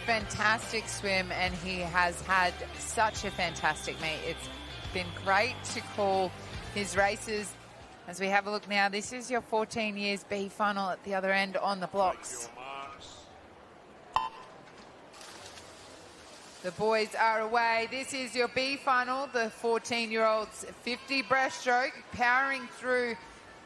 C: Fantastic swim, and he has had such a fantastic meet. It's been great to call his races. As we have a look now, this is your 14 years B final at the other end on the blocks. The boys are away. This is your B final, the 14-year-olds 50 breaststroke, powering through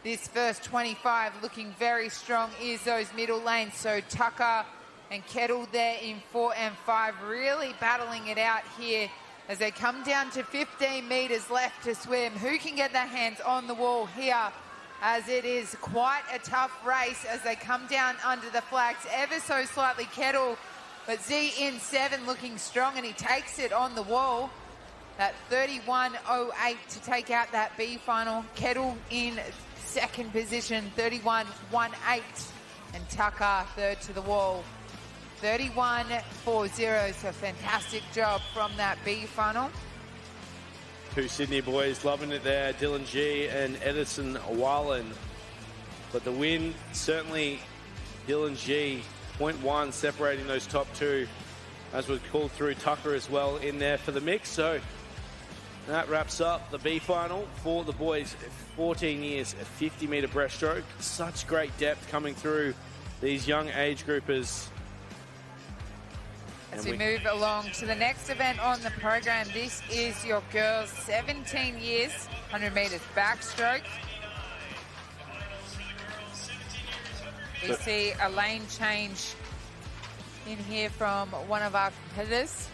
C: this first 25, looking very strong is those middle lanes. So Tucker and Kettle there in 4 and 5, really battling it out here as they come down to 15 metres left to swim. Who can get their hands on the wall here, as it is quite a tough race as they come down under the flags ever so slightly. Kettle, but Z in 7 looking strong, and he takes it on the wall. That 31.08 to take out that B final. Kettle in second position, 31.18, and Tucker third to the wall, 31.40. So fantastic job from that B final.
A: Two Sydney boys loving it there, Dylan G and Edison Wallen. But the win, certainly Dylan G, 0.1 separating those top two, as was called through. Tucker as well in there for the mix. So that wraps up the B final for the boys, 14 years, 50-metre breaststroke. Such great depth coming through these young age groupers.
C: As we move along to the next event on the program, this is your girls 17 years, 100 metres backstroke. We see a lane change in here from one of our competitors.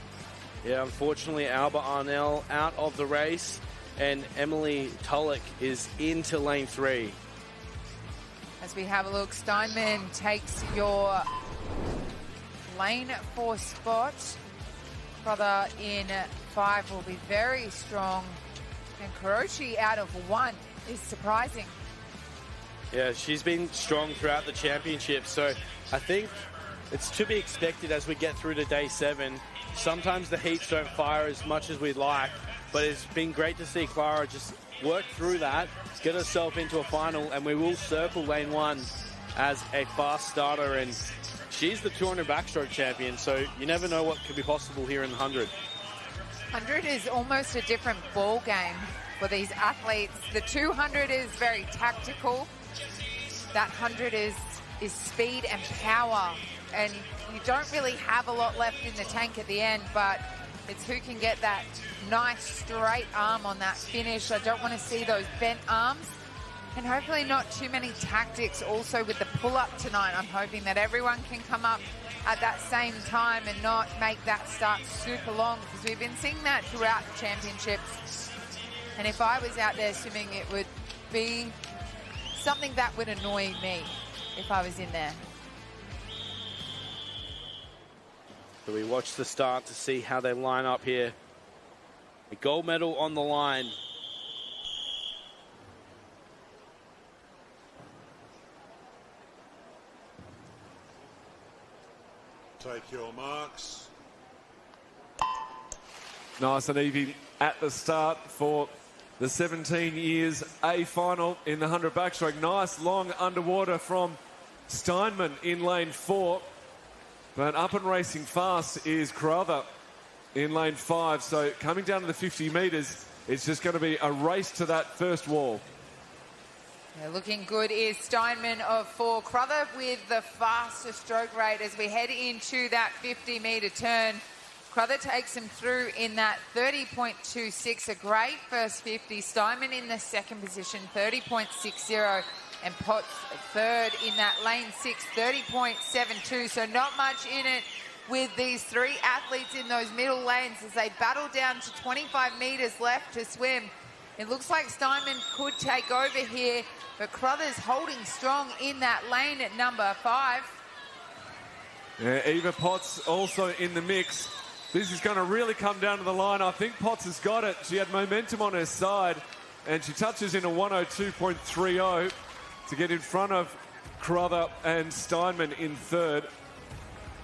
A: Yeah, unfortunately, Alba Arnell out of the race, and Emily Tulloch is into lane 3.
C: As we have a look, Steinman takes your lane 4 spot. Brother in 5 will be very strong, and Kuroshi out of 1 is surprising.
A: Yeah, she's been strong throughout the championship, so I think it's to be expected as we get through to day 7. Sometimes the heats don't fire as much as we'd like, but it's been great to see Clara just work through that, get herself into a final, and we will circle lane 1 as a fast starter, and she's the 200 backstroke champion, so you never know what could be possible here in the 100.
C: 100 is almost a different ball game for these athletes. The 200 is very tactical. That 100 is speed and power, and you don't really have a lot left in the tank at the end, but it's who can get that nice straight arm on that finish. I don't want to see those bent arms, and hopefully not too many tactics also with the pull-up tonight. I'm hoping that everyone can come up at that same time and not make that start super long, because we've been seeing that throughout the championships. And if I was out there swimming, it would be something that would annoy me if I was in there.
A: So we watch the start to see how they line up here. A gold medal on the line.
F: Take your marks.
B: Nice and even at the start for the 17 years A final in the 100 backstroke. Nice long underwater from Steinman in lane 4. But up and racing fast is Carruthers in lane 5. So coming down to the 50 metres, it's just going to be a race to that first wall.
C: Yeah, looking good is Steinman of 4. Carruthers with the fastest stroke rate as we head into that 50-metre turn. Carruthers takes him through in that 30.26, a great first 50. Steinman in the second position, 30.60. And Potts third in that lane 6, 30.72. So not much in it with these three athletes in those middle lanes as they battle down to 25 metres left to swim. It looks like Steinman could take over here, but Carruthers holding strong in that lane at number 5.
B: Yeah, Eva Potts also in the mix. This is going to really come down to the line. I think Potts has got it. She had momentum on her side, and she touches in a 102.30 to get in front of Carruthers and Steinman in third.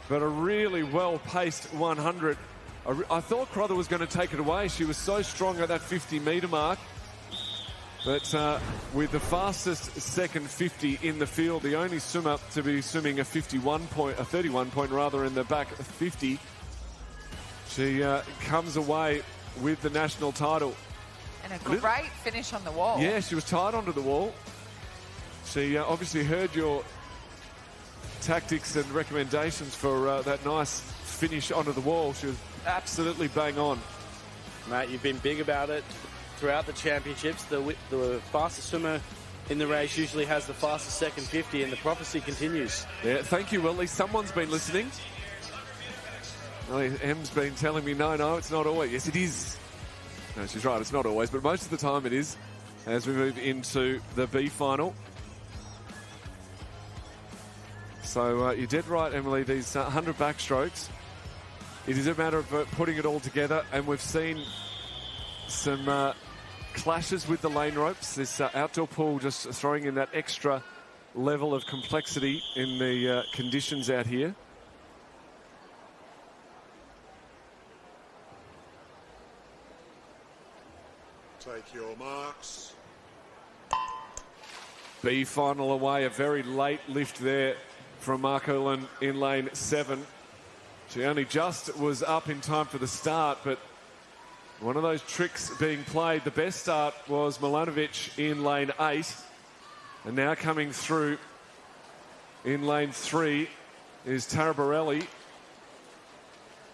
B: But a really well-paced 100. I thought Carruthers was going to take it away. She was so strong at that 50-metre mark. But with the fastest second 50 in the field, the only swimmer to be swimming a 31 point rather in the back 50, she comes away with the national title.
C: And a great finish on the wall.
B: Yeah, she was tied onto the wall. She obviously heard your tactics and recommendations for that nice finish onto the wall. She was absolutely bang on.
A: Matt, you've been big about it throughout the championships. The fastest swimmer in the race usually has the fastest second 50, and the prophecy continues.
B: Yeah, thank you, Will. At least someone's been listening. Em's been telling me, no, it's not always. Yes, it is. No, she's right, it's not always, but most of the time it is as we move into the B final. So you're dead right, Emily. These 100 backstrokes, it is a matter of putting it all together, and we've seen some clashes with the lane ropes. This outdoor pool just throwing in that extra level of complexity in the conditions out here.
F: Take your marks.
B: B final away, a very late lift there from Marcolin in lane 7. She only just was up in time for the start, but one of those tricks being played. The best start was Milanovic in lane 8. And now coming through in lane 3 is Taraborelli.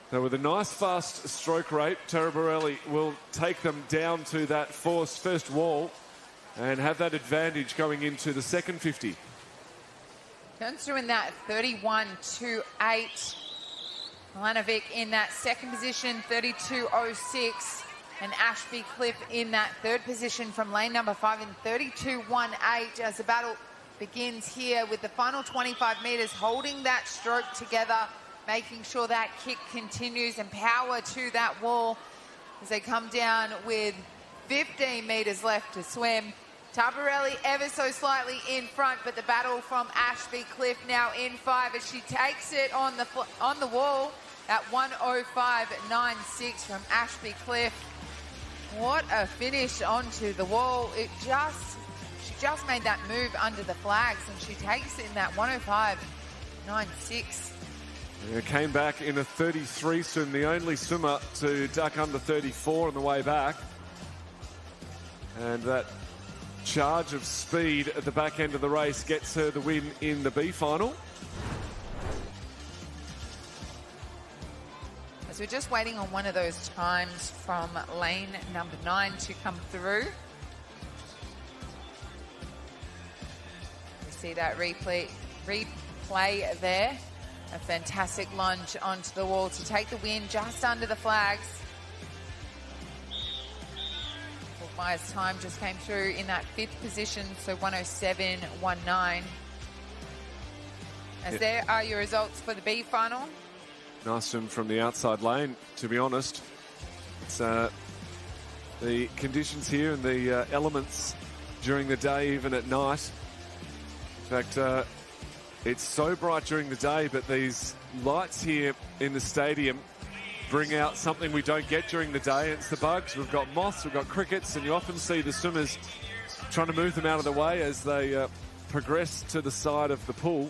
B: So with a nice fast stroke rate, Taraborelli will take them down to that first wall and have that advantage going into the second 50.
C: Turns through in that 31.28. Milanovic in that second position, 32.06. And Ashby Cliff in that third position from lane number 5 in 32.18 as the battle begins here with the final 25 metres, holding that stroke together, making sure that kick continues and power to that wall as they come down with 15 metres left to swim. Tabarelli ever so slightly in front, but the battle from Ashby Cliff now in 5 as she takes it on the wall at 1:05.96 from Ashby Cliff. What a finish onto the wall. She just made that move under the flags and she takes it in that 1:05.96.
B: Came back in a 33 swim, the only swimmer to duck under 34 on the way back. And that charge of speed at the back end of the race gets her the win in the B final.
C: So we're just waiting on one of those times from lane number 9 to come through. We see that replay there. A fantastic lunge onto the wall to take the win just under the flags. Maya's time just came through in that 5th position, so 107.19. As there are your results for the B final.
B: Nice swim from the outside lane, to be honest. It's the conditions here and the elements during the day, even at night. In fact, it's so bright during the day, but these lights here in the stadium bring out something we don't get during the day. It's the bugs. We've got moths, we've got crickets, and you often see the swimmers trying to move them out of the way as they progress to the side of the pool.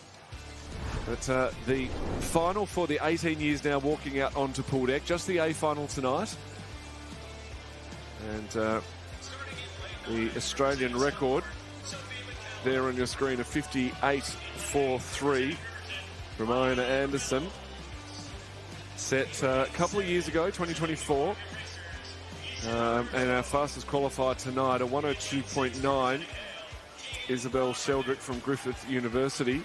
B: But the final for the 18 years now walking out onto pool deck, just the A final tonight. And the Australian record there on your screen of 58.43 from Iona Anderson. Set a couple of years ago, 2024. And our fastest qualifier tonight, a 102.9, Isabel Sheldrick from Griffith University.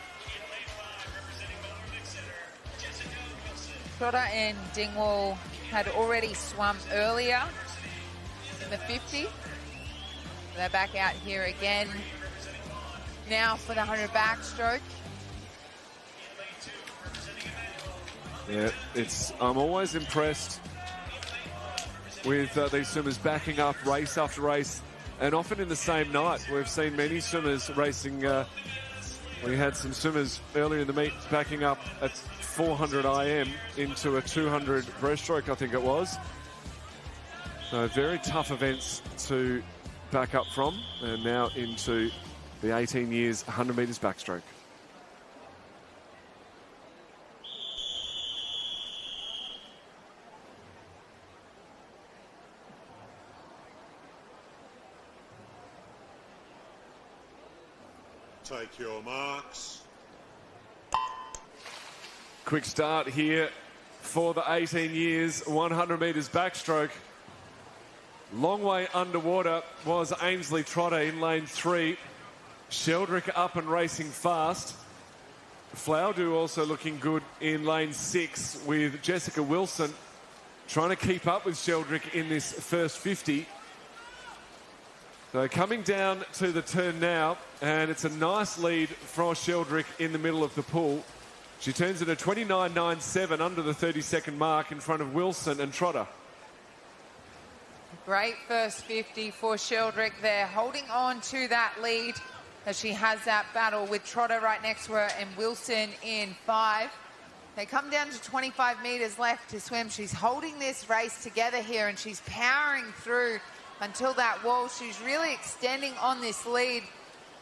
C: Trotter and Dingwall had already swum earlier in the 50. They're back out here again now for the 100 backstroke.
B: Yeah, I'm always impressed with these swimmers backing up race after race, and often in the same night. We've seen many swimmers racing. We had some swimmers earlier in the meet backing up at 400 IM into a 200 breaststroke, I think it was. So very tough events to back up from, and now into the 18 years 100 metres backstroke.
F: Take your marks.
B: Quick start here for the 18 years 100 metres backstroke. Long way underwater was Ainsley Trotter in lane 3. Sheldrick up and racing fast. Floudou also looking good in lane 6 with Jessica Wilson trying to keep up with Sheldrick in this first 50. So coming down to the turn now, and it's a nice lead for Sheldrick in the middle of the pool. She turns it a 29.97 under the 30-second mark in front of Wilson and Trotter.
C: Great first 50 for Sheldrick there, holding on to that lead as she has that battle with Trotter right next to her and Wilson in 5. They come down to 25 metres left to swim. She's holding this race together here, and she's powering through until that wall. She's really extending on this lead.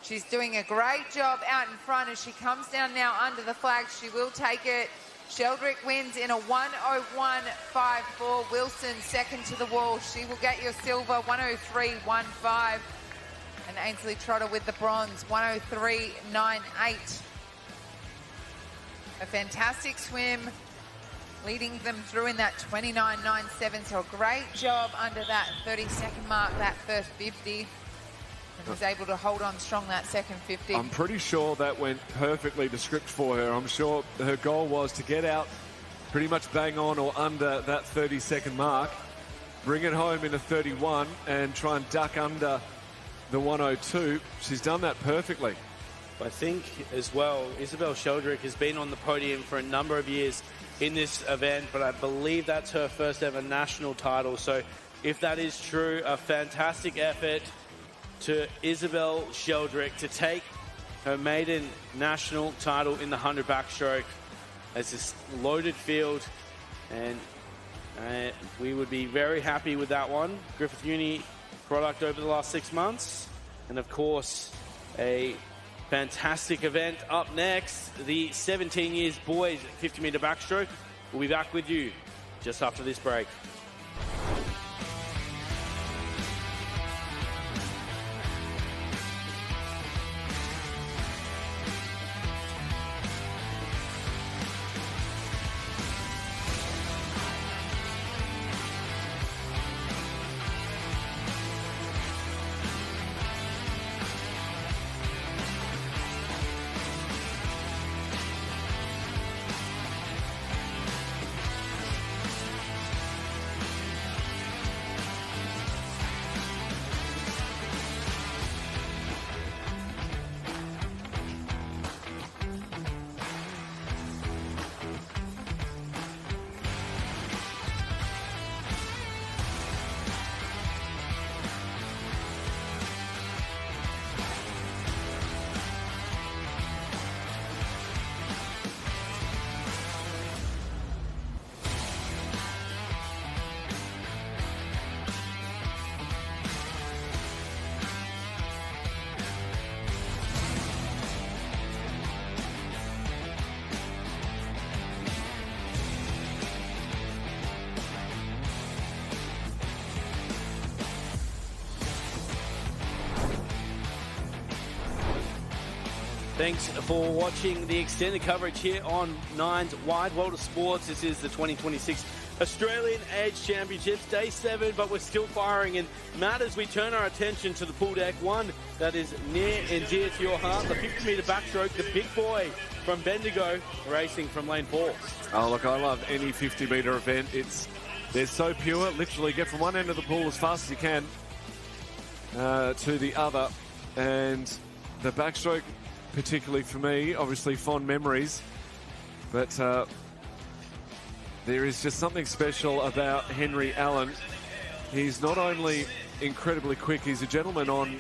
C: She's doing a great job out in front as she comes down now under the flag. She will take it. Sheldrick wins in a 1:01.54. Wilson second to the wall. She will get your silver, 1:03.15. And Ainsley Trotter with the bronze, 1:03.98. A fantastic swim, leading them through in that 29.97. So a great job under that 30-second mark, that first 50. And was able to hold on strong that second 50.
B: I'm pretty sure that went perfectly to script for her. I'm sure her goal was to get out pretty much bang on or under that 30-second mark, bring it home in a 31 and try and duck under the 1:02. She's done that perfectly.
A: I think as well, Isabel Sheldrick has been on the podium for a number of years in this event, but I believe that's her first ever national title. So if that is true, a fantastic effort to Isabel Sheldrick to take her maiden national title in the 100 backstroke. As this loaded field, and we would be very happy with that one. Griffith Uni product over the last 6 months, and of course a fantastic event up next, the 17 years boys 50-metre backstroke. We'll be back with you just after this break. Thanks for watching the extended coverage here on Nine's Wide World of Sports. This is the 2026 Australian Age Championships, Day 7, but we're still firing. And Matt, as we turn our attention to the pool deck, one that is near and dear to your heart, the 50-metre backstroke, the big boy from Bendigo, racing from lane 4.
B: Oh, look, I love any 50-metre event. They're so pure. Literally get from one end of the pool as fast as you can to the other. And the backstroke, particularly for me, obviously fond memories. But there is just something special about Henry Allen. He's not only incredibly quick, he's a gentleman on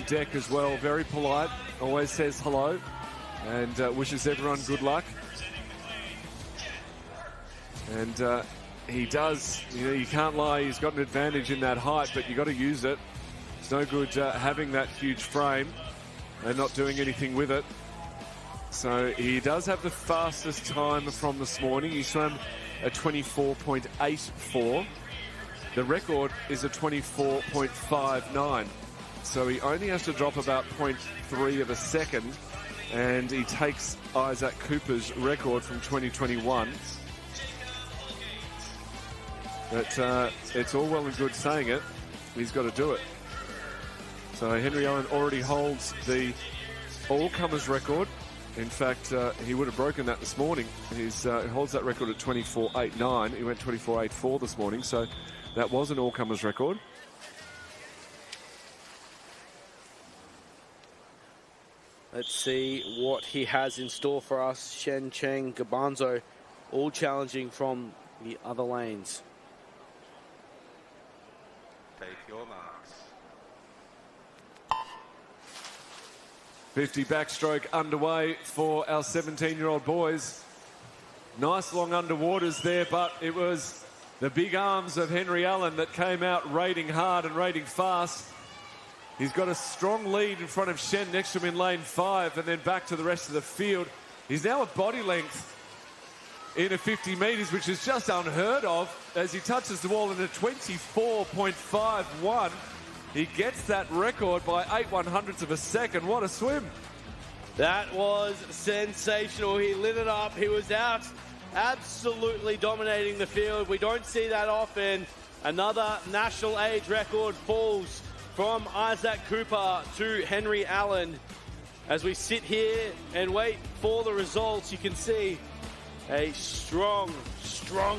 B: deck as well. Very polite, always says hello, and wishes everyone good luck. And he does, you can't lie, he's got an advantage in that height, but you've got to use it. It's no good having that huge frame and not doing anything with it. So he does have the fastest time from this morning. He swam a 24.84. The record is a 24.59. So he only has to drop about 0.3 of a second, and he takes Isaac Cooper's record from 2021. But it's all well and good saying it. He's got to do it. So Henry Allen already holds the all-comers record. In fact, he would have broken that this morning. He holds that record at 24.89. He went 24.84 this morning, so that was an all-comers record.
A: Let's see what he has in store for us. Shen, Cheng, Gabanzo, all challenging from the other lanes.
D: Take your marks.
B: 50 backstroke underway for our 17-year-old boys. Nice long underwaters there, but it was the big arms of Henry Allen that came out raiding hard and raiding fast. He's got a strong lead in front of Shen next to him in lane 5, and then back to the rest of the field. He's now a body length in a 50 metres, which is just unheard of, as he touches the wall in a 24.51. He gets that record by 8/100ths of a second. What a swim.
A: That was sensational. He lit it up. He was out absolutely dominating the field. We don't see that often. Another national age record falls from Isaac Cooper to Henry Allen. As we sit here and wait for the results, you can see a strong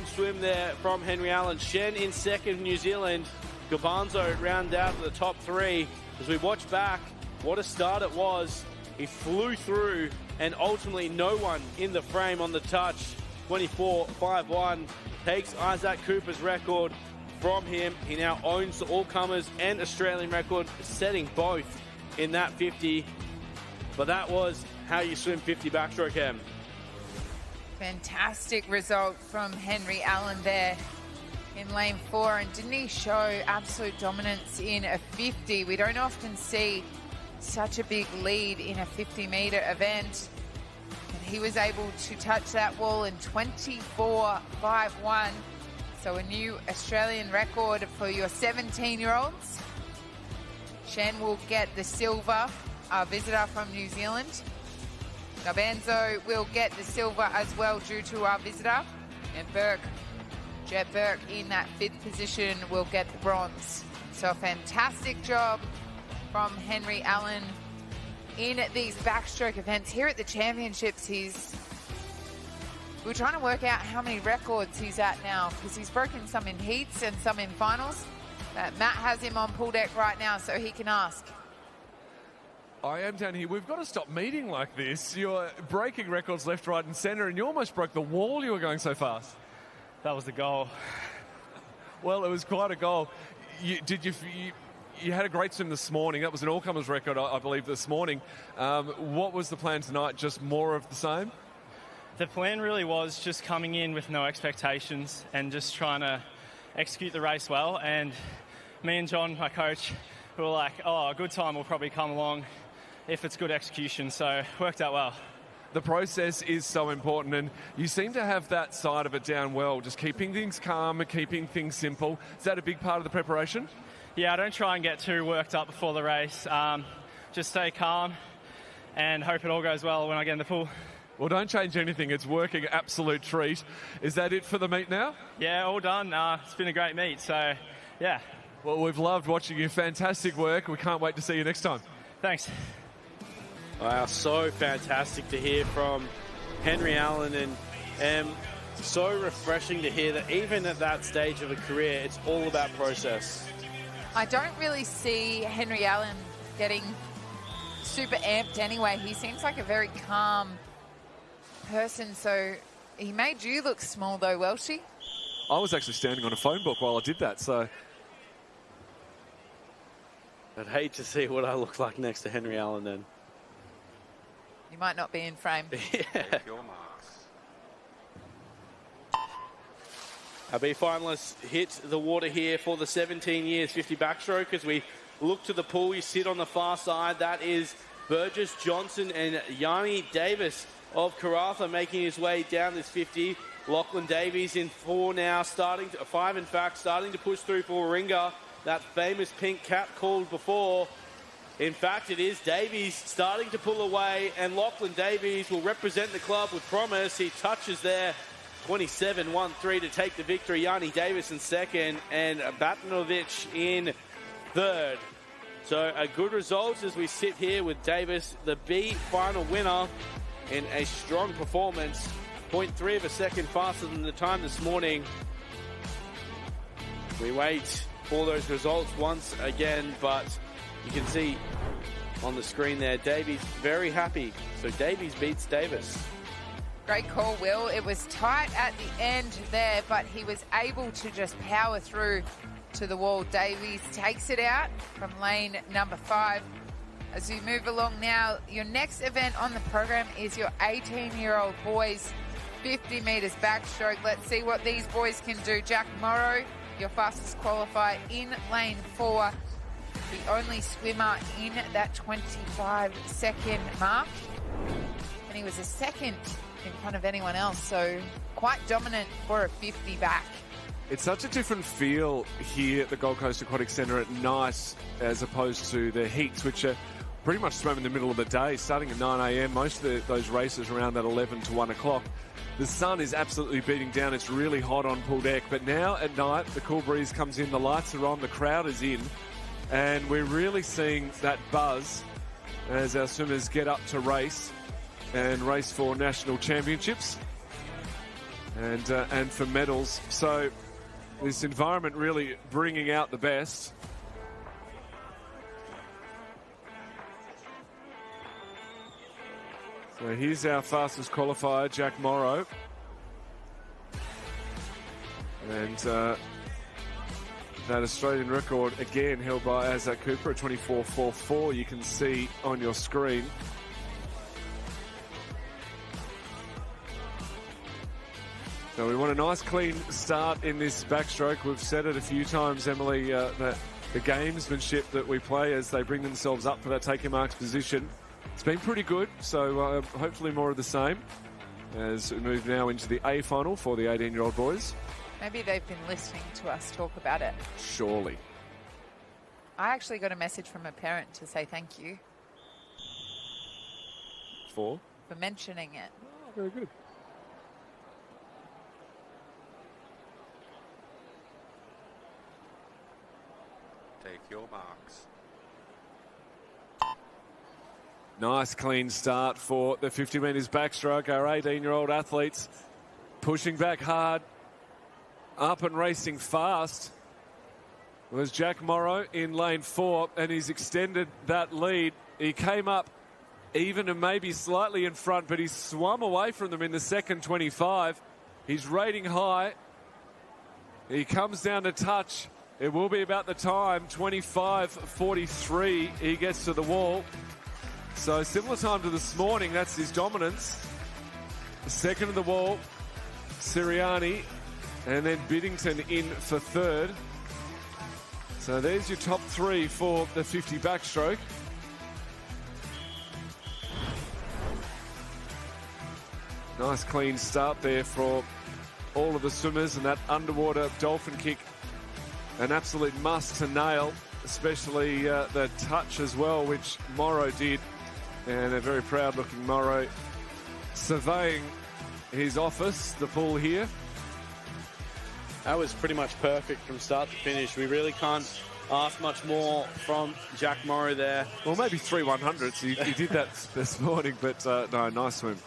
A: swim there from Henry Allen. Shen in second, New Zealand. Gabanzo round out to the top 3. As we watch back, what a start it was. He flew through, and ultimately no one in the frame on the touch. 24.51 takes Isaac Cooper's record from him. He now owns the all-comers and Australian record, setting both in that 50. But that was how you swim 50 backstroke, Em.
C: Fantastic result from Henry Allen there in lane 4, and didn't he show absolute dominance in a 50? We don't often see such a big lead in a 50-metre event, and he was able to touch that wall in 24.51, so a new Australian record for your 17-year-olds. Shen will get the silver, our visitor from New Zealand. Gabanzo will get the silver as well due to our visitor, and Jet Burke in that 5th position will get the bronze. So a fantastic job from Henry Allen in these backstroke events. Here at the championships, we're trying to work out how many records he's at now, because he's broken some in heats and some in finals. Matt has him on pool deck right now, so he can ask.
B: I am down here. We've got to stop meeting like this. You're breaking records left, right and centre, and you almost broke the wall. You were going so fast.
G: That was the goal.
B: Well, it was quite a goal. You had a great swim this morning. That was an all-comers record, I believe, this morning. What was the plan tonight? Just more of the same?
G: The plan really was just coming in with no expectations and just trying to execute the race well. And me and John, my coach, we were like, oh, a good time will probably come along if it's good execution. So it worked out well.
B: The process is so important, and you seem to have that side of it down well, just keeping things calm and keeping things simple. Is that a big part of the preparation?
G: Yeah, I don't try and get too worked up before the race. Just stay calm and hope it all goes well when I get in the pool.
B: Well, don't change anything. It's working, absolute treat. Is that it for the meet now?
G: Yeah, all done. It's been a great meet, so yeah.
B: Well, we've loved watching your fantastic work. We can't wait to see you next time.
G: Thanks.
A: Wow, so fantastic to hear from Henry Allen, and so refreshing to hear that even at that stage of a career, it's all about process.
C: I don't really see Henry Allen getting super amped anyway. He seems like a very calm person, so he made you look small though, Welshie.
B: I was actually standing on a phone book while I did that, so...
A: I'd hate to see what I look like next to Henry Allen then.
C: You might not be in frame.
A: Yeah.
D: Take your marks.
A: Our B finalists hit the water here for the 17 years 50 backstroke. As we look to the pool, you sit on the far side. That is Burgess, Johnson and Yanni Davis of Karratha making his way down this 50. Lachlan Davies in 4 now, starting to 5 in fact, starting to push through for Warringah. That famous pink cap called before. In fact, it is Davies starting to pull away, and Lachlan Davies will represent the club with promise. He touches there, 27-1-3 to take the victory. Yanni Davis in second, and Batanovic in third. So a good result as we sit here with Davis, the B final winner, in a strong performance. 0.3 of a second faster than the time this morning. We wait for those results once again, but you can see on the screen there, Davies very happy. So Davies beats Davis.
C: Great call, Will. It was tight at the end there, but he was able to just power through to the wall. Davies takes it out from lane number 5. As we move along now, your next event on the program is your 18-year-old boys 50 metres backstroke. Let's see what these boys can do. Jack Morrow, your fastest qualifier in lane 4. The only swimmer in that 25-second mark. And he was a second in front of anyone else, so quite dominant for a 50 back.
B: It's such a different feel here at the Gold Coast Aquatic Centre at night as opposed to the heats, which are pretty much swam in the middle of the day, starting at 9 a.m. Most of those races around that 11 to 1 o'clock. The sun is absolutely beating down. It's really hot on pool deck. But now at night, the cool breeze comes in, the lights are on, the crowd is in. And we're really seeing that buzz as our swimmers get up to race and race for national championships and for medals. So this environment really bringing out the best. So here's our fastest qualifier, Jack Morrow. And that Australian record, again, held by Isaac Cooper at 24.44. You can see on your screen. So we want a nice, clean start in this backstroke. We've said it a few times, Emily, that the gamesmanship that we play as they bring themselves up for that taking marks position. It's been pretty good, so hopefully more of the same as we move now into the A final for the 18-year-old boys.
C: Maybe they've been listening to us talk about it.
B: Surely.
C: I actually got a message from a parent to say thank you.
B: For
C: mentioning it.
B: Oh, very good.
D: Take your marks.
B: Nice clean start for the 50 metres backstroke. Our 18-year-old athletes pushing back hard, up and racing fast. Was Jack Morrow in lane 4, and he's extended that lead. He came up even and maybe slightly in front, but he swum away from them in the second 25. He's rating high. He comes down to touch. It will be about the time, 25.43. He gets to the wall. So similar time to this morning, that's his dominance. Second of the wall, Sirianni, and then Biddington in for third. So there's your top 3 for the 50 backstroke. Nice clean start there for all of the swimmers, and that underwater dolphin kick, an absolute must to nail, especially the touch as well, which Morrow did. And a very proud-looking Morrow surveying his office, the pool here.
A: That was pretty much perfect from start to finish. We really can't ask much more from Jack Morrow there.
B: Well, maybe 3 100s. He did that this morning, but no, nice swim.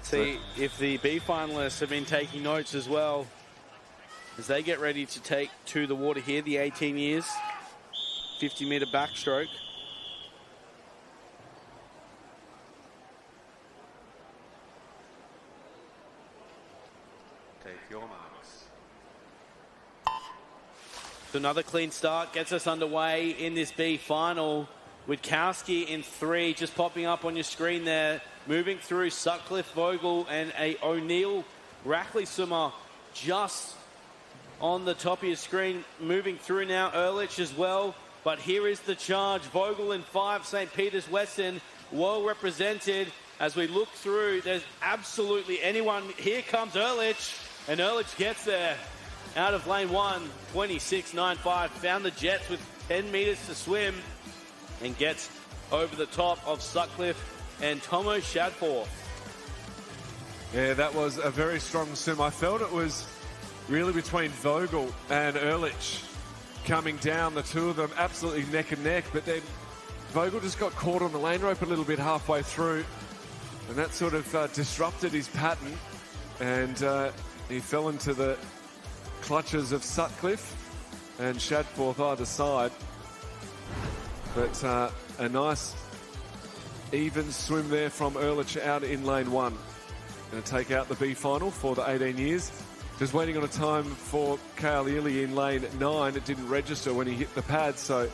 A: See if the B finalists have been taking notes as well as they get ready to take to the water here, the 18 years, 50-meter backstroke.
D: Take your marks.
A: So another clean start gets us underway in this B final. Witkowski in 3, just popping up on your screen there. Moving through Sutcliffe, Vogel, and a O'Neill Rackley swimmer just on the top of your screen. Moving through now, Ehrlich as well. But here is the charge. Vogel in 5, St. Peter's Western, well represented. As we look through, there's absolutely anyone. Here comes Ehrlich, and Ehrlich gets there out of lane 1, 26.95. Found the Jets with 10 meters to swim and gets over the top of Sutcliffe and Tomo Shadforth.
B: Yeah, that was a very strong swim. I felt it was really between Vogel and Ehrlich coming down, the two of them absolutely neck and neck, but then Vogel just got caught on the lane rope a little bit halfway through, and that sort of disrupted his pattern, and he fell into the clutches of Sutcliffe and Shadforth either side. But a nice even swim there from Ehrlich out in lane 1. Going to take out the B final for the 18 years. Just waiting on a time for Kale Ely in lane 9. It didn't register when he hit the pad, so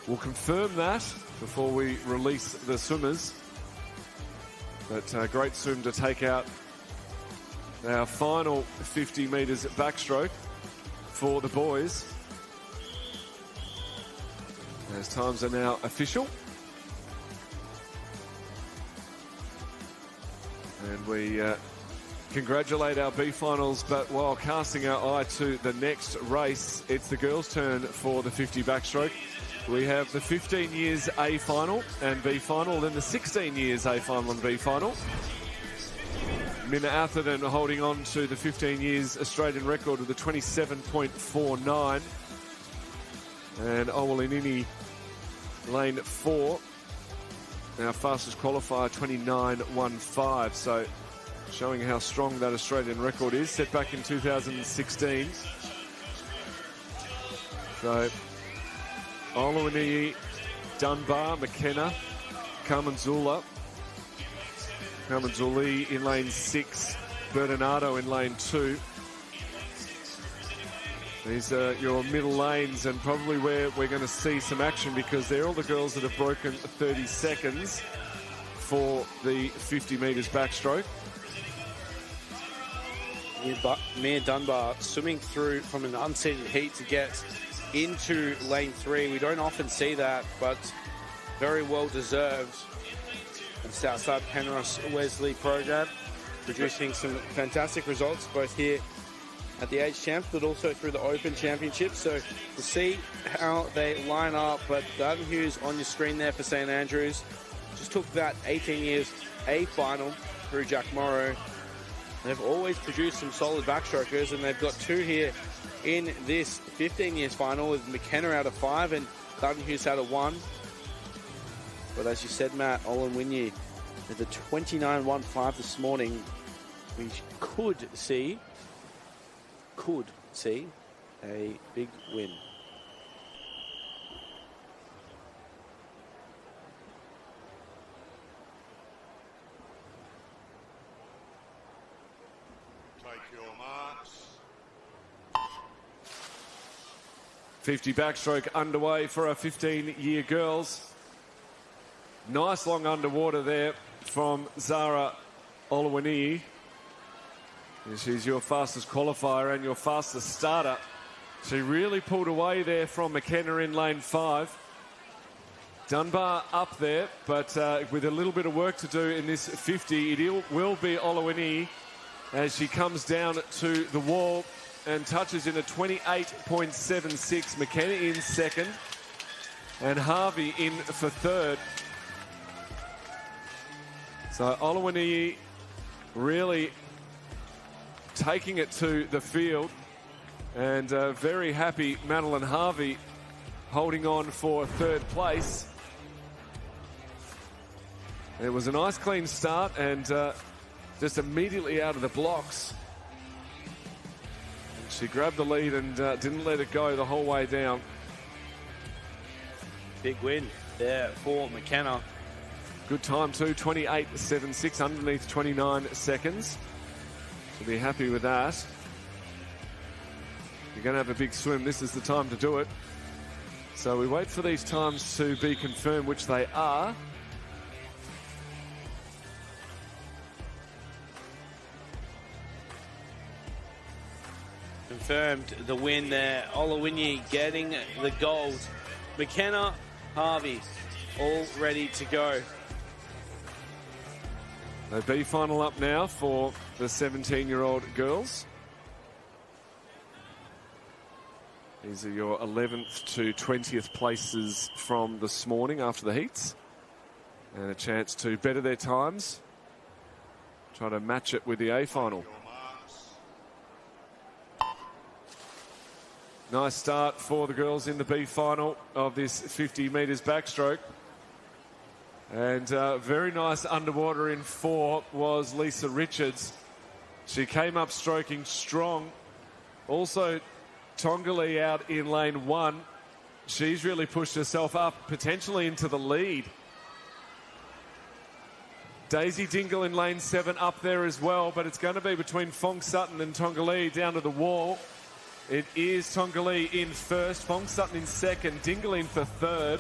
B: we'll confirm that before we release the swimmers. But great swim to take out our final 50 metres backstroke for the boys. Those times are now official. And we congratulate our B finals, but while casting our eye to the next race, it's the girls' turn for the 50 backstroke. We have the 15 years A final and B final, then the 16 years A final and B final. Minna Atherton holding on to the 15 years Australian record with a 27.49. And Owalinini, lane 4, our fastest qualifier, 29.15. So showing how strong that Australian record is, set back in 2016. So Owalinini, Dunbar, McKenna, Carmenzula in lane 6, Bernardo in lane 2. These are your middle lanes and probably where we're going to see some action because they're all the girls that have broken 30 seconds for the 50 metres backstroke.
A: Mia Dunbar swimming through from an unseeded heat to get into lane 3. We don't often see that, but very well deserved. And Southside Penrose Wesley program producing some fantastic results both here at the Age Champs, but also through the Open Championship. So to see how they line up, but Darden Hughes on your screen there for St. Andrews. Just took that 18 years A final through Jack Morrow. They've always produced some solid backstrokers, and they've got 2 here in this 15 years final with McKenna out of 5 and Darden Hughes out of 1. But as you said, Matt, Olin Winye with a 29.15 this morning, we could see a big win.
F: Take your marks.
B: 50 backstroke underway for our 15-year girls. Nice long underwater there from Zara Olawiniyi. She's your fastest qualifier and your fastest starter. She really pulled away there from McKenna in lane 5. Dunbar up there, but with a little bit of work to do in this 50, it will be Olawiniyi as she comes down to the wall and touches in a 28.76. McKenna in second. and Harvey in for third. So Olawiniyi really taking it to the field, and very happy Madeline Harvey holding on for third place. It was a nice clean start, and just immediately out of the blocks. And she grabbed the lead and didn't let it go the whole way down.
A: Big win there for McKenna.
B: Good time too, 28.76 underneath 29 seconds. She'll be happy with that. You're going to have a big swim. This is the time to do it. So we wait for these times to be confirmed, which they are.
A: Confirmed the win there. Olawiniyi getting the gold. McKenna, Harvey, all ready to go.
B: The B final up now for the 17-year-old girls. These are your 11th to 20th places from this morning after the heats. And a chance to better their times. Try to match it with the A final. Nice start for the girls in the B final of this 50 metres backstroke. And very nice underwater in 4 was Lisa Richards. She came up stroking strong. Also, Tongali out in lane 1. She's really pushed herself up, potentially into the lead. Daisy Dingle in lane 7 up there as well, but it's going to be between Fong Sutton and Tongali down to the wall. It is Tongali in first, Fong Sutton in second, Dingle in for third,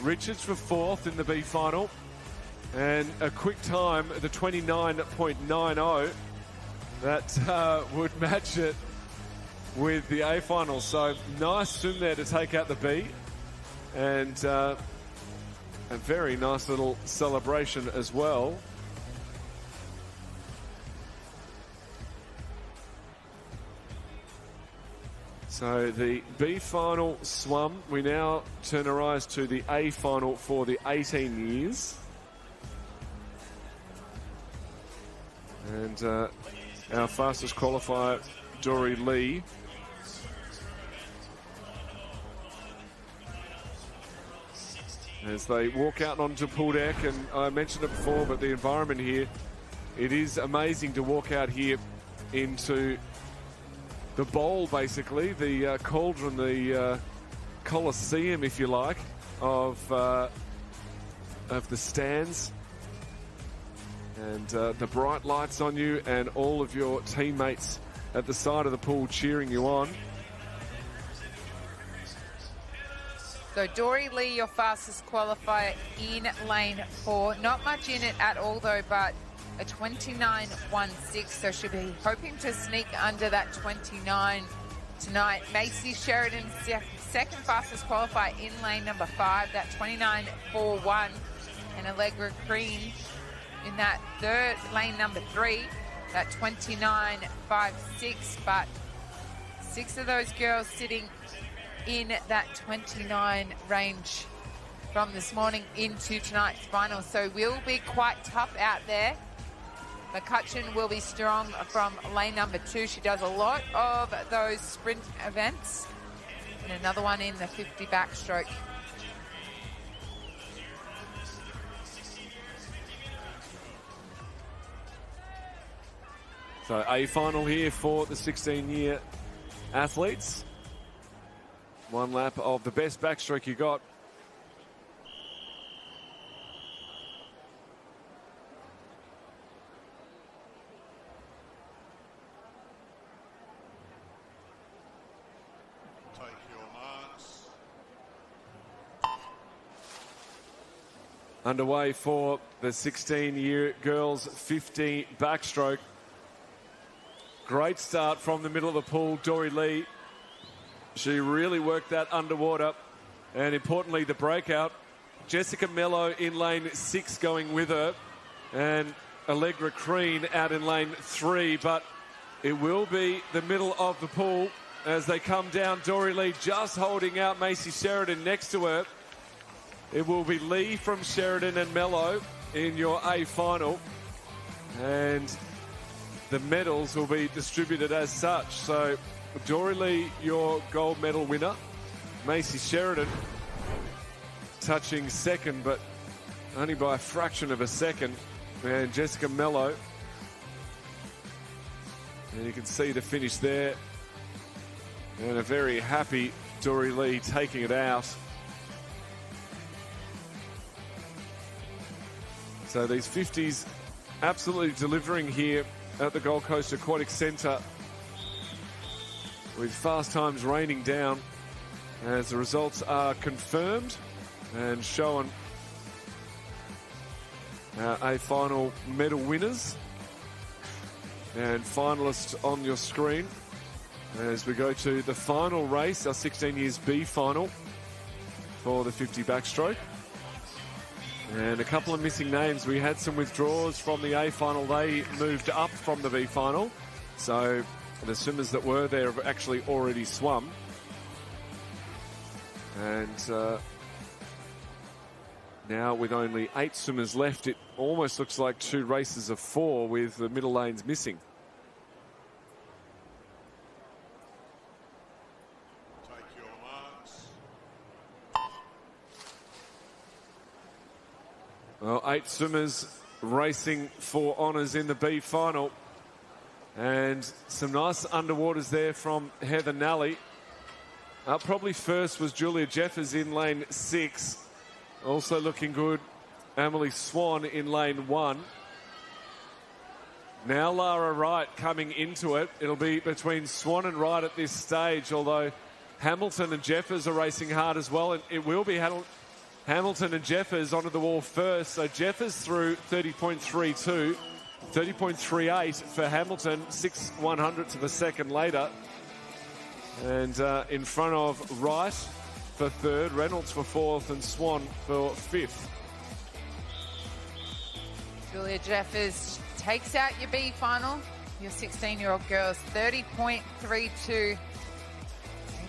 B: Richards for fourth in the B final, and a quick time, the 29.90, that would match it with the A final. So nice swim there to take out the B, and a very nice little celebration as well. So the B final swum. We now turn our eyes to the A final for the 18 years. And our fastest qualifier, Dory Lee. As they walk out onto pool deck, and I mentioned it before, but the environment here, it is amazing to walk out here into the bowl, basically, the cauldron, the Colosseum, if you like, of the stands, and the bright lights on you, and all of your teammates at the side of the pool cheering you on.
C: So Dory Lee, your fastest qualifier in lane 4. Not much in it at all, though, but a 29.16, so she'll be hoping to sneak under that 29 tonight. Macy Sheridan, second fastest qualifier in lane number 5, that 29.41, and Allegra Green in that third, lane number 3, that 29.56, but 6 of those girls sitting in that 29 range from this morning into tonight's final, so we'll be quite tough out there. McCutcheon will be strong from lane number 2. She does a lot of those sprint events. And another one in the 50 backstroke.
B: So A final here for the 16-year athletes. One lap of the best backstroke you got. Underway for the 16-year girls 50 backstroke. Great start from the middle of the pool, Dory Lee. She really worked that underwater, and importantly the breakout. Jessica Mello in lane 6 going with her, and Allegra Crean out in lane 3, but it will be the middle of the pool as they come down. Dory Lee just holding out Macy Sheridan next to her. it will be Lee from Sheridan and Mello in your A final. And the medals will be distributed as such. So Dory Lee, your gold medal winner. Macy Sheridan touching second, but only by a fraction of a second. And Jessica Mello. And you can see the finish there. And a very happy Dory Lee taking it out. So these 50s absolutely delivering here at the Gold Coast Aquatic Centre, with fast times raining down as the results are confirmed and shown a final medal winners and finalists on your screen as we go to the final race, our 16 years B final for the 50 backstroke. And a couple of missing names. We had some withdrawals from the A final. They moved up from the B final. So the swimmers that were there have actually already swum. And now with only 8 swimmers left, it almost looks like 2 races of 4 with the middle lanes missing.
F: Take your marks.
B: Well, 8 swimmers racing for honours in the B final. And some nice underwaters there from Heather Nally. Probably first was Julia Jeffers in lane 6. Also looking good, Emily Swan in lane 1. Now Lara Wright coming into it. It'll be between Swan and Wright at this stage, although Hamilton and Jeffers are racing hard as well. And it will be Hamilton and Jeffers onto the wall first. So Jeffers through 30.32, 30.38 for Hamilton, 6/100ths of a second later. And in front of Wright for third, Reynolds for fourth, and Swan for fifth.
C: Julia Jeffers takes out your B final. Your 16-year-old girls, 30.32.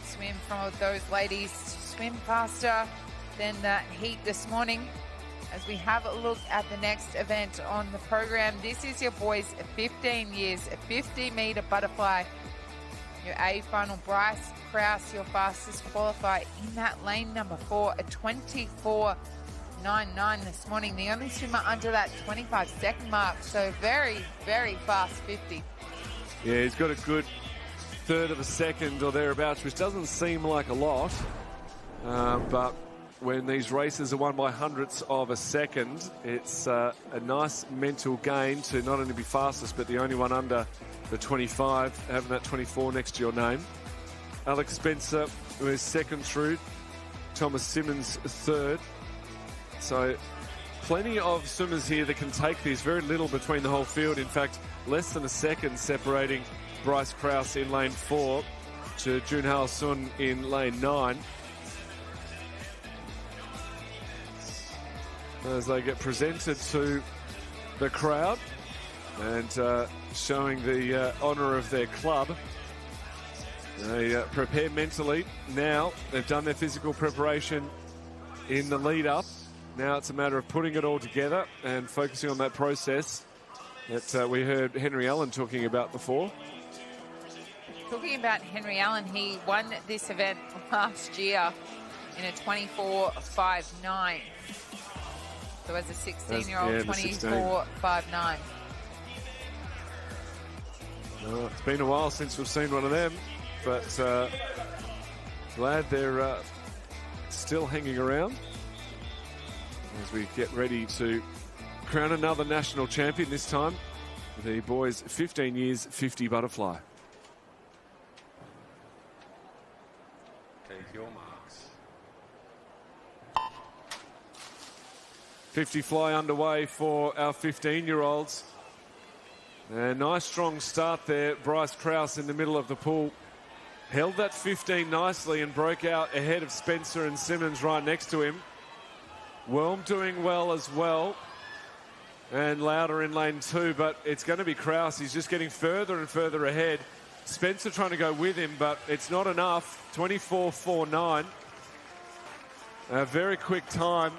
C: Swim from those ladies. Swim faster than that heat this morning. As we have a look at the next event on the program, this is your boys 15 years, a 50-meter butterfly. Your A final, Bryce Krause, your fastest qualifier in that lane number 4, a 24.99 this morning. The only swimmer under that 25-second mark, so very, very fast 50.
B: Yeah, he's got a good third of a second or thereabouts, which doesn't seem like a lot, but when these races are won by hundredths of a second, it's a nice mental gain to not only be fastest, but the only one under the 25, having that 24 next to your name. Alex Spencer was second through, Thomas Simmons third. So plenty of swimmers here that can take these, very little between the whole field. In fact, less than a second separating Bryce Krause in lane 4 to Junhal Sun in lane 9. As they get presented to the crowd and showing the honour of their club. They prepare mentally. Now they've done their physical preparation in the lead up. Now it's a matter of putting it all together and focusing on that process that we heard Henry Allen talking about before.
C: Talking about Henry Allen, he won this event last year in a 24.59. So as a 16-year-old, 24.59.
B: Well, it's been a while since we've seen one of them, but glad they're still hanging around as we get ready to crown another national champion, this time the boys 15 years 50 butterfly.
D: Take your marks.
B: 50 fly underway for our 15-year-olds. A nice strong start there. Bryce Krause in the middle of the pool held that 15 nicely and broke out ahead of Spencer and Simmons right next to him. Worm doing well as well. And Lauder in lane 2, but it's going to be Krause. He's just getting further and further ahead. Spencer trying to go with him, but it's not enough. 24.49. A very quick time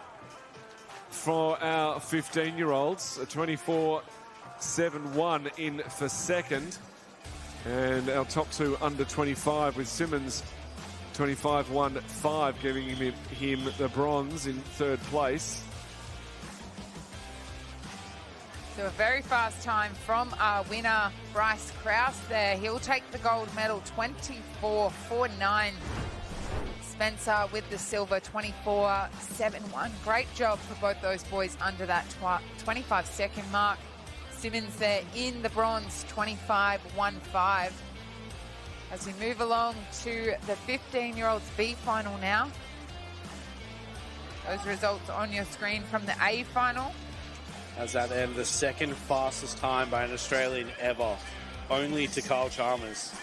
B: for our 15-year-olds. A 24.71 in for second. And our top two under 25 with Simmons 25.15, giving him the bronze in third place.
C: So a very fast time from our winner, Bryce Krause there. He'll take the gold medal, 24.49. Spencer with the silver, 24.71. Great job for both those boys under that 25-second mark. Simmons there in the bronze, 25.15. As we move along to the 15-year-olds B final now. Those results on your screen from the A final.
A: As that end, the second fastest time by an Australian ever, only to Kyle Chalmers.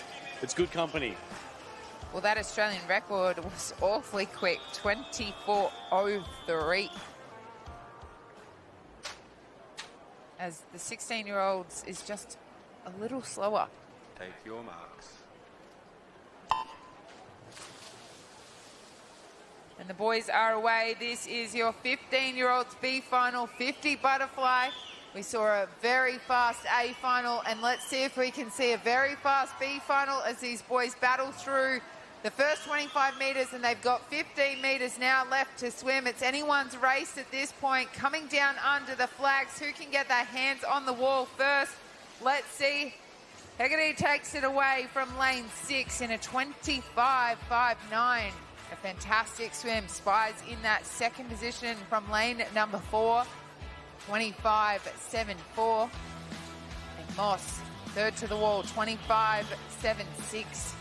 A: It's good company.
C: Well, that Australian record was awfully quick, 24.03. As the 16-year-olds is just a little slower.
D: Take your marks.
C: And the boys are away. This is your 15-year-olds B final, 50 butterfly. We saw a very fast A final, and let's see if we can see a very fast B final as these boys battle through the first 25 metres, and they've got 15 metres now left to swim. It's anyone's race at this point. Coming down under the flags, who can get their hands on the wall first? Let's see. Hegarty takes it away from lane 6 in a 25.59. A fantastic swim. Spies in that second position from lane number 4, 25.74. And Moss, third to the wall, 25.76.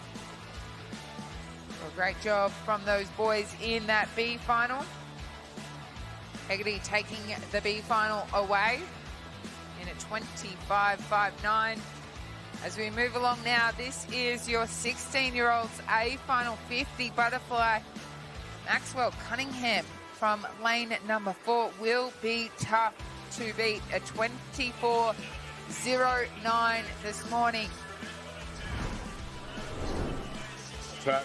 C: A great job from those boys in that B final. Hegarty taking the B final away in a 25.59. As we move along now, this is your 16-year-olds A final, 50 butterfly. Maxwell Cunningham from lane number 4 will be tough to beat. A 24.09 this morning.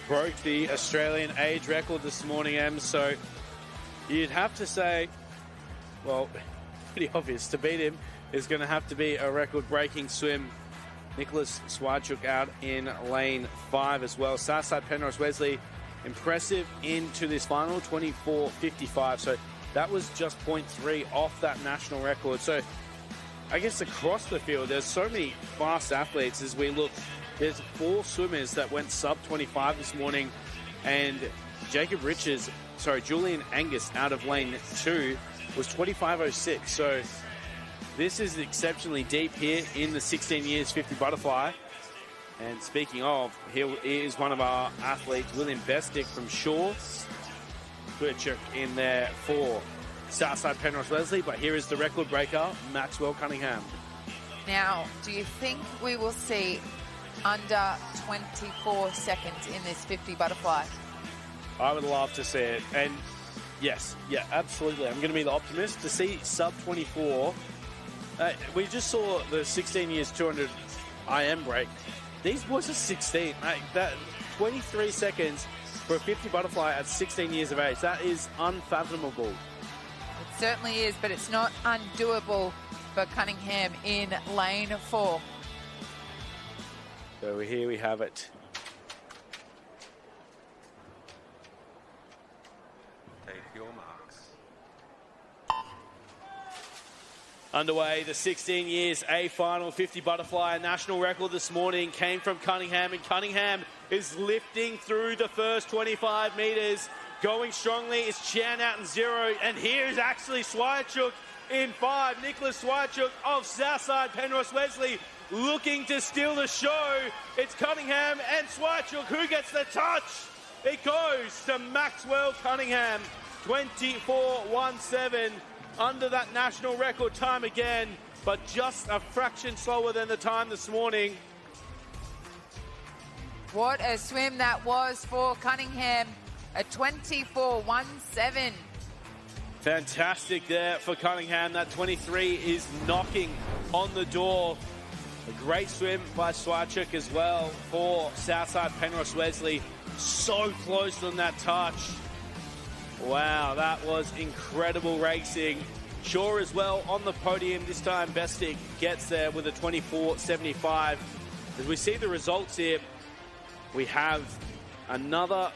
A: Broke the Australian age record this morning, Em, so you'd have to say, well, pretty obvious, to beat him is going to have to be a record-breaking swim. Nicholas Swarchuk out in lane 5 as well. Southside Penrose Wesley, impressive into this final, 24.55. So that was just 0.3 off that national record. So I guess across the field, there's so many fast athletes as we look. There's 4 swimmers that went sub 25 this morning, and Julian Angus out of lane 2 was 25.06. So this is exceptionally deep here in the 16 years 50 butterfly. And speaking of, here is one of our athletes, William Bestick from Shaw. Swarchuk in there for Southside Penrose Wesley, but here is the record breaker, Maxwell Cunningham.
C: Now, do you think we will see under 24 seconds in this 50 butterfly?
A: I would love to see it. And yes, yeah, absolutely. I'm going to be the optimist to see sub 24. We just saw the 16 years 200 IM break. These boys are 16. That 23 seconds for a 50 butterfly at 16 years of age. That is unfathomable.
C: It certainly is, but it's not undoable for Cunningham in lane 4.
A: So here we have it.
D: Take your marks.
A: Underway, the 16 years A final 50 butterfly. A national record this morning came from Cunningham, and Cunningham is lifting through the first 25 metres. Going strongly is Chan out in 0, and here's actually Swarchuk in 5. Nicholas Swarchuk of Southside Penrose Wesley looking to steal the show. It's Cunningham and Swarchuk. Who gets the touch? It goes to Maxwell Cunningham, 24.17. Under that national record time again, but just a fraction slower than the time this morning.
C: What a swim that was for Cunningham, a 24.17.
A: Fantastic there for Cunningham. That 23 is knocking on the door. A great swim by Swarchuk as well for Southside Penrose Wesley. So close on that touch. Wow, that was incredible racing. Shaw as well on the podium. This time Bestick gets there with a 24.75. As we see the results here, we have another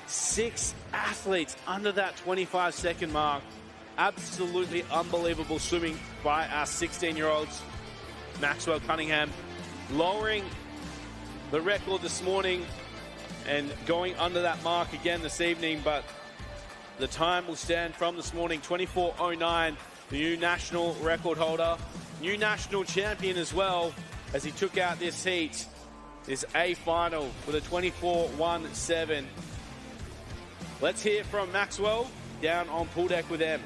A: 6 athletes under that 25-second mark. Absolutely unbelievable swimming by our 16-year-olds. Maxwell Cunningham lowering the record this morning and going under that mark again this evening, but the time will stand from this morning, 24.09, the new national record holder, new national champion as well, as he took out this heat, this A final with a 24.17. Let's hear from Maxwell down on pool deck with them.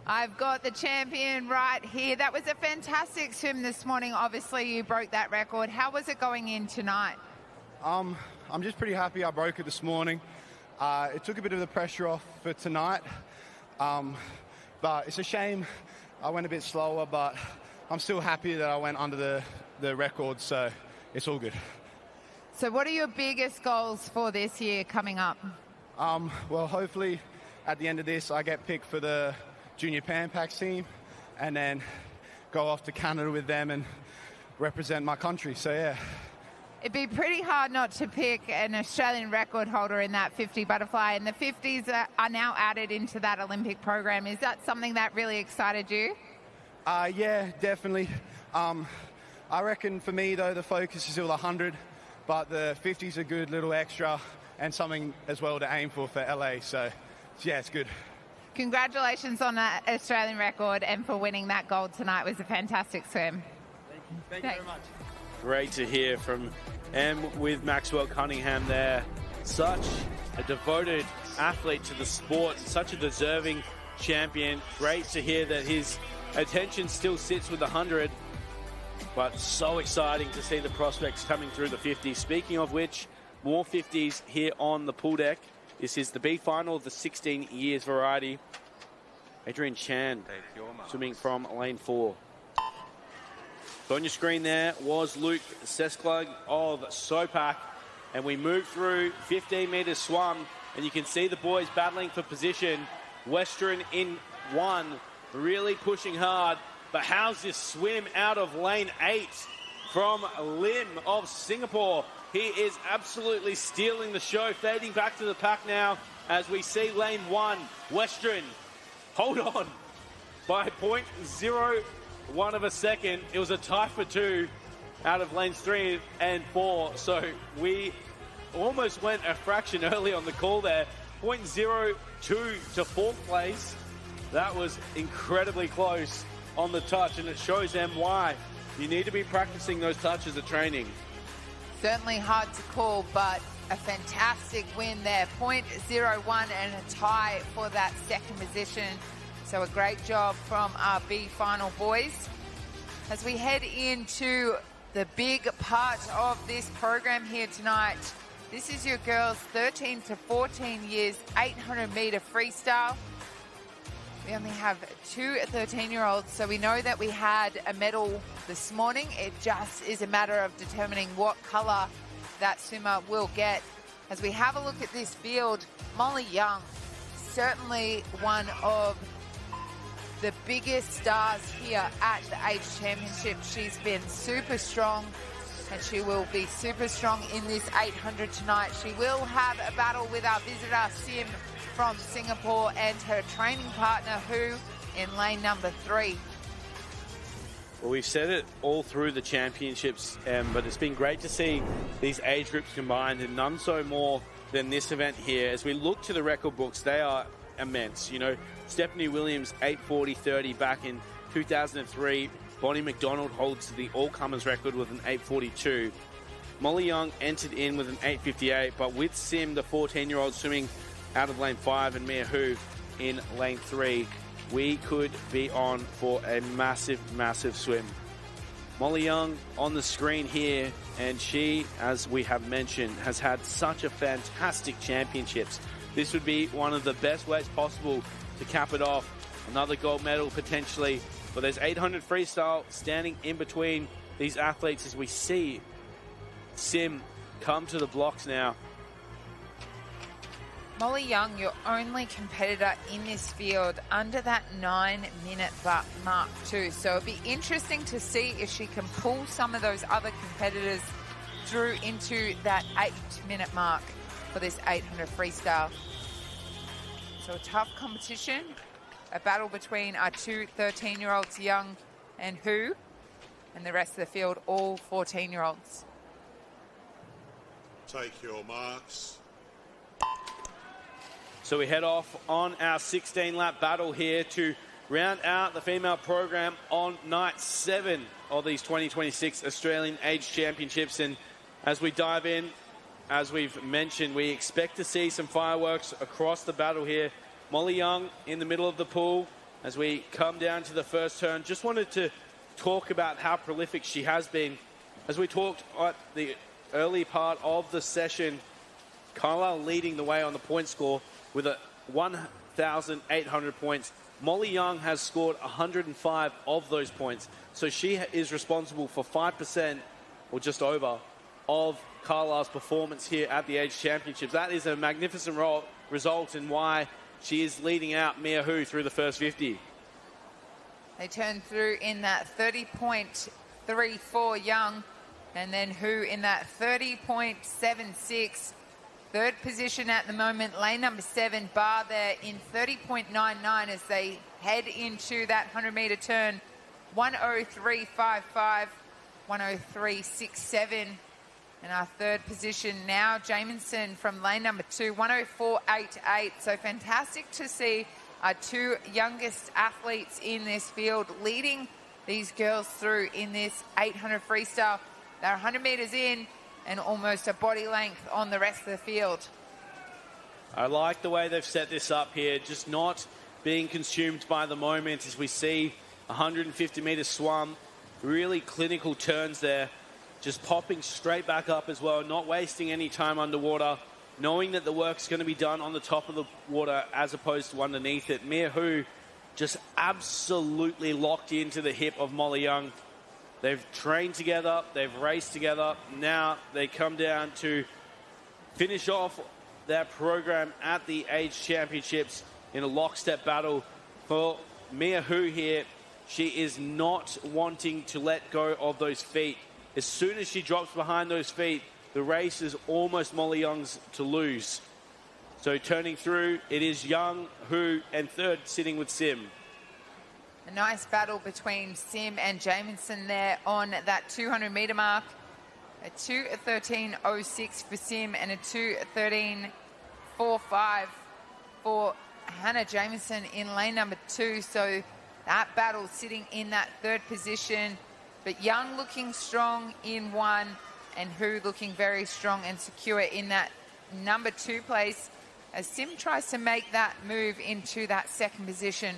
C: I've got the champion right here. That was a fantastic swim this morning. Obviously, you broke that record. How was it going in tonight?
I: I'm just pretty happy I broke it this morning. It took a bit of the pressure off for tonight, but it's a shame I went a bit slower, but I'm still happy that I went under the record, so it's all good.
C: So what are your biggest goals for this year coming up?
I: Well, hopefully at the end of this I get picked for the Junior Pan Pacs team and then go off to Canada with them and represent my country, so yeah.
C: It'd be pretty hard not to pick an Australian record holder in that 50 butterfly, and the 50s are now added into that Olympic program. Is that something that really excited you?
I: Yeah, definitely. I reckon for me, though, the focus is still the 100, but the 50's a good little extra and something as well to aim for LA, so yeah, it's good.
C: Congratulations on that Australian record and for winning that gold tonight. It was a fantastic swim.
I: Thank you very much.
A: Great to hear from with Maxwell Cunningham there. Such a devoted athlete to the sport, such a deserving champion. Great to hear that his attention still sits with the 100, but so exciting to see the prospects coming through the 50s. Speaking of which, more 50s here on the pool deck. This is the B final of the 16 years variety. Adrian Chan swimming from lane 4. So on your screen there was Luke Sesklug of Sopak, and we moved through 15 metres swum, and you can see the boys battling for position. Western in 1, really pushing hard, but how's this swim out of lane 8 from Lim of Singapore? He is absolutely stealing the show, fading back to the pack now as we see lane 1, Western, hold on, by 0.01 of a second. It was a tie for 2 out of lanes 3 and 4, so we almost went a fraction early on the call there. 0.02 to 4th place. That was incredibly close on the touch, and it shows them why you need to be practicing those touches at training.
C: Certainly hard to call, but a fantastic win there. 0.01 and a tie for that second position. So a great job from our B final boys. As we head into the big part of this program here tonight, this is your girls 13 to 14 years, 800 meter freestyle. We only have 2 13-year-olds, so we know that we had a medal this morning. It just is a matter of determining what colour that swimmer will get. As we have a look at this field, Molly Young, certainly one of the biggest stars here at the Age Championship. She's been super strong, and she will be super strong in this 800 tonight. She will have a battle with our visitor, Sim, from Singapore, and her training partner, Hu, in lane number 3.
A: Well, we've said it all through the championships, but it's been great to see these age groups combined, and none so more than this event here. As we look to the record books, they are immense. You know, Stephanie Williams, 8:40.30 back in 2003. Bonnie McDonald holds the all-comers record with an 8:42. Molly Young entered in with an 8:58, but with Sim, the 14-year-old, swimming out of lane 5, and Mia Hu in lane 3, we could be on for a massive, massive swim. Molly Young on the screen here, and she, as we have mentioned, has had such a fantastic championships. This would be one of the best ways possible to cap it off. Another gold medal potentially, but there's 800 freestyle standing in between these athletes as we see Sim come to the blocks now.
C: Molly Young, your only competitor in this field under that 9-minute mark too. So it'll be interesting to see if she can pull some of those other competitors through into that 8-minute mark for this 800 freestyle. So a tough competition, a battle between our two 13-year-olds, Young and Hu, and the rest of the field, all 14-year-olds.
F: Take your marks.
A: So we head off on our 16-lap battle here to round out the female program on night 7 of these 2026 Australian Age Championships. And as we dive in, as we've mentioned, we expect to see some fireworks across the battle here. Molly Young in the middle of the pool as we come down to the first turn. Just wanted to talk about how prolific she has been. As we talked at the early part of the session, Carlisle leading the way on the point score with 1,800 points. Molly Young has scored 105 of those points. So she is responsible for 5%, or just over, of Carlisle's performance here at the Age Championships. That is a magnificent result, and why she is leading out Mia Hu through the first 50.
C: They turn through in that 30.34 Young, and then Hu in that 30.76. Third position at the moment, lane number 7, Bar there in 30.99 as they head into that 100-meter turn. 103.55, 103.67. And our third position now, Jamieson from lane number 2, 104.88. So fantastic to see our two youngest athletes in this field leading these girls through in this 800 freestyle. They're 100 meters in and almost a body length on the rest of the field.
A: I like the way they've set this up here, just not being consumed by the moment as we see 150-meter swum, really clinical turns there, just popping straight back up as well, not wasting any time underwater, knowing that the work's going to be done on the top of the water as opposed to underneath it. Mia Hu just absolutely locked into the hip of Molly Young. They've trained together, they've raced together. Now they come down to finish off their program at the Age Championships in a lockstep battle. For Mia Hu here, she is not wanting to let go of those feet. As soon as she drops behind those feet, the race is almost Molly Young's to lose. So turning through, it is Young, Hu, and third sitting with Sim.
C: A nice battle between Sim and Jamieson there on that 200-meter mark. A 2:13.06 for Sim and a 2:13.45 for Hannah Jamieson in lane number 2. So that battle sitting in that third position. But Young looking strong in 1 and Hu looking very strong and secure in that number 2 place as Sim tries to make that move into that second position.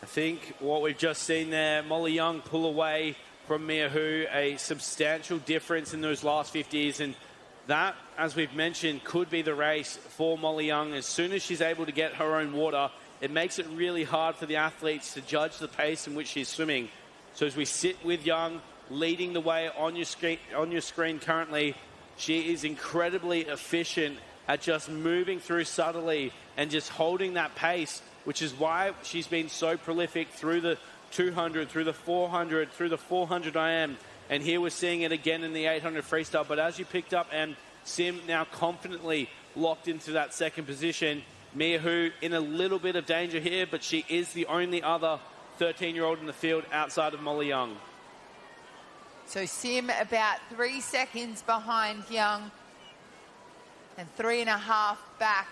A: I think what we've just seen there, Molly Young pull away from Mia Hu, a substantial difference in those last 50s, and that, as we've mentioned, could be the race for Molly Young. As soon as she's able to get her own water, it makes it really hard for the athletes to judge the pace in which she's swimming. So as we sit with Young leading the way on your screen currently, she is incredibly efficient at just moving through subtly and just holding that pace, which is why she's been so prolific through the 200, through the 400, through the 400 IM. And here we're seeing it again in the 800 freestyle. But as you picked up, and Sim now confidently locked into that second position. Mia Hu in a little bit of danger here, but she is the only other 13-year-old in the field outside of Molly Young.
C: So Sim about 3 seconds behind Young and 3.5 back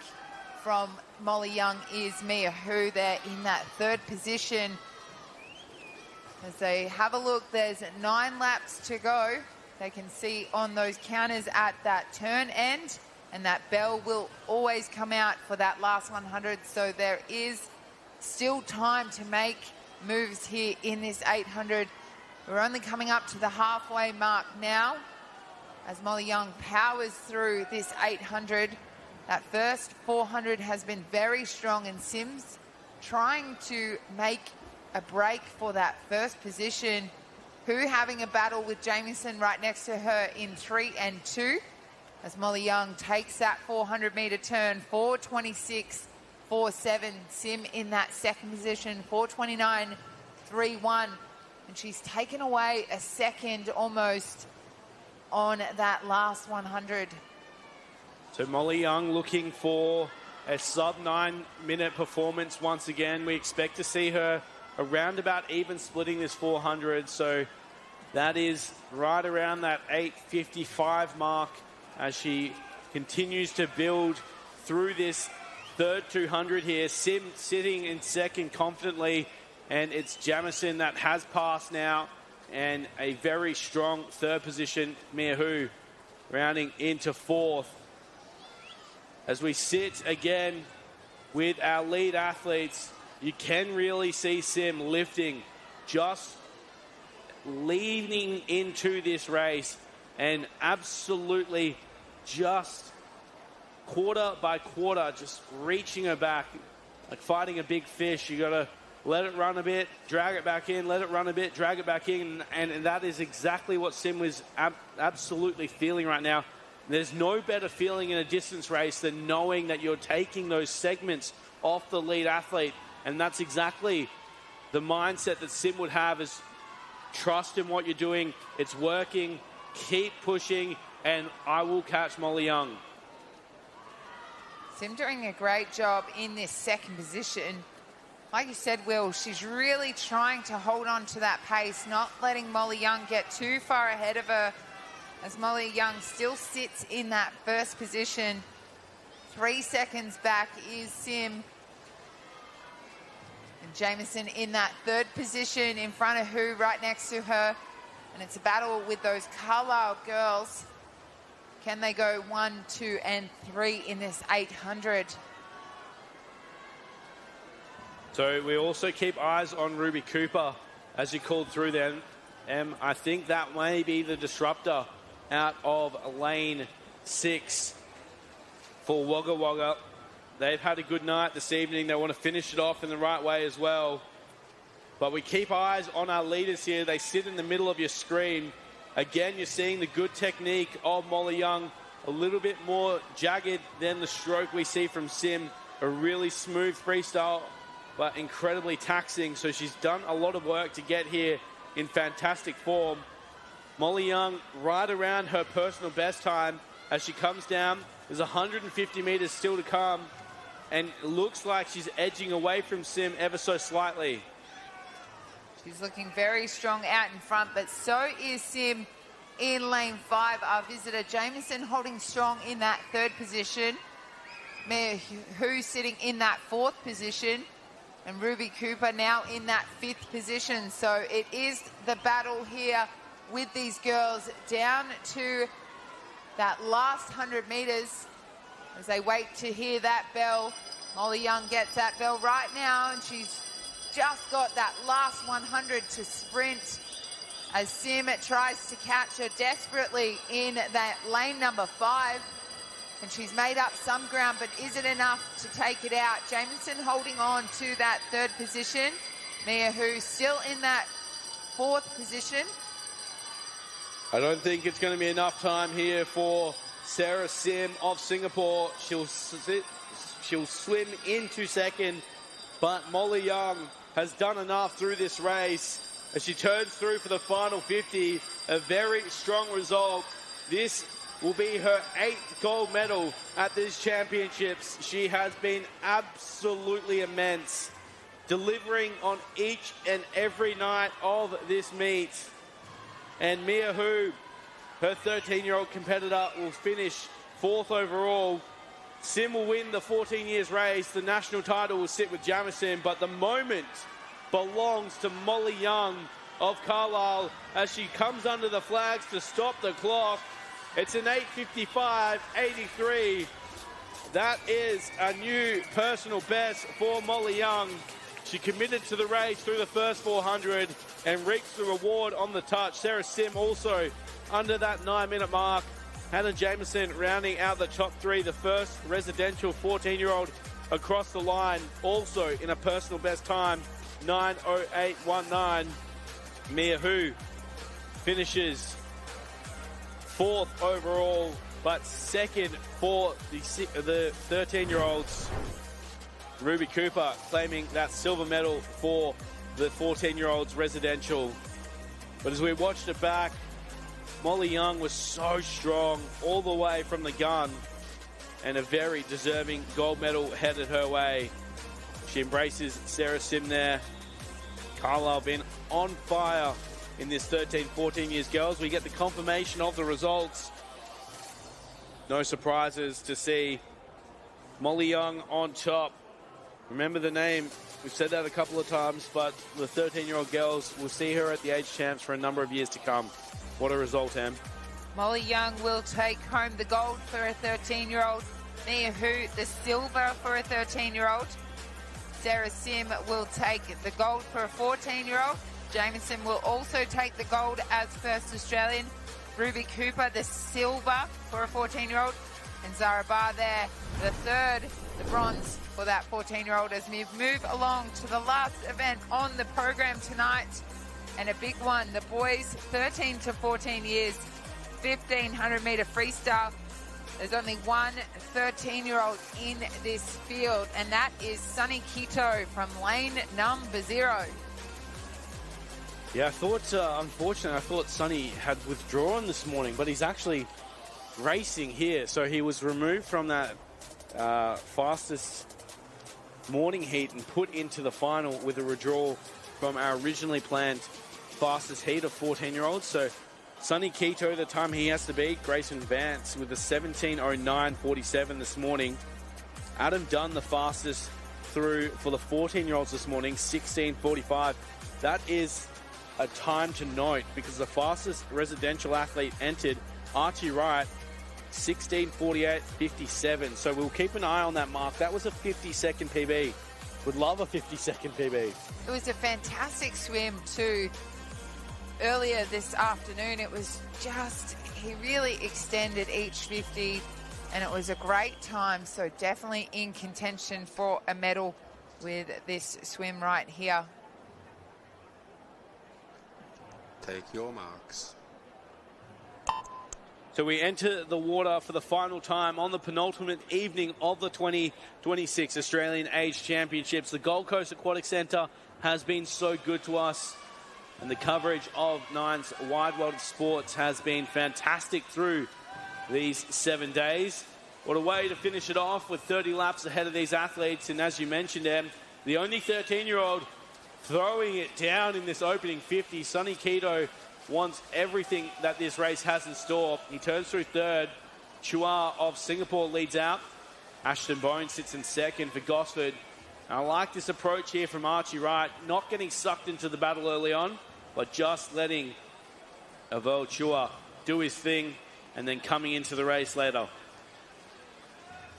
C: from Molly Young is Mia Hu there in that third position. As they have a look, there's 9 laps to go. They can see on those counters at that turn end, and that bell will always come out for that last 100. So there is still time to make moves here in this 800. We're only coming up to the halfway mark now as Molly Young powers through this 800. That first 400 has been very strong, and Sim's trying to make a break for that first position. Hu having a battle with Jamieson right next to her in 3 and 2. as Molly Young takes that 400-metre turn. 4:26.47. Sim in that second position. 4:29.31. And she's taken away a second almost on that last 100.
A: So Molly Young looking for a sub-9 minute performance once again. We expect to see her around about even splitting this 400. So that is right around that 8:55 mark as she continues to build through this third 200 here. Sim sitting in second confidently, and it's Jamison that has passed now, and a very strong third position, Mia Hu, rounding into fourth. As we sit again with our lead athletes, you can really see Sim lifting, just leaning into this race, and absolutely just quarter by quarter, just reaching her back, like fighting a big fish. You got to let it run a bit, drag it back in, let it run a bit, drag it back in, and that is exactly what Sim was absolutely feeling right now. There's no better feeling in a distance race than knowing that you're taking those segments off the lead athlete, and that's exactly the mindset that Sim would have, is trust in what you're doing, it's working, keep pushing, and I will catch Molly Young.
C: Sim doing a great job in this second position. Like you said, Will, she's really trying to hold on to that pace, not letting Molly Young get too far ahead of her, as Molly Young still sits in that first position. 3 seconds back is Sim. And Jamieson in that third position in front of Hu, right next to her. And it's a battle with those Carlisle girls. Can they go 1, 2, and 3 in this 800?
A: So we also keep eyes on Ruby Cooper as you called through then. I think that may be the disruptor out of lane 6 for Wagga Wagga. They've had a good night this evening. They want to finish it off in the right way as well. But we keep eyes on our leaders here. They sit in the middle of your screen. Again, you're seeing the good technique of Molly Young, a little bit more jagged than the stroke we see from Sim. A really smooth freestyle, but incredibly taxing. So she's done a lot of work to get here in fantastic form. Molly Young right around her personal best time as she comes down. There's 150 meters still to come, and it looks like she's edging away from Sim ever so slightly.
C: She's looking very strong out in front, but so is Sim in lane 5. Our visitor, Jamieson, holding strong in that third position. Mia Hu sitting in that fourth position. And Ruby Cooper now in that fifth position. So it is the battle here with these girls down to that last 100 meters as they wait to hear that bell. Molly Young gets that bell right now, and she's just got that last 100 to sprint as Sim tries to catch her desperately in that lane number 5. And she's made up some ground, but is it enough to take it out? Jamieson holding on to that third position. Mia Hu still in that fourth position.
A: I don't think it's going to be enough time here for Sarah Sim of Singapore. She'll swim into second, but Molly Young has done enough through this race as she turns through for the final 50. A very strong result. This will be her 8th gold medal at these championships. She has been absolutely immense, delivering on each and every night of this meet. And Mia Hu, her 13-year-old competitor, will finish 4th overall. Sim will win the 14 years race. The national title will sit with Jamison, but the moment belongs to Molly Young of Carlisle as she comes under the flags to stop the clock. It's an 8:55.83. That is a new personal best for Molly Young. She committed to the race through the first 400 and reached the reward on the touch. Sarah Sim also under that 9-minute mark. Hannah Jamieson rounding out the top 3, the first residential 14-year-old across the line, also in a personal best time, 9:08.19. Mia Hu finishes 4th overall but second for the 13-year-olds. Ruby Cooper claiming that silver medal for the 14-year-olds residential. But as we watched it back, Molly Young was so strong all the way from the gun, and a very deserving gold medal headed her way. She embraces Sarah Sim there. Carlisle been on fire in this 13-14 years girls. We get the confirmation of the results. No surprises to see Molly Young on top. Remember the name. We've said that a couple of times, but the 13-year-old girls will see her at the age champs for a number of years to come. What a result, Em.
C: Molly Young will take home the gold for a 13-year-old. Mia Hu, the silver for a 13-year-old. Sarah Sim will take the gold for a 14-year-old. Jameson will also take the gold as first Australian. Ruby Cooper, the silver for a 14-year-old. And Zara Barr there, the third, the bronze for that 14-year-old, as we move along to the last event on the program tonight. And a big one, the boys 13 to 14 years, 1,500 metre freestyle. There's only one 13-year-old in this field, and that is Sonny Quito from lane number 0.
A: Yeah, I thought, unfortunately, I thought Sonny had withdrawn this morning, but he's actually racing here. So he was removed from that fastest morning heat and put into the final with a withdrawal from our originally planned fastest heat of 14-year-olds. So Sonny Quito, the time he has to beat Grayson Vance with a 17:09.47 this morning. Adam Dunn, the fastest through for the 14-year-olds this morning, 16:45. That is a time to note because the fastest residential athlete entered, Archie Wright, 16:48.57. So we'll keep an eye on that mark. That was a 50-second PB. Would love a 50-second PB.
C: It was a fantastic swim too. Earlier this afternoon, it was just, he really extended each 50, and it was a great time. So definitely in contention for a medal with this swim right here.
D: Take your marks.
A: So we enter the water for the final time on the penultimate evening of the 2026 Australian Age Championships. The Gold Coast Aquatic Centre has been so good to us, and the coverage of Nine's Wide World of Sports has been fantastic through these 7 days. What a way to finish it off with 30 laps ahead of these athletes. And as you mentioned, Em, the only 13-year-old throwing it down in this opening 50. Sonny Quito wants everything that this race has in store. He turns through third. Chua of Singapore leads out. Ashton Bone sits in second for Gosford. I like this approach here from Archie Wright, not getting sucked into the battle early on, but just letting Avel Chua do his thing and then coming into the race later.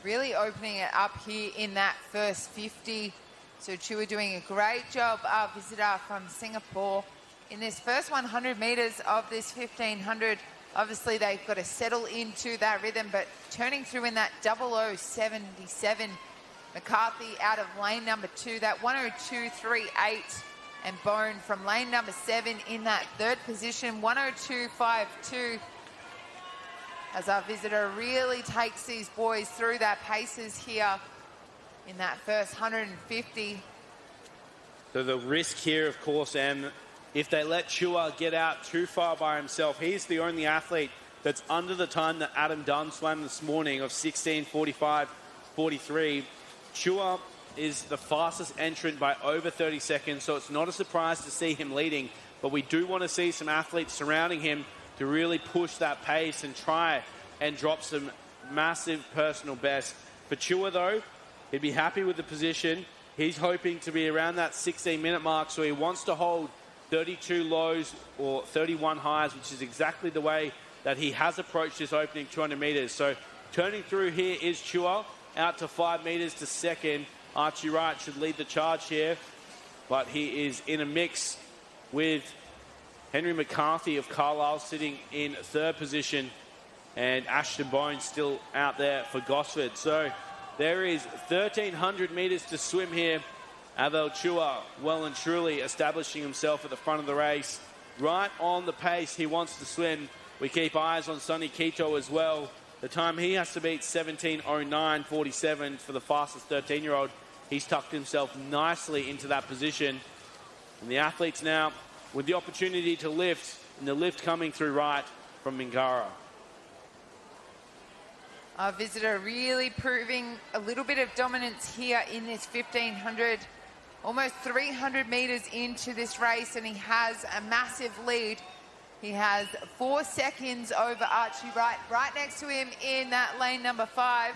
C: Really opening it up here in that first 50. So Chua doing a great job, our visitor from Singapore. In this first 100 metres of this 1,500, obviously they've got to settle into that rhythm, but turning through in that 0077. McCarthy out of lane number 2, that 102.38, and Bone from lane number 7 in that third position, 102.52. As our visitor really takes these boys through their paces here in that first 150.
A: So the risk here, of course, Em, if they let Chua get out too far by himself, he's the only athlete that's under the time that Adam Dunn swam this morning of 16:45.43. Chua is the fastest entrant by over 30 seconds, so it's not a surprise to see him leading, but we do want to see some athletes surrounding him to really push that pace and try and drop some massive personal bests. For Chua, though, he'd be happy with the position. He's hoping to be around that 16-minute mark, so he wants to hold 32 lows or 31 highs, which is exactly the way that he has approached this opening 200 metres. So turning through here is Chua, out to 5 metres to second. Archie Wright should lead the charge here, but he is in a mix with Henry McCarthy of Carlisle sitting in third position, and Ashton Bone still out there for Gosford. So there is 1,300 metres to swim here. Avel Chua well and truly establishing himself at the front of the race. Right on the pace he wants to swim. We keep eyes on Sonny Quito as well. The time he has to beat 17:09.47 for the fastest 13-year-old. He's tucked himself nicely into that position. And the athletes now with the opportunity to lift, and the lift coming through right from Mingara.
C: Our visitor really proving a little bit of dominance here in this 1500. Almost 300 metres into this race, and he has a massive lead. He has 4 seconds over Archie Wright, right next to him in that lane number 5.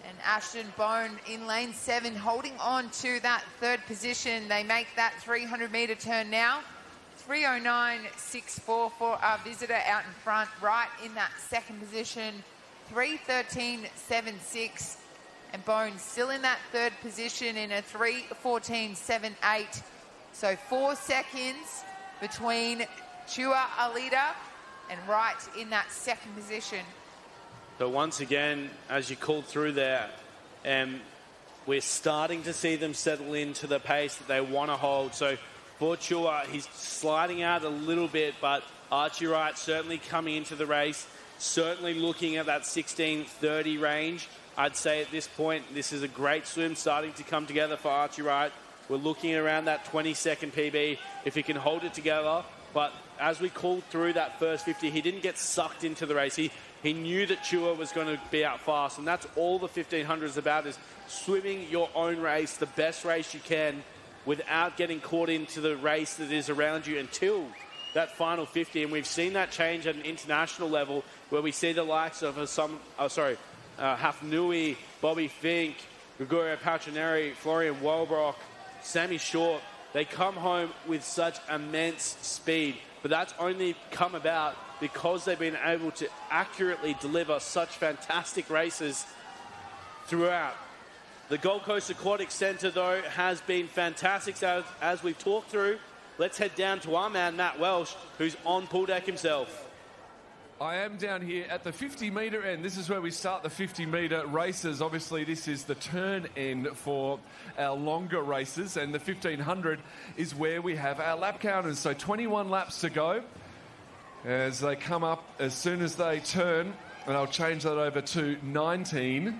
C: And Ashton Bone in lane 7, holding on to that third position. They make that 300-metre turn now. 3:09.64 for our visitor out in front, right in that second position. 3:13.76. And Bone still in that third position in a 3:14.78. So 4 seconds between Chua Alida and Wright in that second position.
A: So once again, as you called through there, we're starting to see them settle into the pace that they want to hold. So for Chua, he's sliding out a little bit, but Archie Wright certainly coming into the race, certainly looking at that 16:30 range. I'd say at this point, this is a great swim starting to come together for Archie Wright. We're looking around that 20-second PB if he can hold it together. But as we called through that first 50, he didn't get sucked into the race. He knew that Chua was going to be out fast, and that's all the 1500 is about, is swimming your own race, the best race you can, without getting caught into the race that is around you until that final 50. And we've seen that change at an international level, where we see the likes of Hafnui, Bobby Fink, Gregorio Paltrineri, Florian Walbrock, Sammy Short. They come home with such immense speed, but that's only come about because they've been able to accurately deliver such fantastic races throughout. The Gold Coast Aquatic Centre, though, has been fantastic. So as we've talked through, let's head down to our man, Matt Welsh, who's on pool deck himself.
B: I am down here at the 50-metre end. This is where we start the 50-metre races. Obviously, this is the turn end for our longer races, and the 1500 is where we have our lap counters. So 21 laps to go as they come up as soon as they turn, and I'll change that over to 19.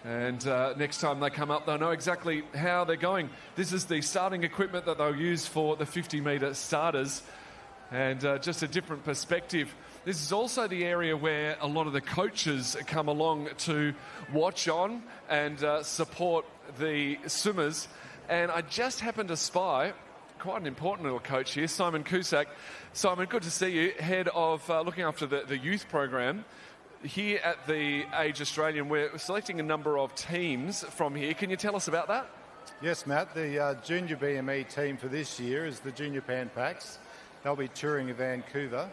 B: And next time they come up, they'll know exactly how they're going. This is the starting equipment that they'll use for the 50-metre starters. And just a different perspective. This is also the area where a lot of the coaches come along to watch on and support the swimmers. And I just happened to spy quite an important little coach here, Simon Cusack. Simon, good to see you, head of looking after the youth program. Here at the Age Australian, we're selecting a number of teams from here. Can you tell us about that?
J: Yes, Matt. The junior BME team for this year is the Junior Pan Packs. They'll be touring Vancouver.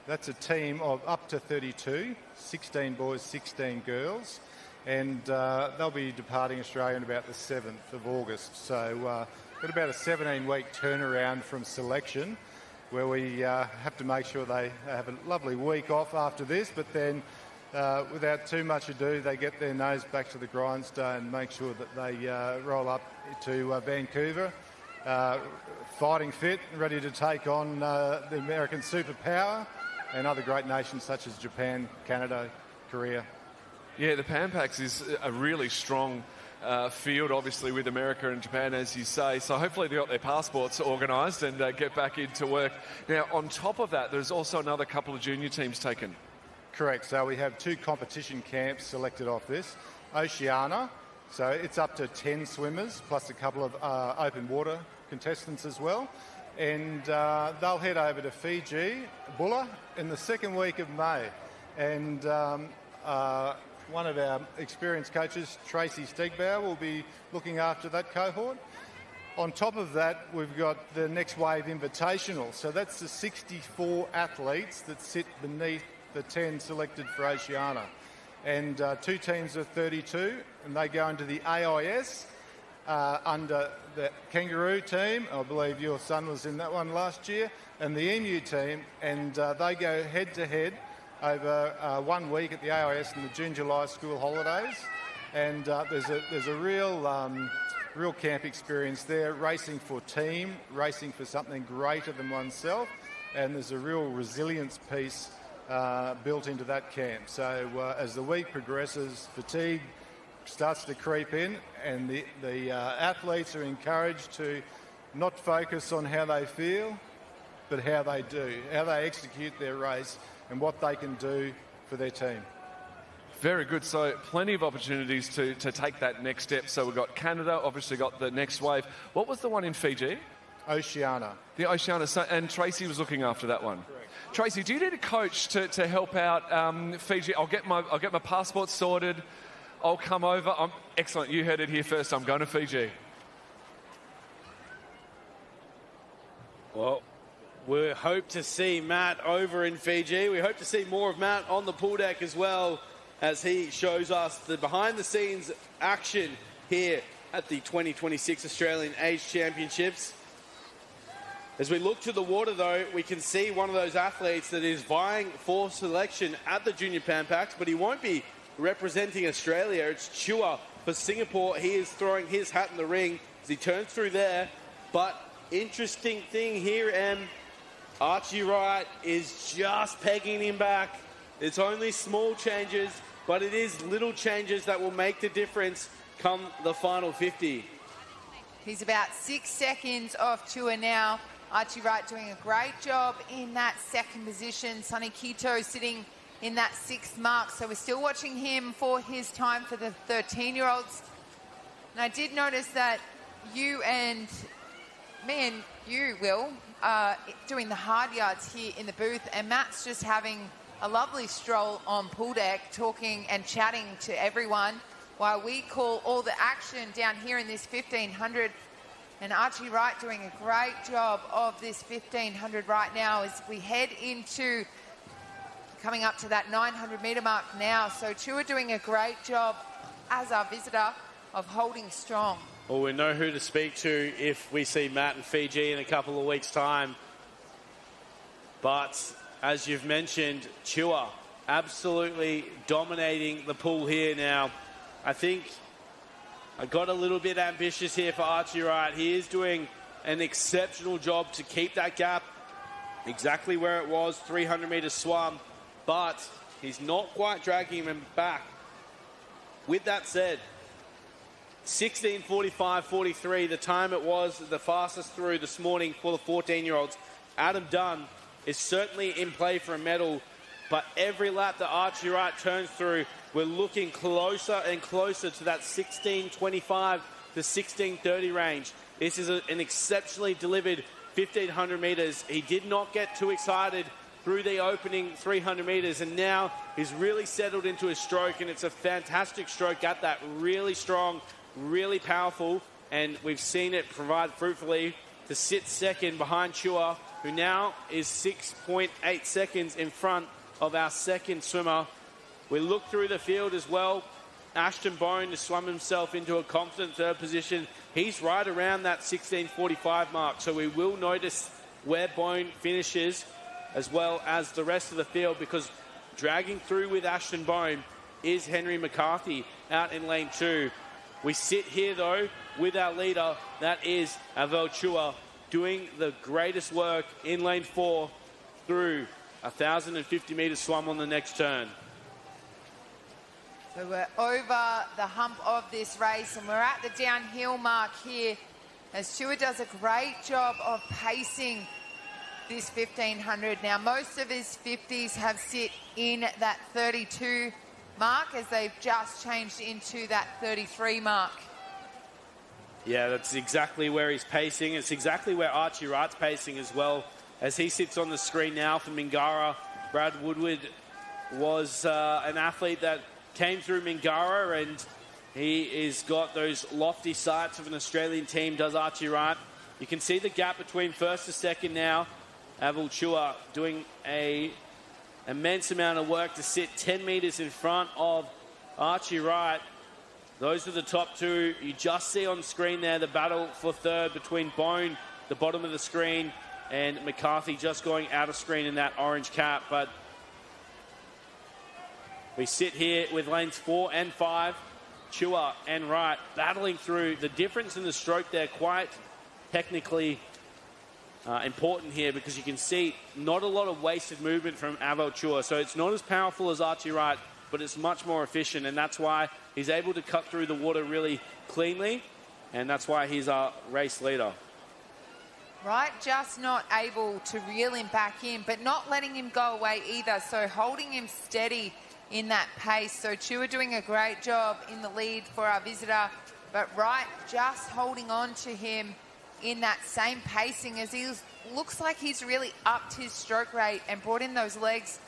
J: That's a team of up to 32, 16 boys, 16 girls. And they'll be departing Australia on about the 7th of August. So got about a 17-week turnaround from selection, where we have to make sure they have a lovely week off after this, but then without too much ado, they get their nose back to the grindstone, make sure that they roll up to Vancouver, fighting fit, ready to take on the American superpower and other great nations such as Japan, Canada, Korea.
B: Yeah, the Pan Packs is a really strong field, obviously, with America and Japan, as you say. So hopefully they got their passports organised and get back into work. Now, on top of that, there's also another couple of junior teams taken.
J: Correct. So we have 2 competition camps selected off this. Oceania, so it's up to 10 swimmers, plus a couple of open water contestants as well. And they'll head over to Fiji, Bulla, in the second week of May. And one of our experienced coaches, Tracy Stegbauer, will be looking after that cohort. On top of that, we've got the Next Wave Invitational. So that's the 64 athletes that sit beneath the 10 selected for Oceania. And 2 teams of 32, and they go into the AIS under the Kangaroo team. I believe your son was in that one last year, and the Emu team, and they go head-to-head over 1 week at the AIS in the June-July school holidays. And there's a real camp experience there, racing for team, racing for something greater than oneself, and there's a real resilience piece built into that camp. So as the week progresses, fatigue starts to creep in, and the athletes are encouraged to not focus on how they feel, but how they do, how they execute their race and what they can do for their team.
B: Very good. So plenty of opportunities to take that next step. So we've got Canada, obviously got the next wave. What was the one in Fiji?
J: Oceania.
B: The Oceania. So, and Tracy was looking after that one.
J: Correct.
B: Tracy, do you need a coach to help out Fiji? I'll get my passport sorted. I'll come over. Excellent. You heard it here first. I'm going to Fiji.
A: Well, we hope to see Matt over in Fiji. We hope to see more of Matt on the pool deck as well, as he shows us the behind-the-scenes action here at the 2026 Australian Age Championships. As we look to the water, though, we can see one of those athletes that is vying for selection at the Junior Pan Pacs, but he won't be representing Australia. It's Chua for Singapore. He is throwing his hat in the ring as he turns through there. But interesting thing here, Archie Wright is just pegging him back. It's only small changes, but it is little changes that will make the difference come the final 50.
C: He's about 6 seconds off Chua now. Archie Wright doing a great job in that second position. Sonny Quito sitting in that 6th mark. So we're still watching him for his time for the 13-year-olds. And I did notice that you and me and you, Will, are doing the hard yards here in the booth, and Matt's just having a lovely stroll on pool deck, talking and chatting to everyone while we call all the action down here in this 1500. And Archie Wright doing a great job of this 1500 right now as we head into coming up to that 900-metre mark now. So Chua doing a great job as our visitor of holding strong.
A: Well, we know who to speak to if we see Matt in Fiji in a couple of weeks' time. But as you've mentioned, Chua absolutely dominating the pool here now. I think I got a little bit ambitious here for Archie Wright. He is doing an exceptional job to keep that gap exactly where it was, 300 metres swum, but he's not quite dragging him back. With that said, 16:45.43, the time it was the fastest through this morning for the 14-year-olds. Adam Dunn is certainly in play for a medal, but every lap that Archie Wright turns through, we're looking closer and closer to that 16:25 to 16:30 range. This is an exceptionally delivered 1,500 metres. He did not get too excited through the opening 300 metres, and now he's really settled into his stroke, and it's a fantastic stroke at that. Really strong, really powerful, and we've seen it provide fruitfully to sit second behind Chua, who now is 6.8 seconds in front of our second swimmer. We look through the field as well. Ashton Bone has swum himself into a confident third position. He's right around that 16:45 mark, so we will notice where Bone finishes as well as the rest of the field, because dragging through with Ashton Bone is Henry McCarthy out in lane 2. We sit here, though, with our leader, that is Avel Chua, doing the greatest work in lane 4 through 1,050 metres swum on the next turn.
C: So we're over the hump of this race, and we're at the downhill mark here as Chua does a great job of pacing this 1,500. Now, most of his 50s have sit in that 32 mark as they've just changed into that 33 mark.
A: Yeah, that's exactly where he's pacing. It's exactly where Archie Wright's pacing as well, as he sits on the screen now for Mingara. Brad Woodward was an athlete that came through Mingara, and he has got those lofty sights of an Australian team, does Archie Wright. You can see the gap between first to second now. Avel Chua doing an immense amount of work to sit 10 metres in front of Archie Wright. Those are the top two. You just see on screen there the battle for third between Bone, the bottom of the screen, and McCarthy just going out of screen in that orange cap. But we sit here with lanes 4 and 5, Chua and Wright battling through. The difference in the stroke there quite technically important here because you can see not a lot of wasted movement from Avo Chua. So it's not as powerful as Archie Wright, but it's much more efficient, and that's why he's able to cut through the water really cleanly, and that's why he's our race leader.
C: Right, just not able to reel him back in, but not letting him go away either. So holding him steady in that pace. So Chua doing a great job in the lead for our visitor, but Wright just holding on to him in that same pacing as he looks like he's really upped his stroke rate and brought in those legs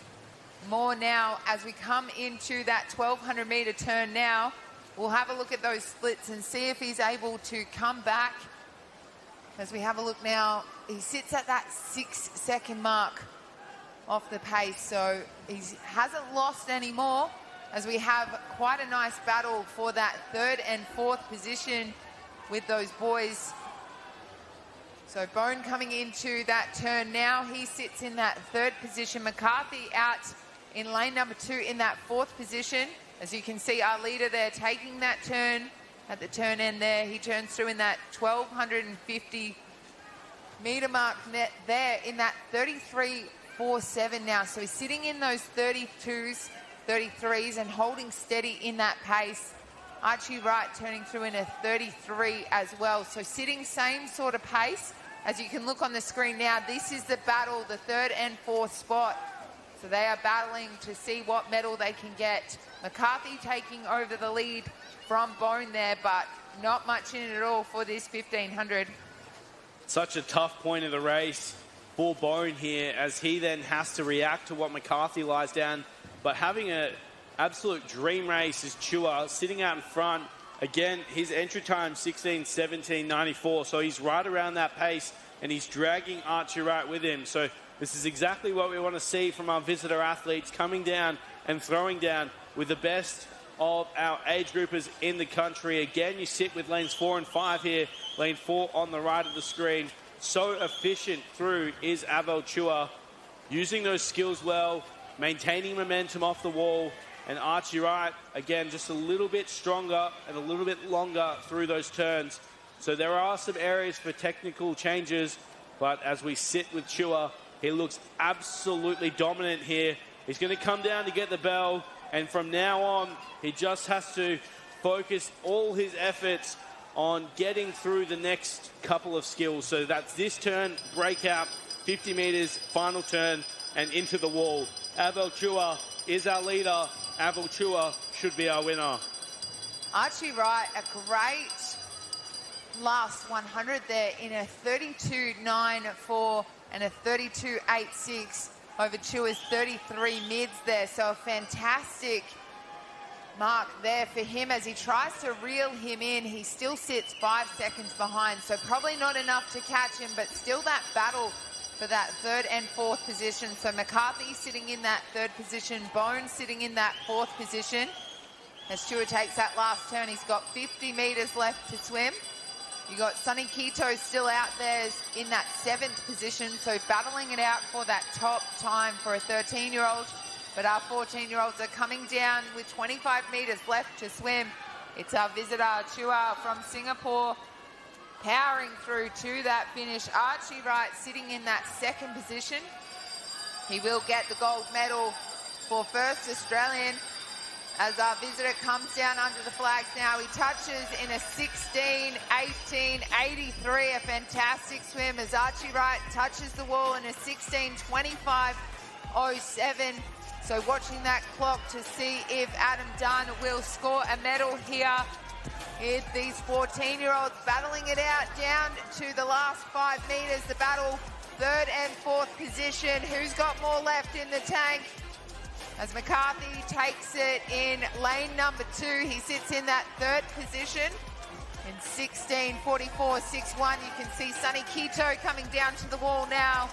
C: more now as we come into that 1,200 metre turn now. We'll have a look at those splits and see if he's able to come back. As we have a look now, he sits at that 6-second mark off the pace, so he hasn't lost any more as we have quite a nice battle for that 3rd and 4th position with those boys. So Bone coming into that turn now. He sits in that 3rd position. McCarthy out in lane number 2 in that 4th position. As you can see, our leader there taking that turn at the turn end there. He turns through in that 1,250 metre mark net there in that 33.47 now. So he's sitting in those 32s, 33s and holding steady in that pace. Archie Wright turning through in a 33 as well. So sitting same sort of pace. As you can look on the screen now, this is the battle, the 3rd and 4th spot. So they are battling to see what medal they can get. McCarthy taking over the lead from Bone there, but not much in it at all for this 1,500.
A: Such a tough point of the race for Bone here as he then has to react to what McCarthy lies down. But having an absolute dream race is Chua sitting out in front. Again, his entry time 16:17.94, so he's right around that pace and he's dragging Archie Wright with him. So this is exactly what we want to see from our visitor athletes, coming down and throwing down with the best of our age groupers in the country. Again, you sit with lanes 4 and 5 here. Lane 4 on the right of the screen. So efficient through is Avo Chua, using those skills well, maintaining momentum off the wall. And Archie Wright, again, just a little bit stronger and a little bit longer through those turns. So there are some areas for technical changes, but as we sit with Chua, he looks absolutely dominant here. He's going to come down to get the bell, and from now on, he just has to focus all his efforts on getting through the next couple of skills. So that's this turn, breakout, 50 metres, final turn, and into the wall. Avo Chua is our leader. Avo Chua should be our winner.
C: Archie Wright, a great last 100 there in a 32.94 and a 32.86 over Chua's 33 mids there. So a fantastic mark there for him as he tries to reel him in. He still sits 5 seconds behind, so probably not enough to catch him, but still that battle for that 3rd and 4th position. So McCarthy sitting in that 3rd position, Bone sitting in that 4th position. As Chua takes that last turn, he's got 50 metres left to swim. You got Sonny Quito still out there in that 7th position, so battling it out for that top time for a 13-year-old. But our 14-year-olds are coming down with 25 metres left to swim. It's our visitor, Chua from Singapore, powering through to that finish. Archie Wright sitting in that 2nd position. He will get the gold medal for first Australian. As our visitor comes down under the flags now, he touches in a 16:18.83, a fantastic swim as Archie Wright touches the wall in a 16:25.07. So watching that clock to see if Adam Dunn will score a medal here. If these 14-year-olds battling it out down to the last 5 metres, the battle 3rd and 4th position. Who's got more left in the tank? As McCarthy takes it in lane number 2, he sits in that 3rd position in 16:44.61. You can see Sonny Quito coming down to the wall now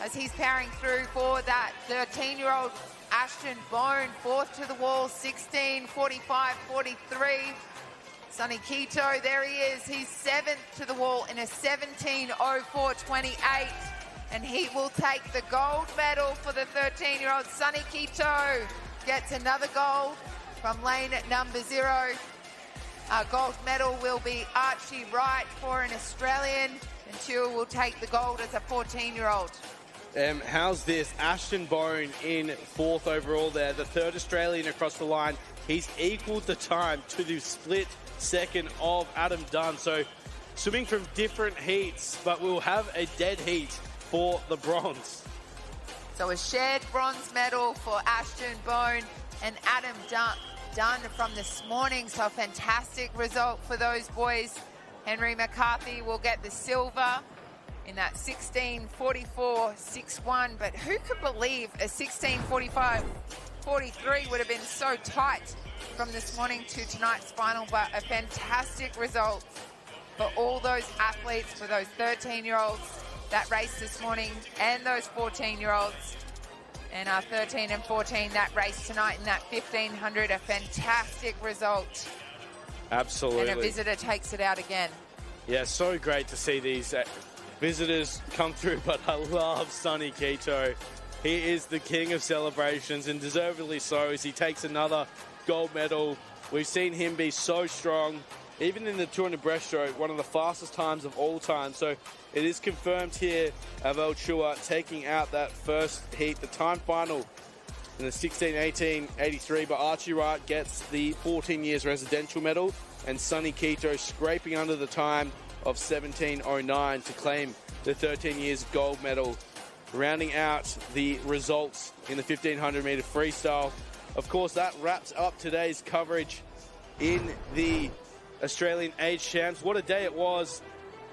C: as he's powering through for that 13-year-old Ashton Bone, 4th to the wall, 16:45.43. Sonny Quito, there he is. He's 7th to the wall in a 17:04.28. And he will take the gold medal for the 13-year-old. Sonny Quito gets another gold from lane number 0. Gold medal will be Archie Wright for an Australian, and Tua will take the gold as a 14-year-old.
A: How's this? Ashton Bone in 4th overall there, the 3rd Australian across the line. He's equaled the time to the split second of Adam Dunn. So swimming from different heats, but we'll have a dead heat for the bronze.
C: So a shared bronze medal for Ashton Bone and Adam Dunn from this morning. So a fantastic result for those boys. Henry McCarthy will get the silver in that 16:44.61. But who could believe a 16:45.43 would have been so tight from this morning to tonight's final? But a fantastic result for all those athletes, for those 13-year-olds that raced this morning and those 14-year-olds. And our 13 and 14 that race tonight in that 1500, a fantastic result.
A: Absolutely.
C: And a visitor takes it out again.
A: Yeah, so great to see these visitors come through, but I love Sonny Quito. He is the king of celebrations, and deservedly so, as he takes another gold medal. We've seen him be so strong, even in the 200 breaststroke, one of the fastest times of all time. So it is confirmed here, Avel Chua taking out that first heat, the time final in the 16:18.83, but Archie Wright gets the 14 years residential medal, and Sonny Quito scraping under the time of 17:09 to claim the 13 years gold medal. Rounding out the results in the 1500 meter freestyle. Of course, that wraps up today's coverage in the Australian Age Champs. What a day it was.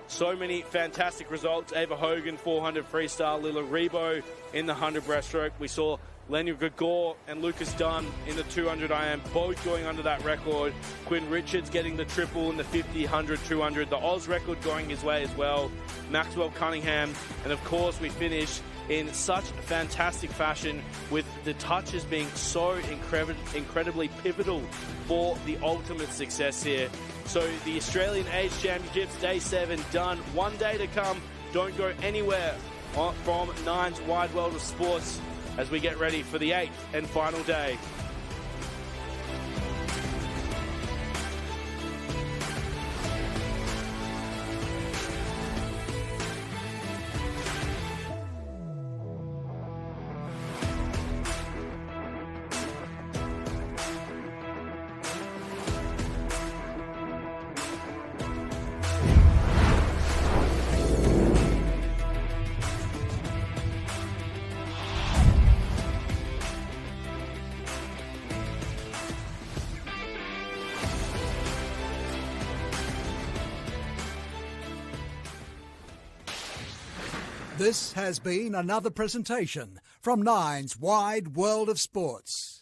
A: So many fantastic results. Ava Hogan, 400 freestyle. Lila Rebo in the 100 breaststroke. We saw Lenya Gregor and Lucas Dunn in the 200 IM, both going under that record. Quinn Richards getting the triple in the 50, 100, 200. The Oz record going his way as well. Maxwell Cunningham. And of course, we finish in such fantastic fashion with the touches being so incredibly pivotal for the ultimate success here. So the Australian Age Championships, Day 7 done. One day to come. Don't go anywhere from Nine's Wide World of Sports as we get ready for the 8th and final day.
K: This has been another presentation from Nine's Wide World of Sports.